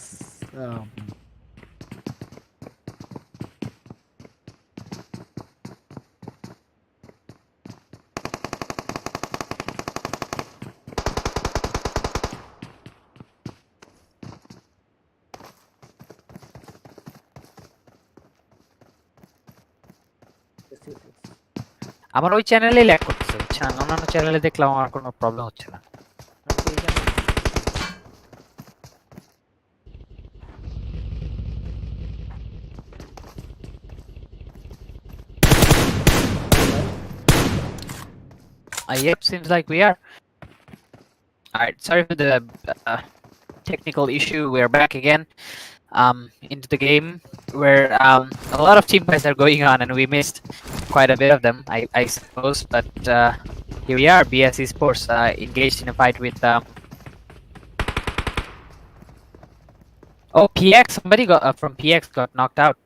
Yes, yes, yes. আমার ওই চ্যানেলেই lag করতেছে, বুঝছেন? অন্যান্য চ্যানেলে দেখলাম আমার কোনো problem হচ্ছে না। আমি তো এইখানে- Yep, seems like we are. Alright, sorry for the technical issue. We're back again into the game where a lot of team fights are going on, and we missed quite a bit of them, I suppose. But here we are, BS Esports engaged in a fight with oh, PX. Somebody got from PX got knocked out,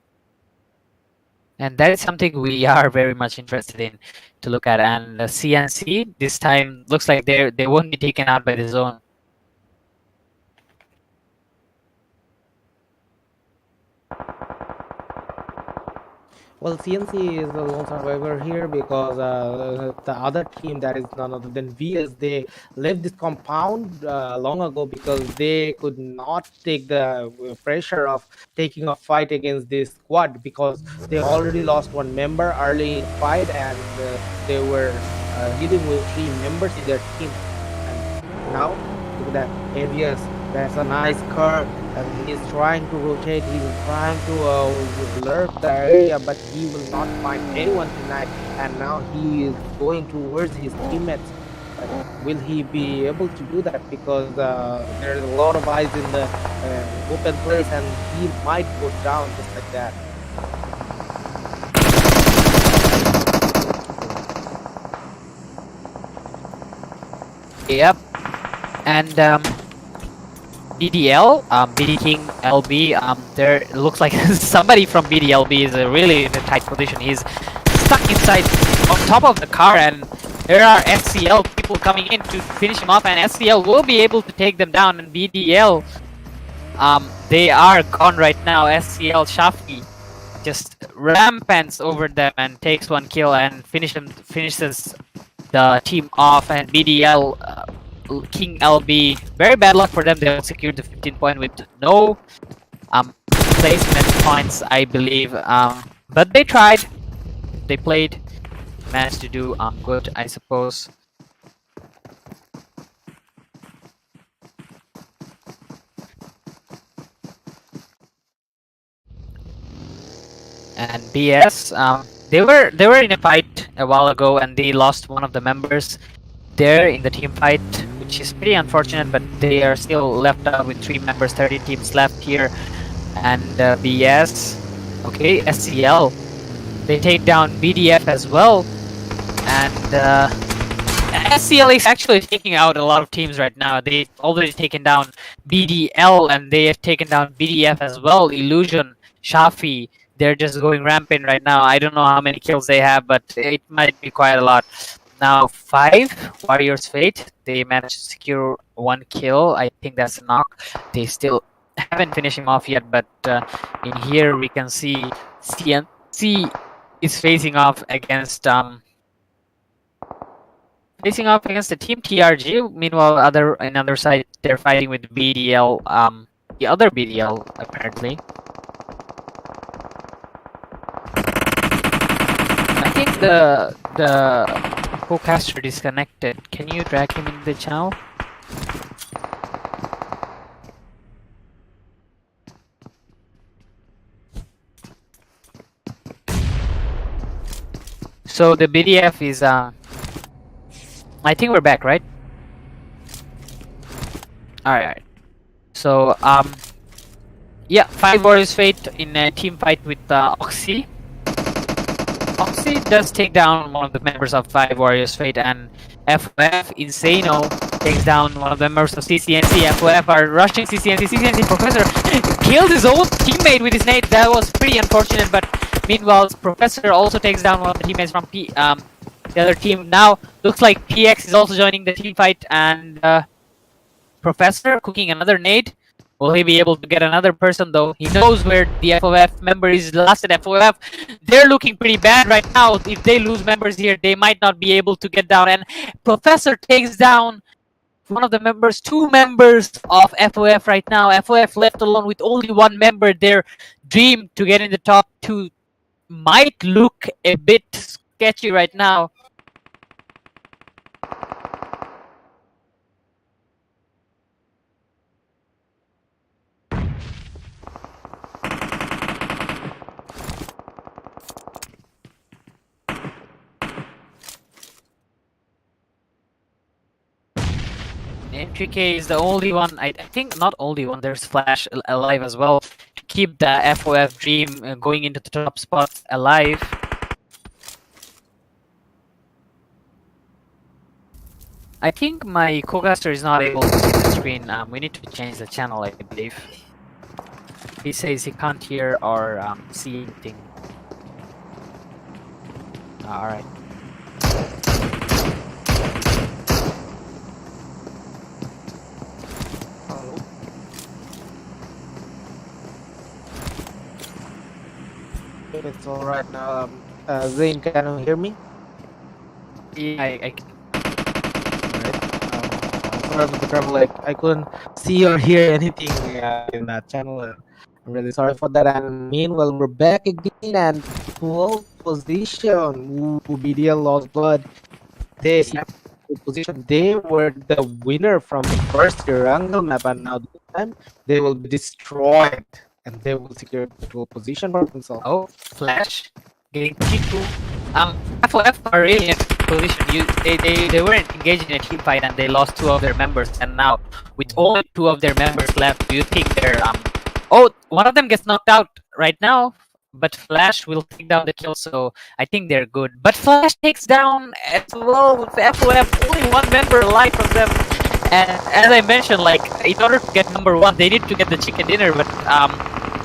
and that is something we are very much interested in to look at. And CNC this time looks like they won't be taken out by the zone. Well, CNC is the lone survivor here because the other team, that is none other than VS, they left this compound long ago because they could not take the pressure of taking a fight against this squad, because they already lost one member early in fight, and they were dealing with three members in their team. And now look at that, ENVYUS. That's a nice curve, and he's trying to rotate. He's trying to lurk the area, but he will not find anyone tonight. And now he is going towards his teammates. But will he be able to do that? Because there's a lot of eyes in the open place, and he might go down just like that. Yep, and BDL, BD King LB, there looks like somebody from BDLB is really in a tight position. He's stuck inside on top of the car, and there are SCL people coming in to finish him off, and SCL will be able to take them down. And BDL, they are gone right now. SCL Shafi just rampants over them and takes one kill and finishes the team off. And BDL King LB, very bad luck for them. They secured the 15 point with no placement points, I believe, but they tried, they played, managed to do good, I suppose. And BS, they were in a fight a while ago, and they lost one of the members there in the team fight, which is pretty unfortunate, but they are still left out with 3 members, 30 teams left here. And BS, okay, SCL, they take down BDF as well, and SCL is actually taking out a lot of teams right now. They've already taken down BDL, and they have taken down BDF as well. Illusion, Shafi, they're just going rampant right now. I don't know how many kills they have, but it might be quite a lot. Now 5, Warriors Fate, they managed to secure 1 kill. I think that's a knock. They still haven't finished him off yet, but in here we can see CNC is facing off against the team TRG. Meanwhile, on other side, they're fighting with BDL, the other BDL apparently. I think the co-caster disconnected. Can you drag him in the channel? So the BDF is I think we're back, right? Alright. So yeah, 5 Warriors Fate in a team fight with Oxy. Oxy does take down one of the members of 5 Warriors Fate, and FOF Insano takes down one of the members of CCNC. FOF are rushing CCNC. CCNC Professor killed his own teammate with his nade. That was pretty unfortunate, but meanwhile, Professor also takes down one of the teammates from the other team. Now, looks like PX is also joining the team fight, and Professor cooking another nade. Will he be able to get another person though? He knows where the FOF member is last at FOF. They're looking pretty bad right now. If they lose members here, they might not be able to get down. And Professor takes down one of the members, 2 members of FOF right now. FOF left alone with only 1 member. Their dream to get in the top 2 might look a bit sketchy right now. EXENTRIC is the only one, I think not only one, there's Flash alive as well, to keep the FOF dream going into the top spots alive. I think my co-caster is not able to see the screen. We need to change the channel, I believe. He says he can't hear or see anything. Alright. It's all right now. Zayn, can you hear me? Yeah, I Sorry for the trouble. Like I couldn't see or hear anything in that channel. I'm really sorry for that. And meanwhile, we're back again and 12th position. Ooh, BDL lost blood. They position. They were the winner from the first Irangle map, and now this time they will be destroyed, and they will secure the 12th position for themselves. Oh, Flash getting T2. FOF are really in a position. They weren't engaged in a team fight and they lost 2 of their members, and now with only 2 of their members left, do you think they're oh, one of them gets knocked out right now, but Flash will take down the kill, so I think they're good. But Flash takes down as well with FOF, only 1 member alive from them. And as I mentioned, like in order to get number 1, they need to get the chicken dinner, but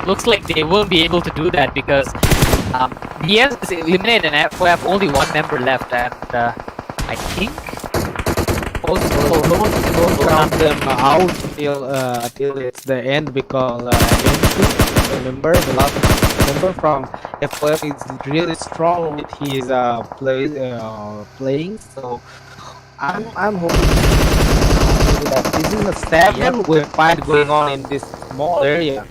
looks like they won't be able to do that because DS is eliminated and FOF only 1 member left, and I think Also, don't count them out till it's the end, because remember the last member from FOF is really strong with his playing. So I'm hoping that this is a 7-way fight going on in this small area.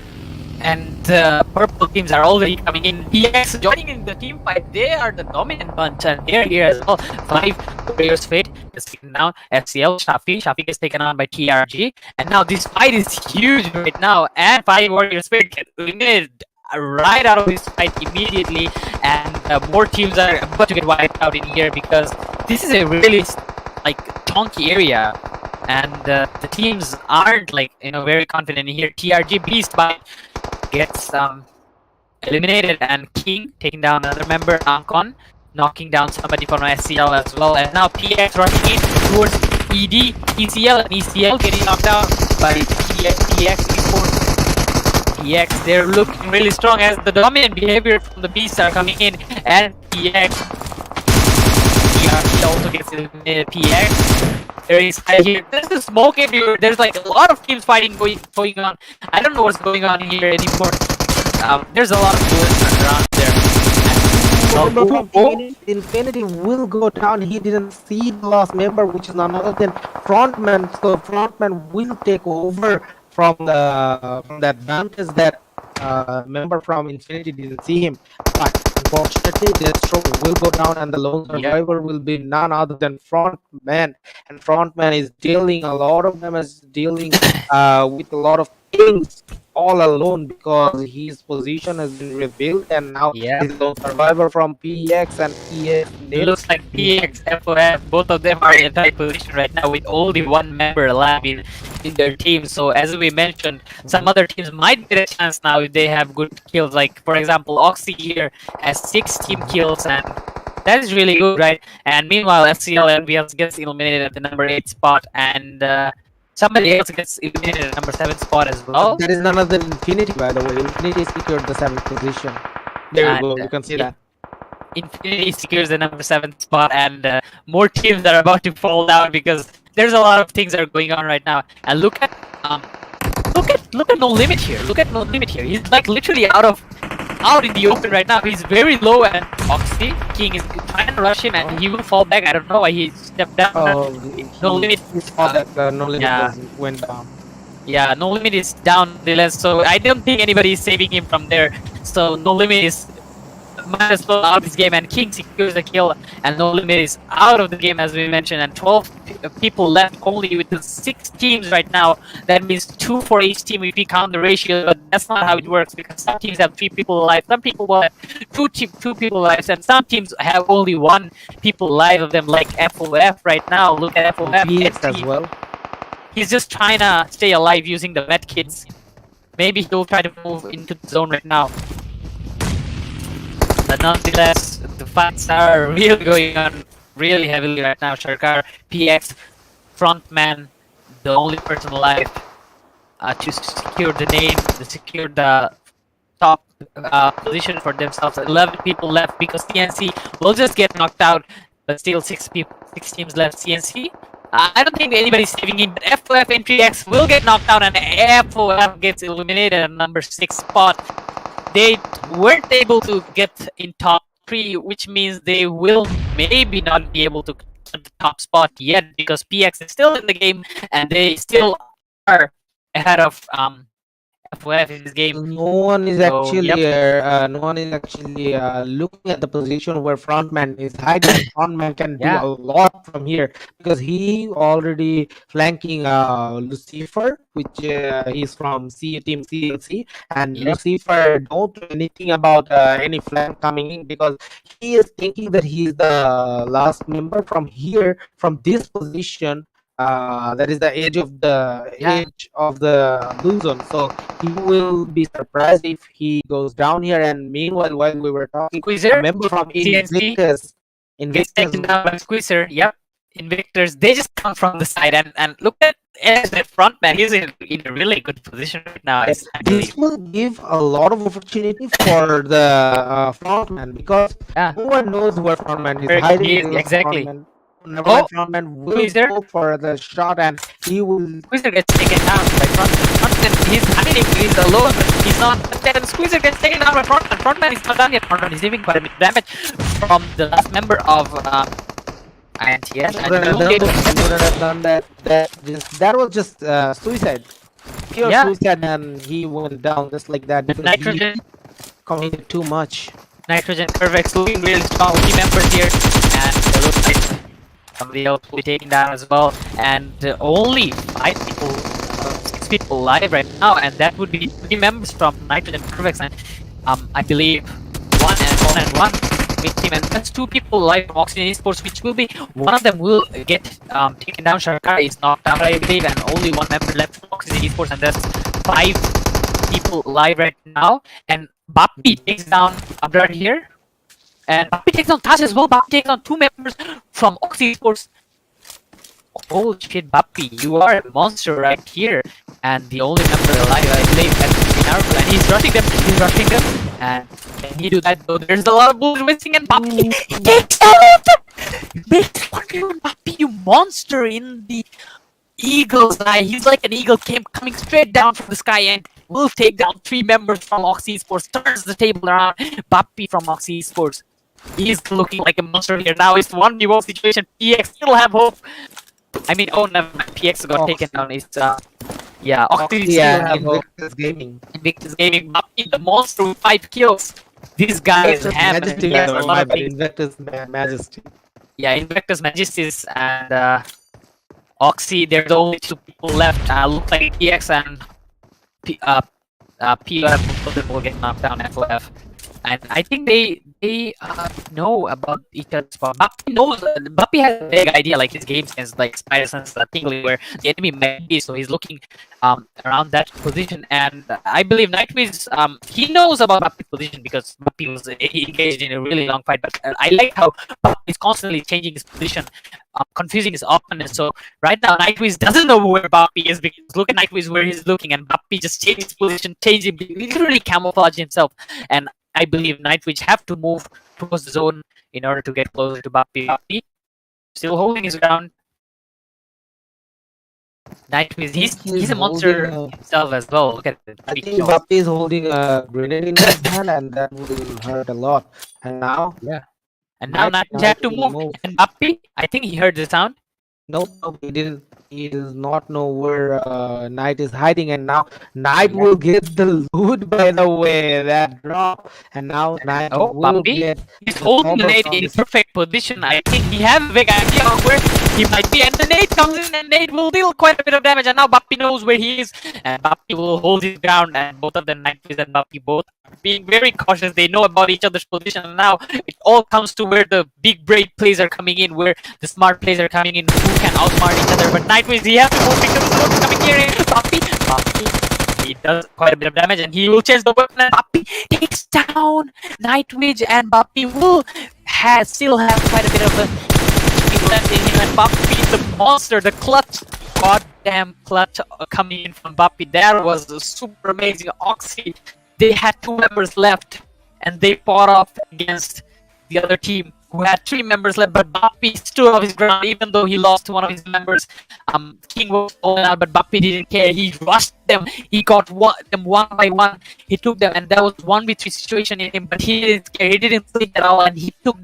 And purple teams are already coming in. EX joining in the team fight. They are the dominant bunch, and they're here as well. 5 Warriors Fate is taken down. FCL Shafi gets taken on by TRG, and now this fight is huge right now. And 5 Warriors Fate get eliminated right out of this fight immediately, and more teams are about to get wiped out in here because this is a really like chunky area. And the teams aren't like very confident in here. TRG Beast gets eliminated, and King taking down another member, Ankon knocking down somebody from SCL as well, and now PX rushing in towards ED, ECL, and ECL getting knocked out by PX Esports. PX, they're looking really strong as the dominant behavior from the Beasts are coming in, and PX also gets eliminated. PX. There is here. There's a smoke everywhere. There's like a lot of teams fighting going on. I don't know what's going on in here anymore. There's a lot of bullets around there. Infinity will go down. He didn't see the last member, which is none other than Frontman. So Frontman will take over from the advantage that member from Infinity didn't see him. But unfortunately, Deathstroke will go down, and the lone survivor will be none other than Frontman. And Frontman is dealing a lot of damage, dealing with a lot of Kings all alone because his position has been revealed, and now Yeah. he's a lone survivor from PX and EX. Looks like PX, FOF, both of them are in a tight position right now with only one member alive in their team. So as we mentioned, some other teams might get a chance now if they have good kills. Like for example, Oxy here has 6 team kills, and that is really good, right? And meanwhile, FCL NVS gets eliminated at the number 8 spot, and somebody else gets eliminated at number 7 spot as well. That is none other than Infinity, by the way. Infinity secured the 7th position. There you go. You can see that. Infinity secures the number 7 spot, and more teams are about to fall down because there's a lot of things that are going on right now. And look at No Limit here. Look at No Limit here. He's like literally out in the open right now. He's very low, and Oxy King is trying to rush him, and he will fall back. I don't know why he stepped down. No Limit. He saw that No Limit yeah. went down. Yeah, No Limit is down the list, so I don't think anybody is saving him from there. So No Limit is might as well out of this game, and King secures the kill, and No Limit is out of the game as we mentioned, and 12 people left only with the 6 teams right now. That means 2 for each team if we count the ratio, but that's not how it works because some teams have 3 people alive, some people will have 2 people alive, and some teams have only 1 people alive of them, like FOF right now. Look at FOF. PX as well. He's just trying to stay alive using the med kits. Maybe he'll try to move into the zone right now. But nonetheless, the fights are really going on really heavily right now. Sharkar, PX, frontman, the only person alive to secure the name, to secure the top position for themselves. 11 people left because CNC will just get knocked out, but still 6 teams left. CNC, I don't think anybody's saving him, but FOF and 3X will get knocked out, and FOF gets eliminated at number 6 spot. They weren't able to get in top 3, which means they will maybe not be able to get the top spot yet because PX is still in the game and they still are ahead of FOF in this game. No one is So, actually yep. looking at the position where frontman is hiding. Frontman can do Yeah. a lot from here because he already flanking Lucifer, which he's from team CLC, and Yep. Lucifer don't do anything about any flank coming in because he is thinking that he is the last member from here, from this position. That is the edge of the blue zone, so he will be surprised if he goes down here. And meanwhile, while we were talking, Squeezer, a member from CNC gets taken down by Squeezer. Yep. Invictors, they just come from the side, and look at the front man. He's in a really good position right now. I believe. This will give a lot of opportunity for the frontman because Yeah. no one knows where frontman is Where he hiding. is, because exactly. Frontman will Squeezer. go for the shot, and he will. Squeezer gets taken down by Frontman. He's hiding, he's alone, but he's not. Then Squeezer gets taken down by Frontman. Frontman is not done yet. Frontman is receiving quite a bit of damage from the last member of INTS. And Wouldn't have done that. That was just suicide. Pure Yeah. suicide, and he went down just like that because Nitrogen, he committed too much. Nitrogen, CURVEX looking really strong with team members here, and it looks like somebody else will be taken down as well. And only 5 people, 6 people alive right now, and that would be 3 members from Nitrogen, CURVEX, and I believe 1 and 1 team, and that's 2 people alive from Oxygen Esports, which will be one of them will get taken down. Sharkar is knocked out, I believe, and only 1 member left from Oxygen Esports, and that's 5 people alive right now. And Bappy takes down Abrar here, and Bappy takes down Tash as well. Bappy takes down 2 members from Oxy Esports. Holy shit, Bappy, you are a monster right here. And the only member alive, I believe, that's Naruto, and he's rushing them, and can he do that though? There's a lot of bullets missing, and Bappy takes out! Makes 1v1 Bappy, you monster, in the eagle's eye. He's like an eagle coming straight down from the sky, and will take down 3 members from Oxy Esports, turns the table around. Bappy from Oxy Esports, he's looking like a monster here. Now it's 1v1 situation. PX still have hope. I mean, oh no, PX got taken down. It's yeah, Oxy still have hope. Invictus Gaming. Invictus Gaming, Bappy, the monster with 5 kills. This guy is having Majesty, a lot of things. Invictus Majesty. Yeah, Invictus, Majesties, and Oxy. There's only 2 people left. Look like PX and PUF will get knocked down FOF. And I think they know about each other's spot. Bappy knows. Bappy has a big idea, like his game sense, like spider sense, tingly, where the enemy might be. So he's looking around that position. And I believe Nightwiz he knows about Bappy's position because Bappy was engaged in a really long fight. But I like how Bappy is constantly changing his position, confusing his opponent. So right now Nightwiz doesn't know where Bappy is because look at Nightwiz where he's looking, and Bappy just changed his position, changing, literally camouflage himself. And I believe Nightwiz have to move towards the zone in order to get closer to Bappy. Bappy still holding his ground. Nightwiz, he's a monster himself as well. Look at it. I think Bappy is holding a grenade in his hand, and that will hurt a lot. And now, And now Nightwiz have to move. And Bappy, I think he heard the sound. Nope, he didn't. He does not know where Knight is hiding, and now Knight will get the loot. By the way, that drop, and now Knight will Bappy, get. he's holding the nade in perfect position. I think he has a big idea of where he might be, and the nade comes in, and nade will deal quite a bit of damage. And now Bappy knows where he is, and Bappy will hold his ground. And both of them, Nightwiz and Bappy, both are being very cautious. They know about each other's position, and now it all comes to where the big brave plays are coming in, where the smart plays are coming in, who can outsmart each other. But Nightwiz, he has to move because the smoke is coming here. Bappy, he does quite a bit of damage, and he will change the weapon. And Bappy takes down Nightwiz, and Bappy will still have quite a bit of a left in him. And Bappy, the monster, the clutch, goddamn clutch coming in from Bappy. That was a super amazing. Oxy, they had 2 members left, and they fought off against the other team who had 3 members left, but Bappy stood off his ground even though he lost to one of his members. King was falling out, but Bappy didn't care. He rushed them. He got them one by one. He took them, and there was 1v3 situation in him, but he didn't care. He didn't think at all, and he took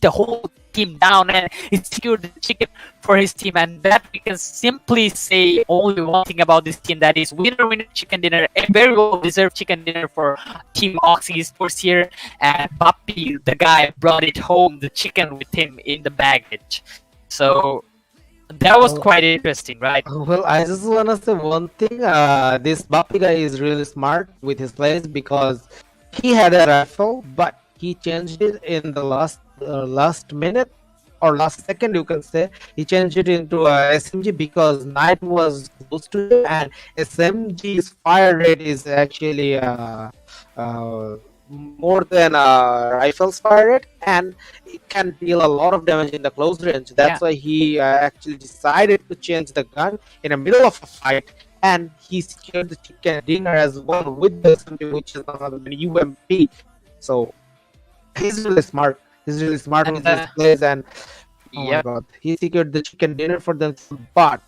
the whole team down, and he secured the chicken for his team. And that we can simply say only one thing about this team, that is winner chicken dinner, a very well deserved chicken dinner for Team Oxy Esports here. And Bappy, the guy, brought it home, the chicken, with him in the baggage. So that was quite interesting, right? Well, I just wanna say one thing. This Bappy guy is really smart with his plays, because he had a rifle, but he changed it in the last minute or last second, you can say. He changed it into a SMG because Knight was close to him, and SMG's fire rate is actually more than a rifle's fire rate, and it can deal a lot of damage in the close range. That's why he actually decided to change the gun in the middle of a fight, and he secured the chicken dinner as well with the SMG, which is another UMP. So he's really smart. He's really smart with his plays, and my god, he secured the chicken dinner for them. But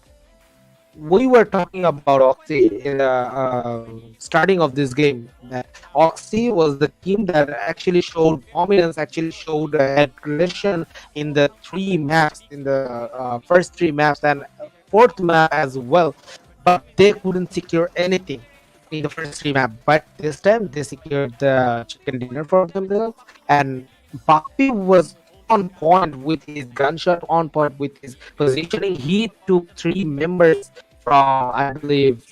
we were talking about Oxy in the starting of this game. That Oxy was the team that actually showed dominance, actually showed aggression in the 3 maps, in the first 3 maps and 4th map as well. But they couldn't secure anything in the first 3 maps. But this time they secured the chicken dinner for themselves, and Bappy was on point with his gunshot, on point with his positioning. He took 3 members from, I believe,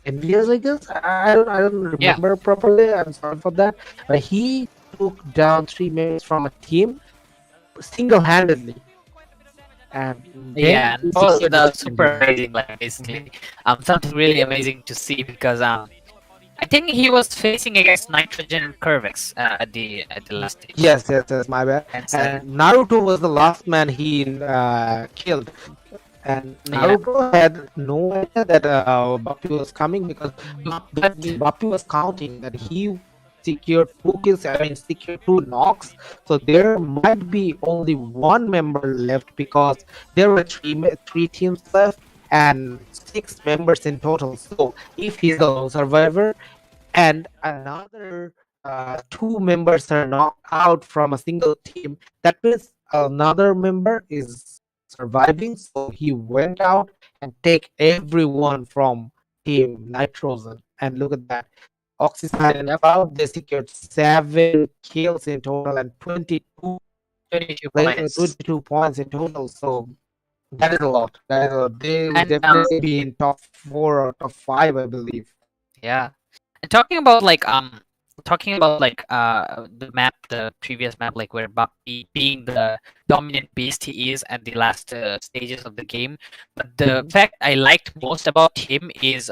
ENVYUS, I guess. I don't remember properly. I'm sorry for that. But he took down 3 members from a team single-handedly. And that was super amazing, like, basically. Something really amazing to see, because I think he was facing against Nitrogen and CURVEX at the last stage. Yes, my bad. And Naruto was the last man he killed. And Naruto had no idea that Bappy was coming, because Bappy was counting that he secured 2 kills, secured 2 knocks. So there might be only 1 member left, because there were 3 teams left and 6 members in total. So if he's the lone survivor and another 2 members are knocked out from a single team, that means another member is surviving. So he went out and take everyone from Team Nitrogen. And look at that. Oxyside and Cloud, they secured 7 kills in total and 22 points in total. So that is a lot. They will definitely be in top 4 or top 5, I believe. Yeah. And talking about the map, the previous map, like where Bucky being the dominant beast he is at the last stages of the game. But the Mhm. fact I liked most about him is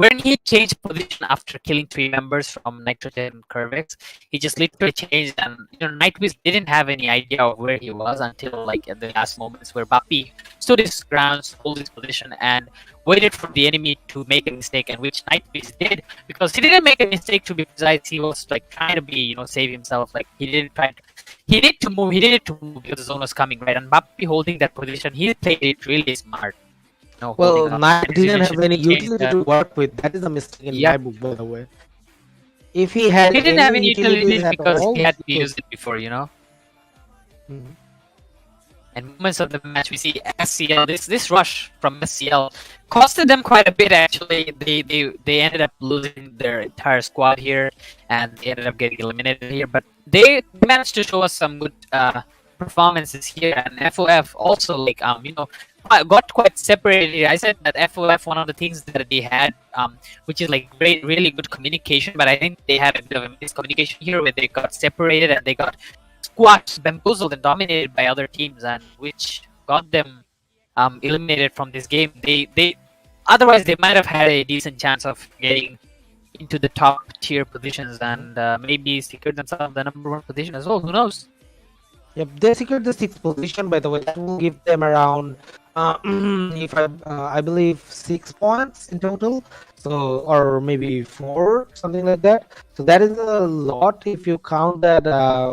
when he changed position after killing 3 members from Nitrogen and Curvex, he just literally changed, and Nightwish didn't have any idea of where he was until like at the last moments where Bucky stood his ground, hold his position, and waited for the enemy to make a mistake, and which Nightwish did, because he didn't make a mistake, to be precise. He was like trying to be, save himself. Like he needed to move. He needed to move because the zone was coming, right? And Bappy holding that position, he played it really smart. Holding Well, up. Knight And as you didn't have mentioned, any he changed utility to work with. That is a mistake in my Yep. book, by the way. If he had He didn't have any any utilities utilities at because all, he had he could. used it before. Mhm. And moments of the match, we see SCL. This rush from SCL costed them quite a bit. Actually, they ended up losing their entire squad here, and they ended up getting eliminated here. But they managed to show us some good performances here. And FOF also got quite separated here. I said that FOF, one of the things that they had, which is like really good communication. But I think they had a bit of a miscommunication here, where they got separated and they got squashed, bamboozled, and dominated by other teams, and which got them eliminated from this game. They otherwise they might have had a decent chance of getting into the top tier positions and maybe secured themselves the #1 position as well. Who knows? Yep, they secured the 6th position, by the way. That will give them around, if I believe, 6 points in total. So, or maybe 4, something like that. So that is a lot if you count that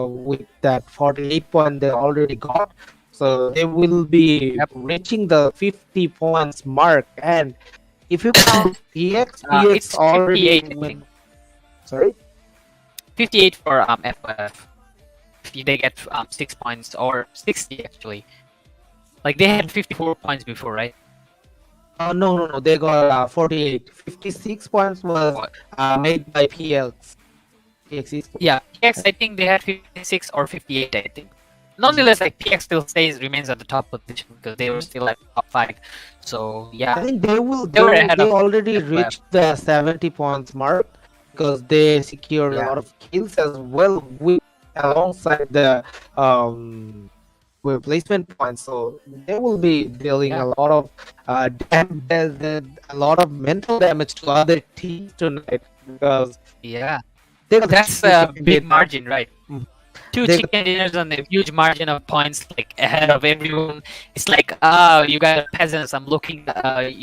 with that 48 point they already got. So they will be Yep. reaching the 50 points mark. And if you count PX, It's already 58, I win. think. Sorry? 58 for FOF. If they get 6 points, or 60 actually. Like they had 54 points before, right? No. They got 48. 56 points was made by PX. PX Yeah, PX, I think they had 56 or 58, I think. Nonetheless, like PX still remains at the top position because they were still at top 5. So I yeah, think they will. they were ahead They of already FOF. reached the 70 points mark because they secured a Yeah. lot of kills as well with alongside the replacement points. So they will be dealing Yeah. a lot of a lot of mental damage to other teams tonight because Yeah, they got that's two a chicken big dinner. margin, right? Mm. 2 They- chicken dinners on a huge margin of points, like ahead of everyone. It's like, you guys are peasants. I'm looking at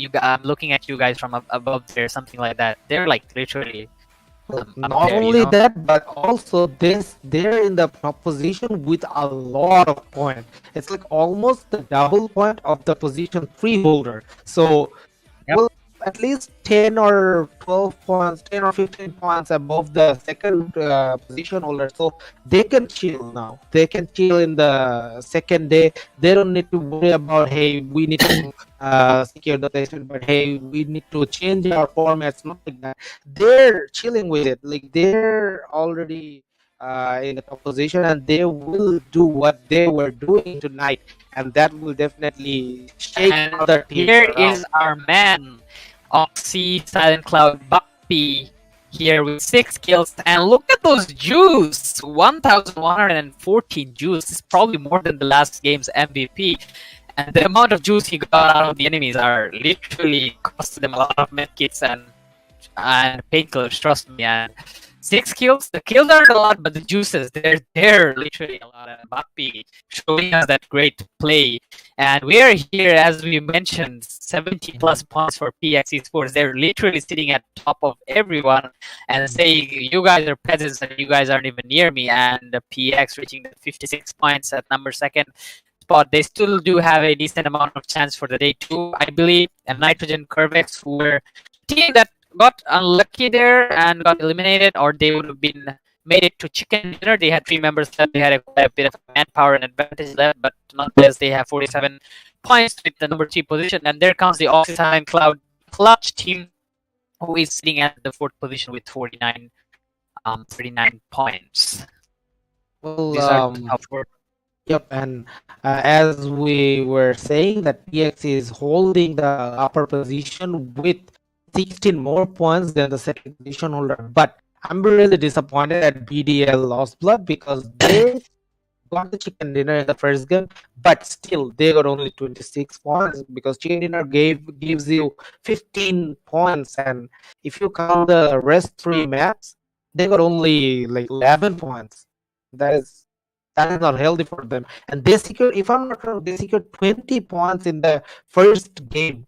you guys from above there, something like that. They're like literally Well, up not there, only that, but also they're in the proposition with a lot of points. It's like almost the double point of the position 3 holder. So, Yep. well, at least 10 or 12 points, 10 or 15 points above the second position holder. So they can chill now. They can chill in the second day. They don't need to worry about, hey, we need to secure the placement, but hey, we need to change our formats. Not like that. They're chilling with it. Like they're already in the top position, and they will do what they were doing tonight, and that will definitely shake And other teams here around. is our man, Oxy Silent Cloud Buppy, here with 6 kills. And look at those juice! 1,114 juice. This is probably more than the last game's MVP. And the amount of juice he got out of the enemies are literally costing them a lot of medkits and painkillers, trust me. And 6 kills? The kills aren't a lot, but the juices, they're literally a lot. And Buppy showing us that great play. And we are here, as we mentioned, 70 plus points for PX Esports. They're literally sitting at top of everyone and saying, you guys are peasants and you guys aren't even near me. And the PX reaching the 56 points at #2 spot. They still do have a decent amount of chance for the day 2, I believe. And Nitrogen CURVEX, who were a team that got unlucky there and got eliminated, or they would have been made it to chicken dinner. They had 3 members left. They had quite a bit of manpower and advantage left, but nonetheless, they have 47 points with the #3 position. And there comes the Oxygen Cloud Clutch team, who is sitting at the 4th position with 39 points. Well, These are the top 4. yep, and as we were saying, that PX is holding the upper position with 16 more points than the second position holder. But I'm really disappointed that BDL lost blood because they got the chicken dinner in the first game, but still they got only 26 points because chicken dinner gives you 15 points, and if you count the rest three maps, they got only like 11 points. That is that is not healthy for them. And they secured, if I'm not wrong, they secured 20 points in the first game.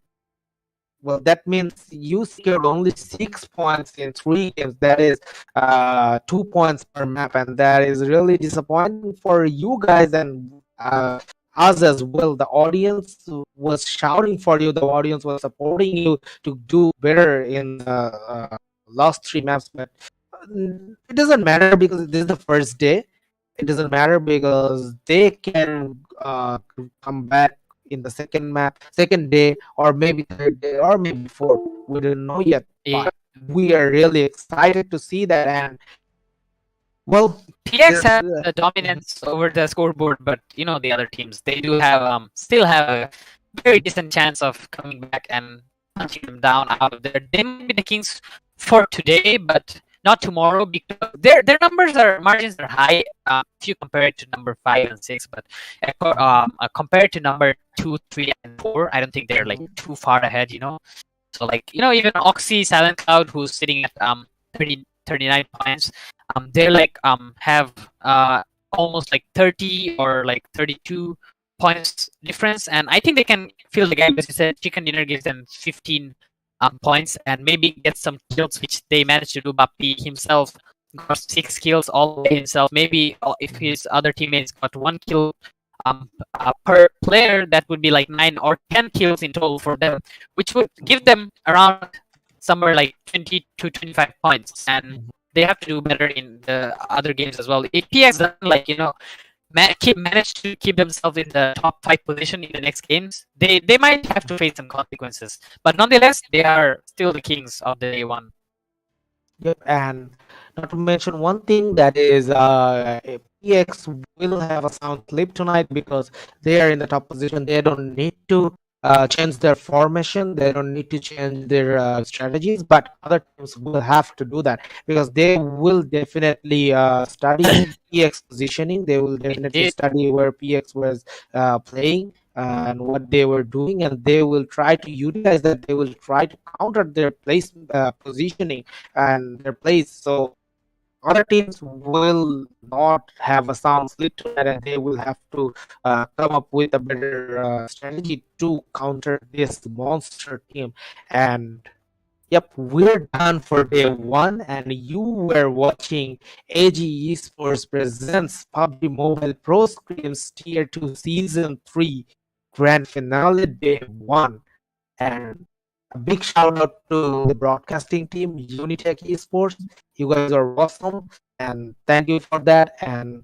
Well, that means you secured only 6 points in 3 games. That is 2 points per map, and that is really disappointing for you guys and us as well. The audience was shouting for you. The audience was supporting you to do better in the last 3 maps, but it doesn't matter because this is the first day. It doesn't matter because they can come back in the second map, second day, or maybe third day, or maybe fourth. We don't know yet, Yeah. but we are really excited to see that. And well, PX there's, have the dominance over the scoreboard, but you know the other teams, they do have still have a very decent chance of coming back and punching them down out of there. They might be the kings for today, but not tomorrow because their margins are high if you compare it to number 5 and 6, but compared to number 2, 3, and 4, I don't think they're like too far ahead, you know. So like, you know, even Oxy, Silent Cloud, who's sitting at 39 points, they're like have almost like 30 or like 32 points difference, and I think they can fill the gap. As you said, chicken dinner gives them 15 points and maybe get some kills, which they managed to do. Bapi himself got 6 kills all by himself. Maybe if his other teammates got 1 kill per player, that would be like 9 or 10 kills in total for them, which would give them around somewhere like 20 to 25 points, and they have to do better in the other games as well. If PX doesn't, like, you know, manage to keep themselves in the top 5 position in the next games, they might have to face some consequences. But nonetheless, they are still the kings of the day one. yep, and not to mention one thing, that is PX will have a sound sleep tonight because they are in the top position. They don't need to change their formation. They don't need to change their strategies, but other teams will have to do that because they will definitely study PX positioning. They will definitely Indeed. study where PX was playing and what they were doing, and they will try to utilize that. They will try to counter their place positioning and their place. So other teams will not have a sound sleep tonight, and they will have to come up with a better strategy to counter this monster team. And yep, we're done for day one, and you were watching AG Esports presents PUBG Mobile Pro Scrims Tier 2 Season 3 Grand Finale Day 1. And a big shout out to the broadcasting team, UniTek Esports. You guys are awesome, and thank you for that. And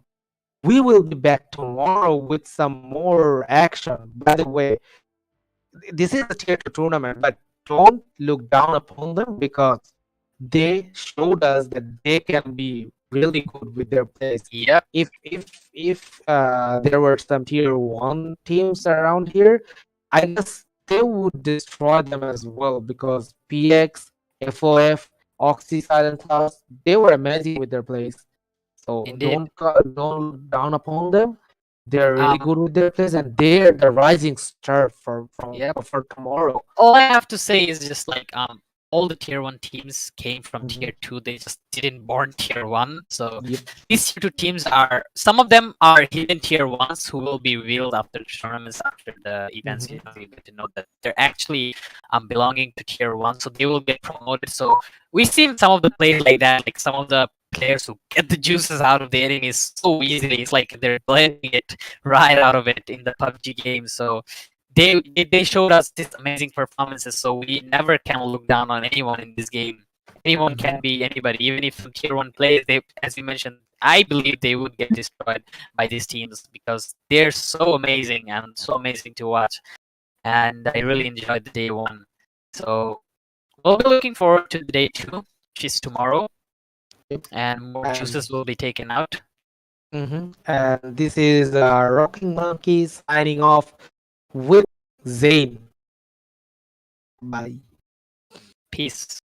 we will be back tomorrow with some more action. By the way, this is a tier 2 tournament, but don't look down upon them because they showed us that they can be really good with their plays. Yep. If there were some tier 1 teams around here, I guess they would destroy them as well because PX, FOF, Oxy, Silent Clouds, they were amazing with their plays. So Indeed. don't look down upon them. They're really good with their plays, and they're the rising star for Yep. for tomorrow. All I have to say is just like all the tier 1 teams came from tier 2. They just didn't born tier 1. So Yep. these tier 2 teams are, some of them are hidden tier 1s who will be revealed after the tournaments, after the events. You know, you get to know that they're actually belonging to tier 1, so they will get promoted. So we've seen some of the plays like that, like some of the players who get the juices out of the enemies so easily. It's like they're blending it right out of it in the PUBG game. So they showed us these amazing performances, so we never can look down on anyone in this game. Anyone can be anybody, even if some tier 1 players, they, as you mentioned, I believe they would get destroyed by these teams because they're so amazing and so amazing to watch. And I really enjoyed the day 1. So we'll be looking forward to the day 2, which is tomorrow, and more juices will be taken out. And this is Rocking Monkeys signing off with XAAYN. Bye. Peace.